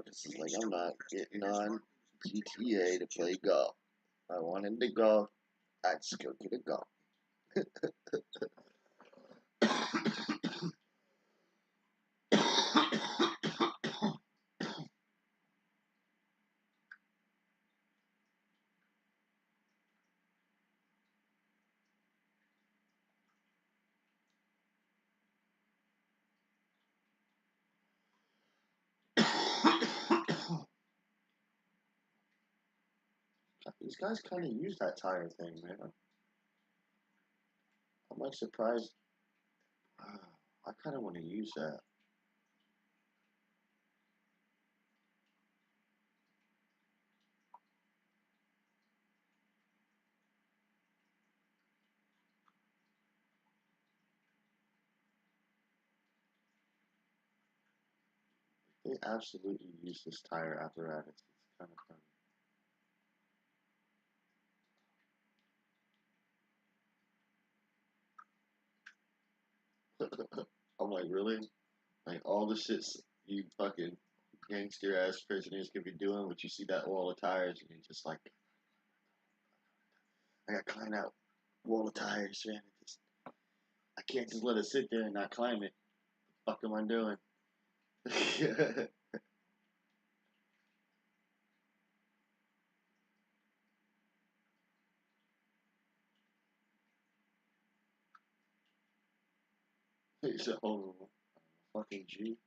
This is like, I'm not getting on GTA to play golf. If I wanted to golf, I'd just go get a golf. These guys kind of use that tire thing, man. I'm like surprised. I kind of want to use that. They absolutely use this tire apparatus. It's kind of funny. I'm like, really? Like, all the shits you fucking gangster ass prisoners could be doing, but you see that wall of tires and you're just like, I gotta climb that wall of tires, man. I can't just let it sit there and not climb it. What the fuck am I doing? It's a whole fucking G.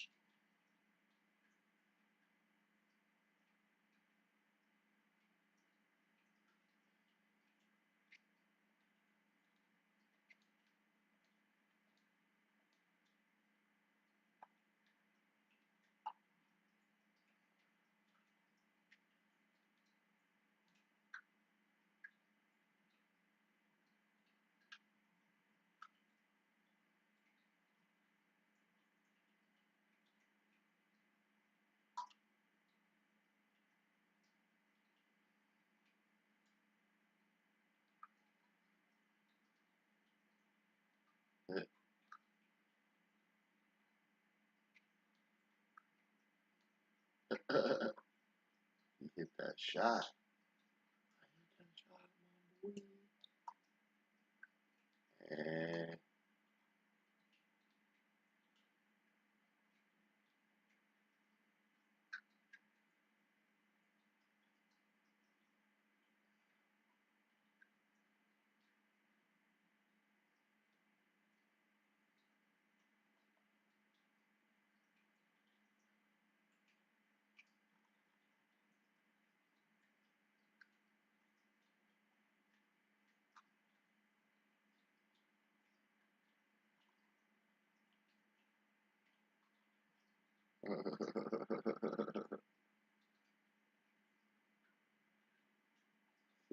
You hit that shot. And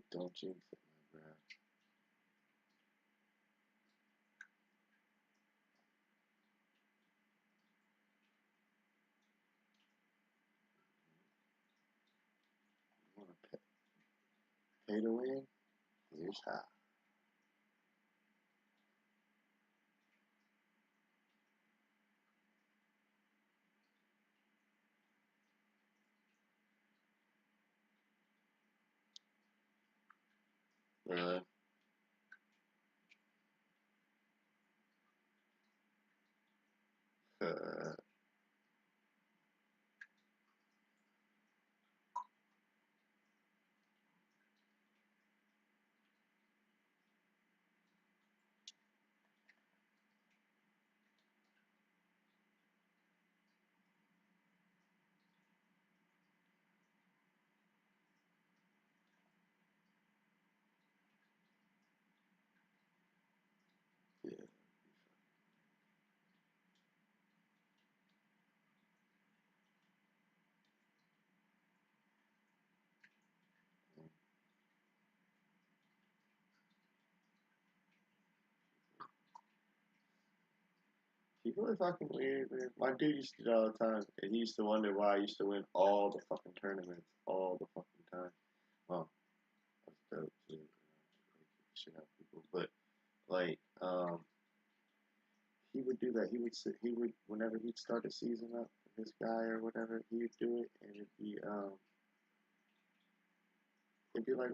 don't jinx it, my bro. You wanna pay to win? Here's how. Really? Yeah. People are fucking weird, man. My dude used to do it all the time, and he used to wonder why I used to win all the fucking tournaments, all the fucking time. Oh, that's dope too. Shit out people, but like, he would do that. He would, whenever he'd start a season up, this guy or whatever, he would do it, and it'd be like,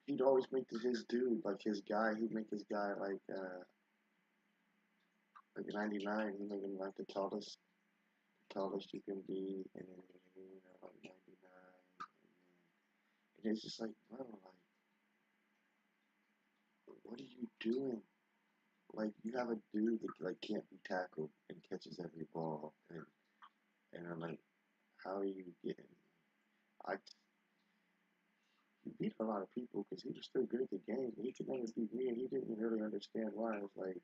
he'd always make his dude, like his guy, he'd make his guy like 99, he'd make him like the tallest you can be, and then, you know, like 99, and it's just like, bro, like, what are you doing? Like, you have a dude that, like, can't be tackled and catches every ball, and I'm like, how are you getting, he beat a lot of people because he was still good at the game. He could never beat me, and he didn't really understand why. I was like,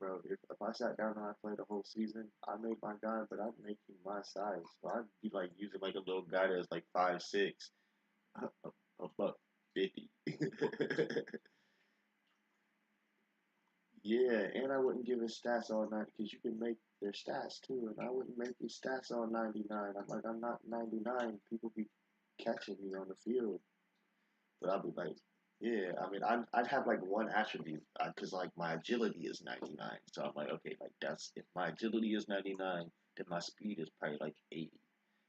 bro, if I sat down and I played the whole season, I made my guy, but I'd make him my size. So I'd be like using like a little guy that's like 5'6", a buck 50. Yeah, and I wouldn't give his stats all night because you can make their stats too, and I wouldn't make his stats all 99. I'm like, I'm not 99. People be catching me on the field. But I'll be like, yeah, I mean, I'd have like one attribute because like my agility is 99. So I'm like, okay, like that's if my agility is 99, then my speed is probably like 80.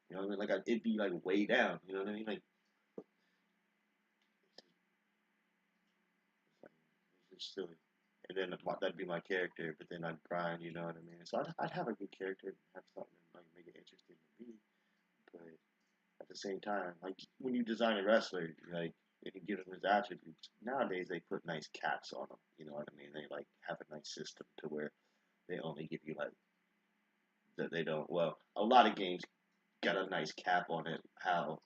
You know what I mean? Like it'd be like way down. You know what I mean? Like it's just silly. And then that'd be my character, but then I'd grind. You know what I mean? So I'd have a good character, and have something like make it interesting to me. But at the same time, like when you design a wrestler, like and you give him his attributes. Nowadays they put nice caps on them. You know what I mean? They like have a nice system to where they only give you like that they don't. Well, a lot of games got a nice cap on it. How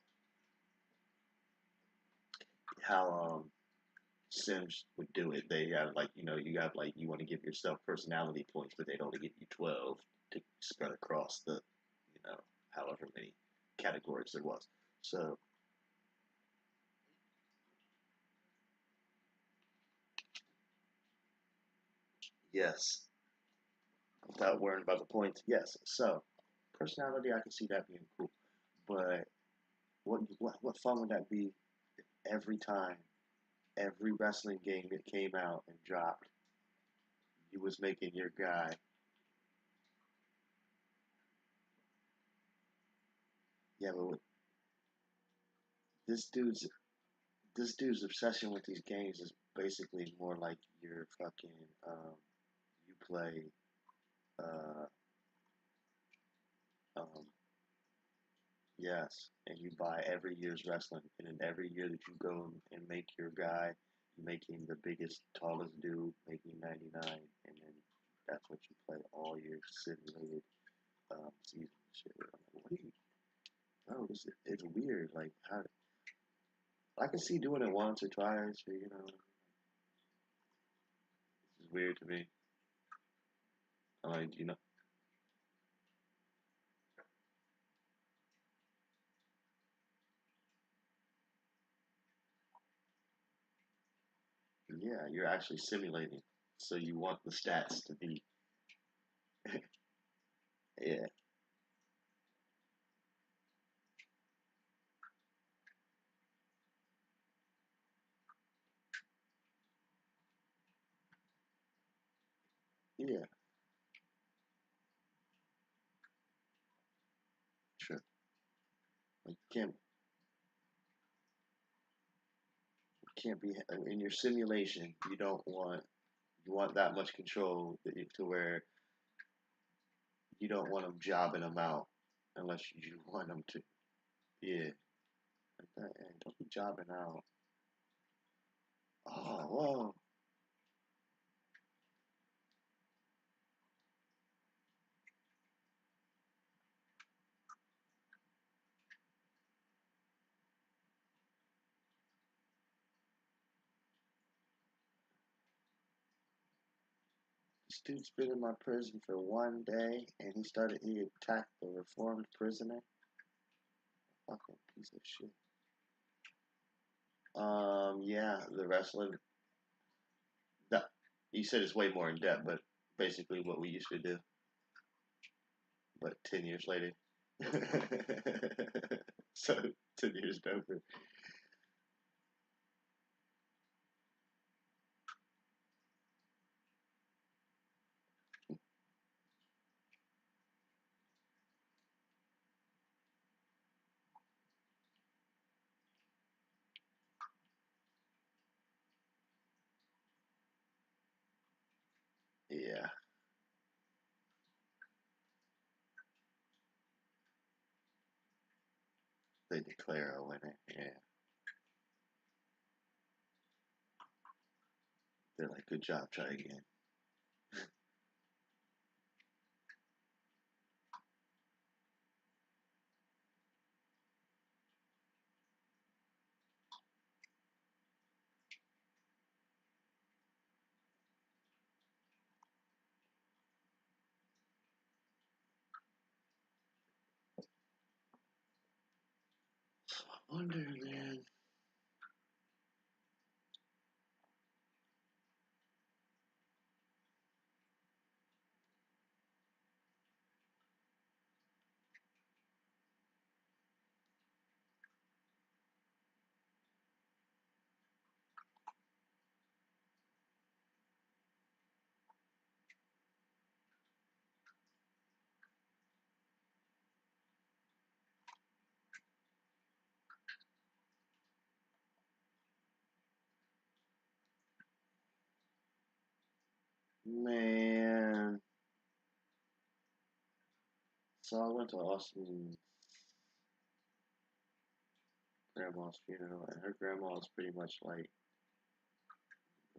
Sims would do it. They have like you have like you want to give yourself personality points, but they'd only give you 12 to spread across the however many categories there was. So yes, without worrying about the points. Yes. So personality, I can see that being cool. But what fun would that be if every time, every wrestling game that came out and dropped, you was making your guy. Yeah, but this dude's this dude's obsession with these games is basically more like your fucking you play uh um yes, and you buy every year's wrestling, and then every year that you go and make your guy, you make him the biggest, tallest dude, making 99, and then that's what you play all your simulated season shit. I'm like, what are you? Oh, it's weird. Like how I can see doing it once or twice, or it's weird to me. I'm like, yeah, you're actually simulating, so you want the stats to be, yeah, yeah, sure. Like, can't be in your simulation. You want that much control to where you don't want them jobbing them out unless you want them to. Yeah, like that. And don't be jobbing out. Oh, whoa. This dude's been in my prison for one day, and he attacked the reformed prisoner. Fucking piece of shit. Yeah, the wrestling. That you said it's way more in depth, but basically what we used to do, but 10 years later. So 10 years over. they declare a winner. Yeah. They're like, good job, try again. So I wonder, man. Man. So I went to Austin's grandma's funeral, and her grandma is pretty much like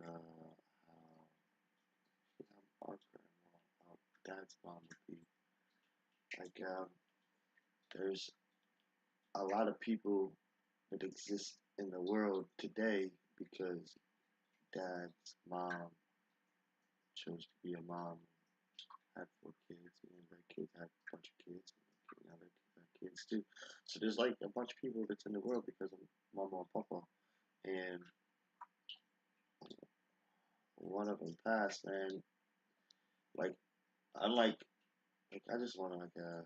our grandma, our dad's mom would be. Like, there's a lot of people that exist in the world today because dad's mom chose to be a mom, had 4 kids, and their kids had a bunch of kids, and now their kids have kids too. So there's like a bunch of people that's in the world because of mama and papa, and one of them passed, and like, unlike, like, I just want to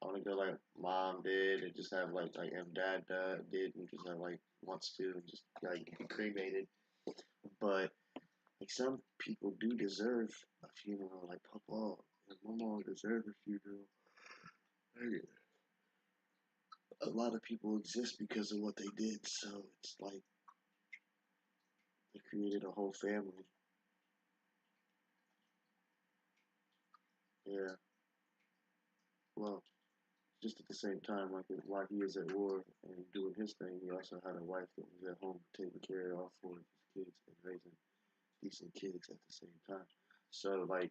I want to go like mom did and just have like dad did and just have like wants to and just like be cremated. But like some people do deserve a funeral, like Papa and Mama deserve a funeral. A lot of people exist because of what they did, so it's like they created a whole family. Yeah. Well, just at the same time, like while he was at war and doing his thing, he also had a wife that was at home taking care of all 4 of his kids and raising decent kids at the same time. So like,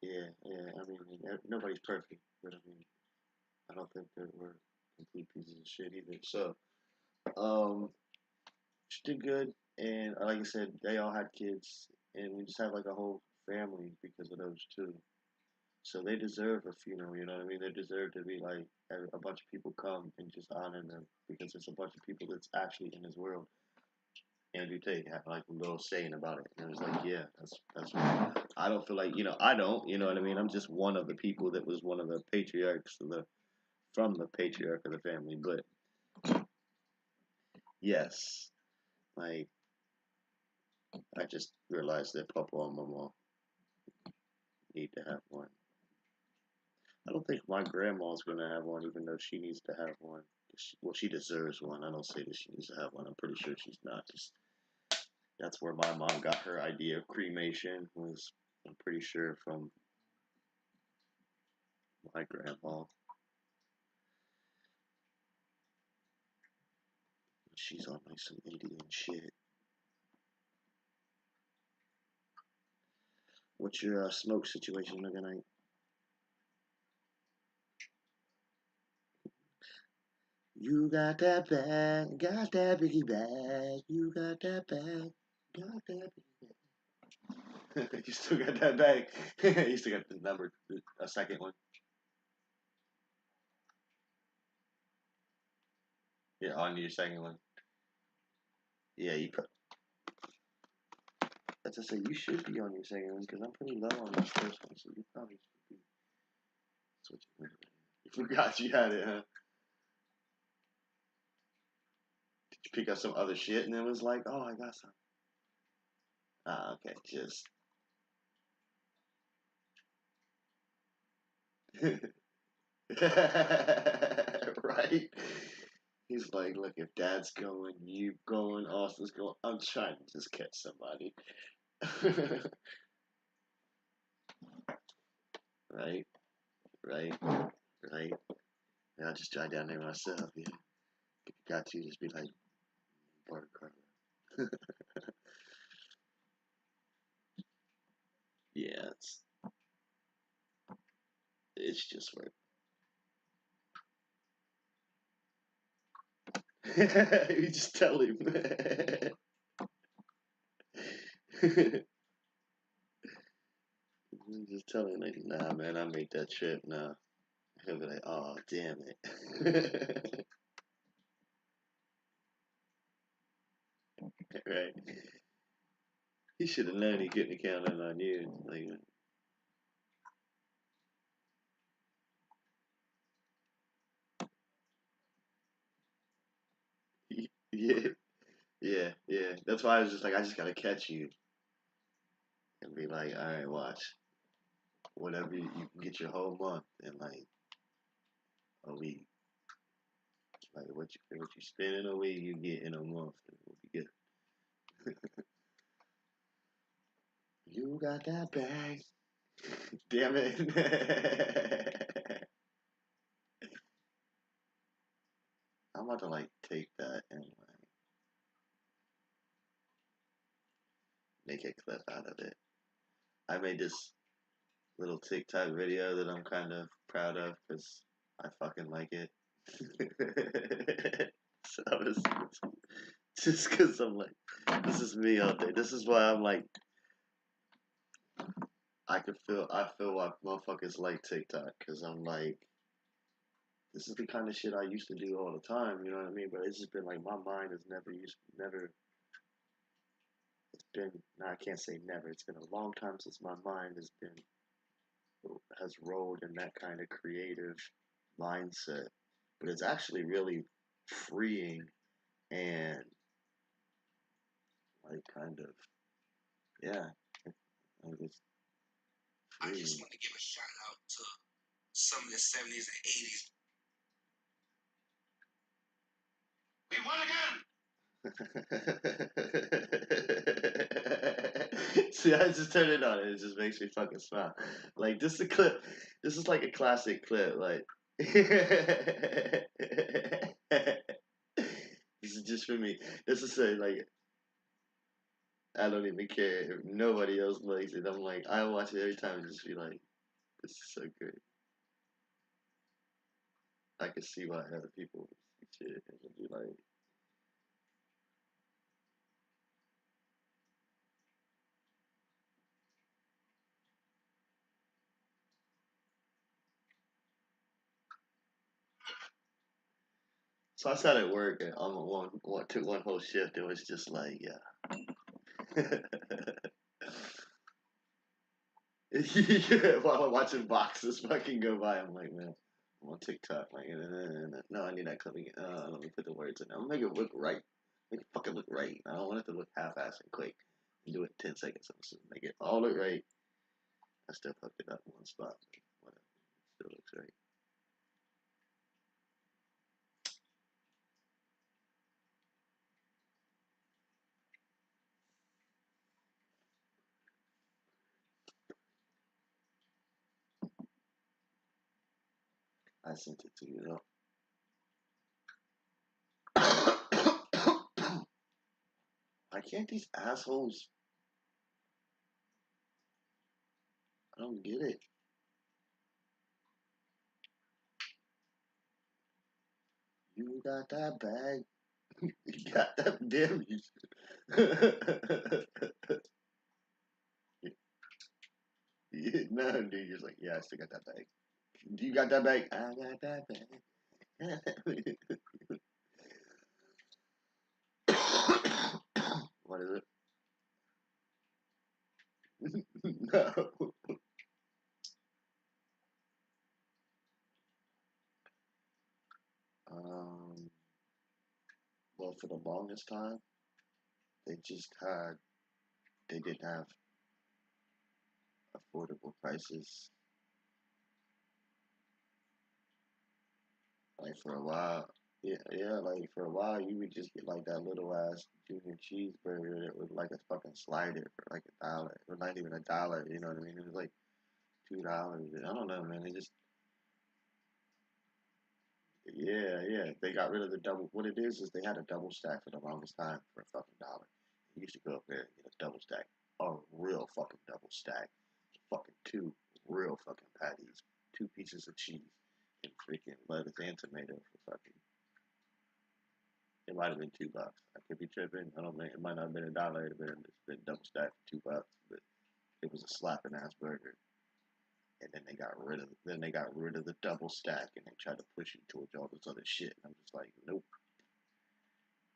yeah. I mean, nobody's perfect, but I mean, I don't think that we're complete pieces of shit either. So, she did good, and like I said, they all had kids, and we just have like a whole family because of those two. So they deserve a funeral, you know what I mean? They deserve to be like a bunch of people come and just honor them because there's a bunch of people that's actually in this world. Andrew Tate had like a little saying about it, and it was like, yeah, that's. I don't feel like I don't, you know what I mean? I'm just one of the people that was one of the patriarchs from the patriarch of the family, but yes, like I just realized that Papa and Mama need to have one. I don't think my grandma's gonna have one, even though she needs to have one. She deserves one. I don't say that she needs to have one. I'm pretty sure she's not. Just that's where my mom got her idea of cremation. Was I'm pretty sure from my grandma. She's on like some Indian shit. What's your smoke situation looking like? You got that bag, got that biggie bag. You got that bag, got that biggie bag. You still got that bag. You still got the number, a second one. Yeah, on your second one. Yeah, that's to say, you should be on your second one because I'm pretty low on this first one, so you probably should be switching it. You forgot you had it, huh? Did you pick up some other shit and it was like, oh, I got some? Ah, okay, just. Right? He's like, look, if Dad's going, you going, Austin's going, I'm trying to just catch somebody. Right? Right? Right? And I'll just drive down there myself, yeah. If you got to, just be like, Bart Carla. Yeah, it's just work. You just tell him. You just tell him, like, nah, man, I made that trip, nah. He'll be like, oh, damn it. Right? He should have known he couldn't count on you. Like, yeah, yeah. That's why I was just like, I just gotta catch you and be like, all right, watch. Whatever you can get your whole month in like a week. Like what you spend in a week, you get in a month, and we'll be good. You got that bag. Damn it. I'm about to like take that and like make a clip out of it. I made this little TikTok video that I'm kind of proud of because I fucking like it. So it's just because I'm like, this is me out there. This is why I'm like, I feel why motherfuckers like TikTok because I'm like, this is the kind of shit I used to do all the time. You know what I mean? But it's just been like my mind has never. It's been. No, I can't say never. It's been a long time since my mind has rolled in that kind of creative mindset. But it's actually really freeing and like kind of yeah. Like it's I freeing. just want to give a shout out to some of the 70s and 80s. We won again! See, I just turn it on and it just makes me fucking smile. Like, this is a clip. This is like a classic clip. Like, this is just for me. This is say, like, I don't even care if nobody else likes it. I'm like, I watch it every time and just be like, this is so good. I can see why other people see shit and be like, so I started work and I'm took one whole shift. It was just like, yeah. Yeah, while I'm watching boxes fucking go by, I'm like, man, I'm on TikTok. Like, no, I need that clip again. Let me put the words in. I'm gonna make it look right. Make it fucking look right. I don't want it to look half-assed and quick. Do it in 10 seconds. I'm just make it all look right. I still fucked it up in one spot. But whatever. It still looks right. I sent it to you though. Why can't these assholes? I don't get it. You got that bag. You got that damn. Yeah, no, dude, you're just like, yeah, I still got that bag. Do you got that bag? I got that bag. What is it? No. Um, well, for the longest time, they didn't have affordable prices. Like for a while, yeah, like for a while, you would just get like that little ass junior cheeseburger that was like a fucking slider for like $1, or not even $1. You know what I mean? It was like $2. I don't know, man. Yeah. They got rid of the double. What it is they had a double stack for the longest time for a fucking $1. You used to go up there and get a double stack, a real fucking double stack, fucking two real fucking patties, 2 pieces of cheese, and freaking lettuce and tomato for fucking. It might have been $2. I could be tripping. I don't know. It might not have been $1. It would have been double stacked for $2, but it was a slapping ass burger. And then they got rid of the double stack, and they tried to push you towards all this other shit. And I'm just like, nope,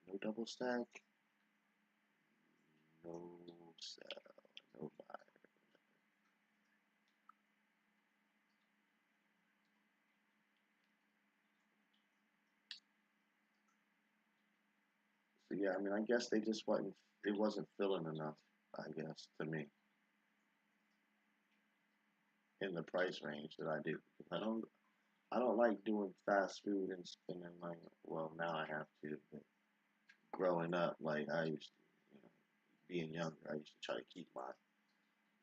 no double stack, no sell, no buy. So yeah, I mean, I guess they just wasn't filling enough, I guess, to me, in the price range that I do. I don't like doing fast food and spending like, well, now I have to, but growing up, like I used to, being younger, I used to try to keep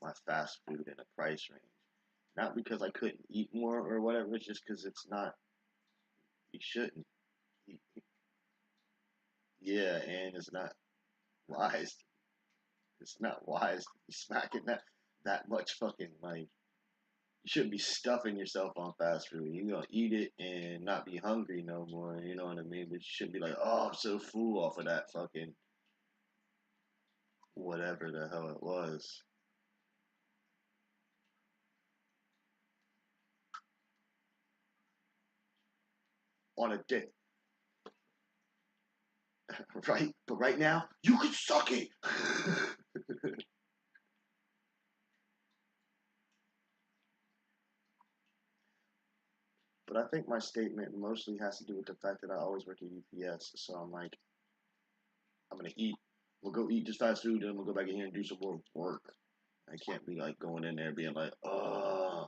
my fast food in a price range. Not because I couldn't eat more or whatever, it's just because it's not, you shouldn't eat. Yeah, and it's not wise. It's not wise to be smacking that much fucking, like, you shouldn't be stuffing yourself on fast food. You're gonna eat it and not be hungry no more, you know what I mean? But you shouldn't be like, oh, I'm so full off of that fucking whatever the hell it was. On a day. Right? But right now, you can suck it. But I think my statement mostly has to do with the fact that I always work at UPS. So I'm like, I'm going to eat. We'll go eat this fast food, then we'll go back in here and do some more work. I can't be like going in there being like, oh,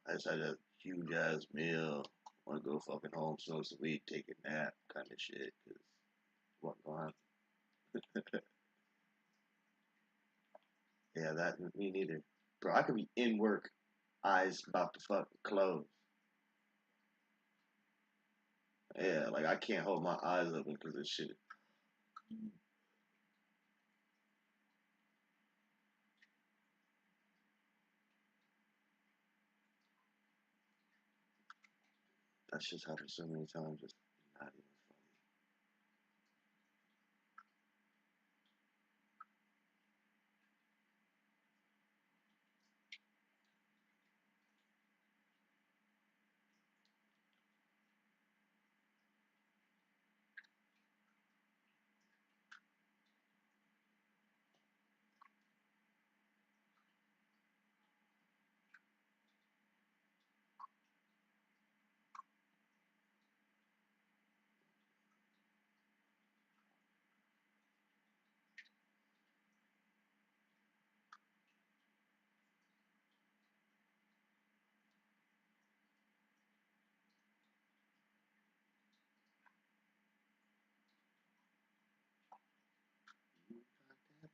I just had a huge ass meal. I want to go fucking home, smoke some weed, take a nap, kind of shit. Cause what going on? Yeah, that me neither. Bro, I could be in work, eyes about to fucking close. Yeah, like I can't hold my eyes open because of shit. That's just happened so many times. It's not even funny.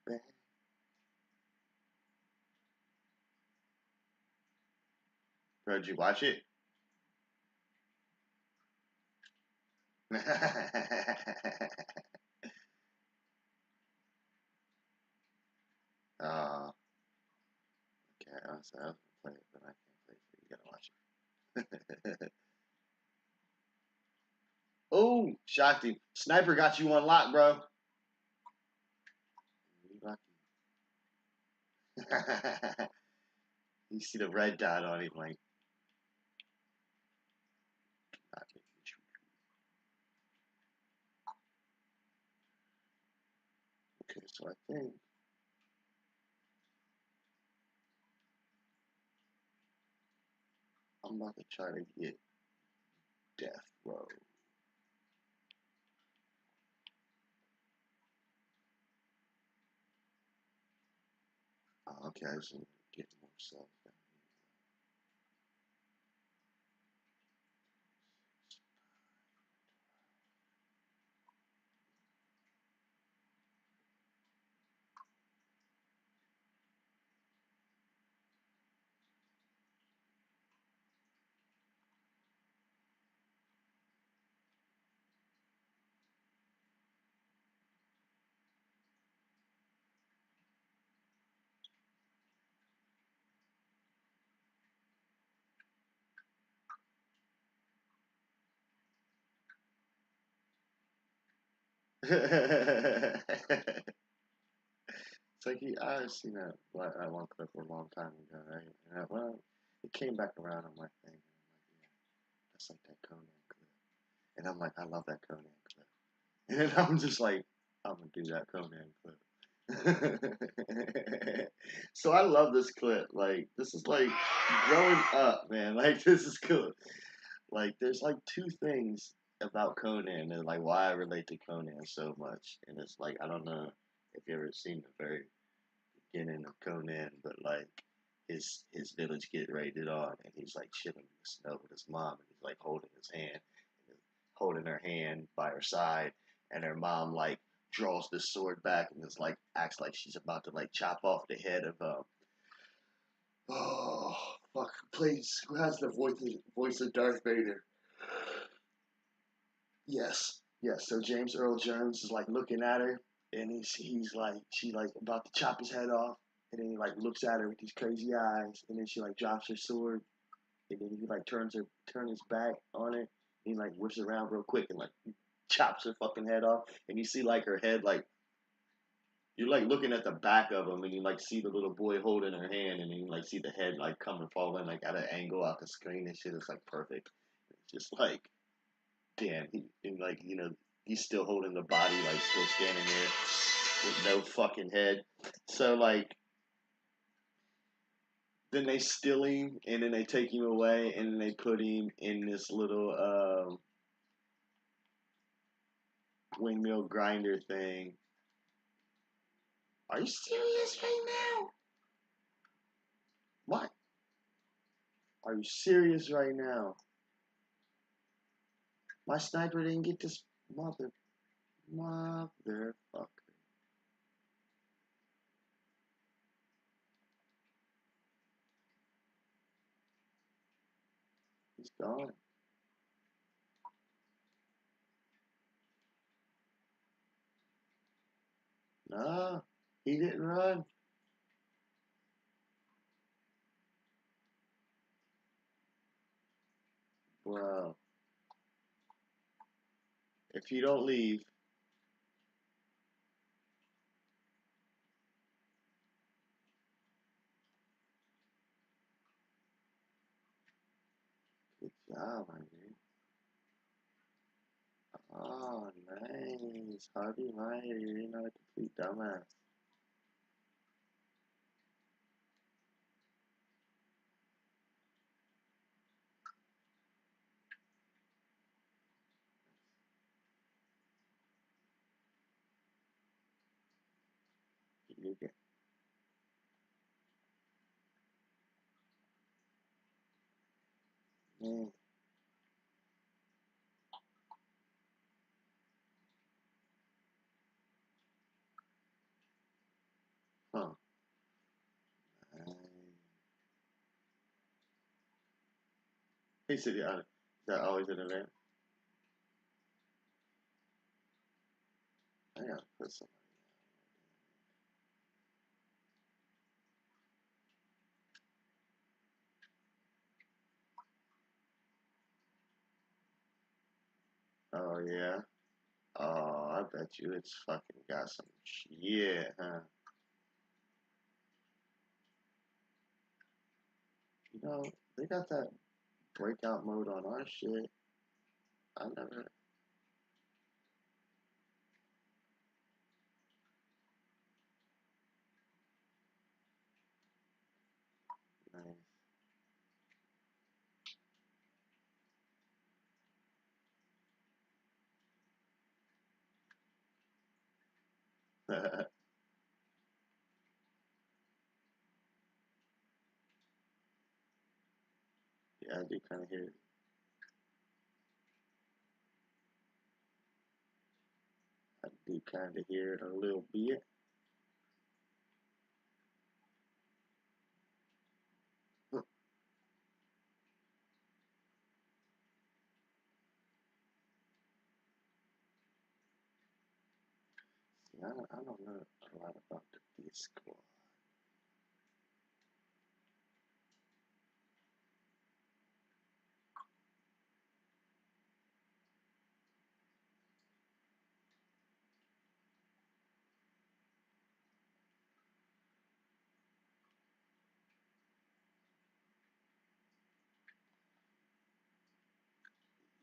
Bad. Bro, did you watch it? Okay, I was gonna play it, but I can't play it for you. You gotta watch it. Oh, Shakti. Sniper got you on lock, bro. You lucky. You see the red dot on him, like, not making sure. Okay, so I think I'm about to try to get Death Row. Okay, I just need to get more stuff down It's like I've seen that one clip a long time ago, right? And well, it came back around on my thing, and I'm like, yeah, that's like that Conan clip. And I'm like, I love that Conan clip. And then I'm just like, I'm gonna do that Conan clip. So I love this clip. Like, this is like growing up, man. Like, this is cool. Like, there's like two things about Conan and like why I relate to Conan so much. And it's like, I don't know if you ever seen the very beginning of Conan, but like his village get raided on, and he's like chilling in the snow with his mom, and he's like holding his hand, holding her hand by her side, and her mom like draws the sword back and is like acts like she's about to like chop off the head of oh fuck, please, who has the voice of Darth Vader? Yes, yes. So James Earl Jones is like looking at her, and he's like, she like about to chop his head off, and then he like looks at her with these crazy eyes, and then she like drops her sword, and then he like turns his back on it, and he like whips around real quick and like chops her fucking head off, and you see like her head like. You're like looking at the back of him, and you like see the little boy holding her hand, and then you like see the head like come and fall in like at an angle out the screen and shit. It's like perfect. It's just like damn, and like, he's still holding the body, like still standing there with no fucking head. So like, then they steal him, and then they take him away, and then they put him in this little windmill grinder thing. Are you serious right now? What? Are you serious right now? My sniper didn't get this motherfucker. He's gone. Nah, he didn't run. Bro, if you don't leave, good job, my dude. Oh, nice. Harvey Meyer, you're not a complete dumbass. You get, man. Huh. Nice. He said, yeah, is that always an event? I gotta put some. Oh, yeah. Oh, I bet you it's fucking got some shit, huh? You know, they got that breakout mode on our shit. I never. Nice. Yeah, I do kind of hear it. I do kind of hear it a little bit. See, I don't know a lot about the Discord.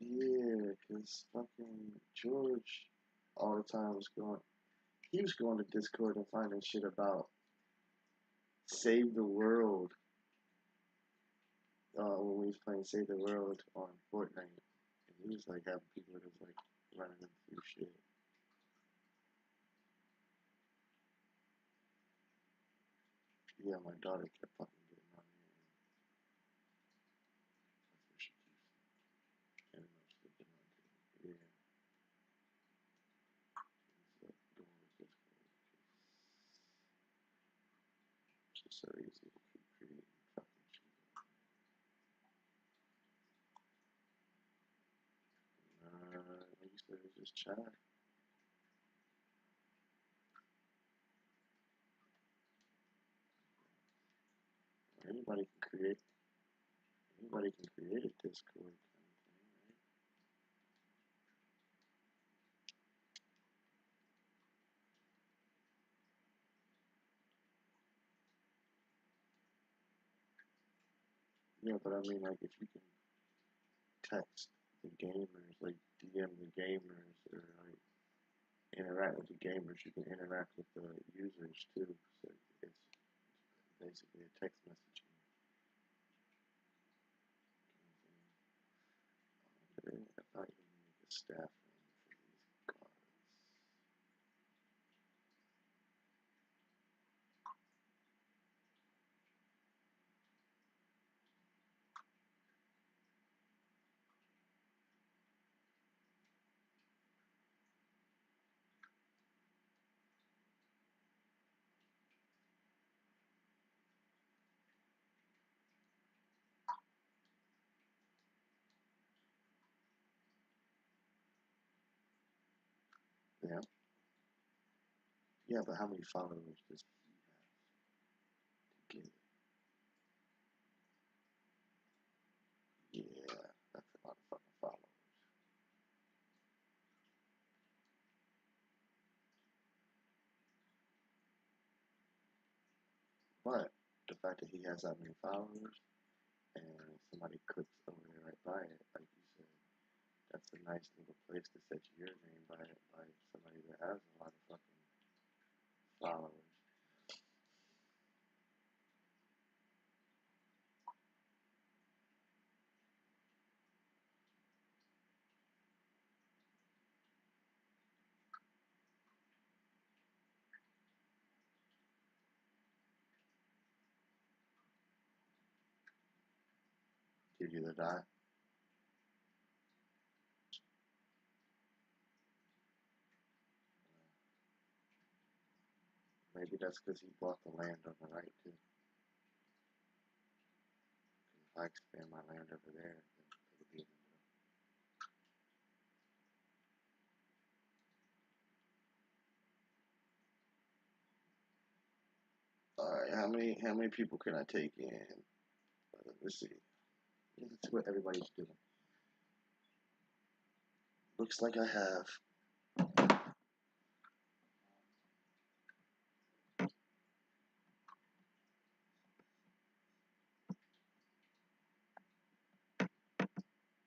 Yeah, because fucking George all the time was going. He was going to Discord and finding shit about Save the World when we was playing Save the World on Fortnite. And he was like having people just like running him through shit. Yeah, my daughter kept fucking getting on there. That's what she keeps getting on stupid on there. Yeah. It's like going with Discord. It's just so easy to keep creating fucking shit. Like you said, it's just chat. Anybody can create. Anybody can create a Discord kind of thing, right? Yeah, but I mean, like, if you can text the gamers, like DM the gamers, or like interact with the gamers, you can interact with the users too. So it's basically a text messaging kind of thing. I thought you would make a staff room for these guards. Yeah. Yeah, but how many followers does he have to get? Yeah, that's a lot of fucking followers. But the fact that he has that many followers and somebody clicks over there right by it, like you said, that's a nice little place to set your name by somebody that has a lot of fucking followers. Give you the dot. Maybe that's because he bought the land on the right too. If I expand my land over there, then it'll be in the middle. Alright, how many people can I take in? Let's see. Let's see what everybody's doing. Looks like I have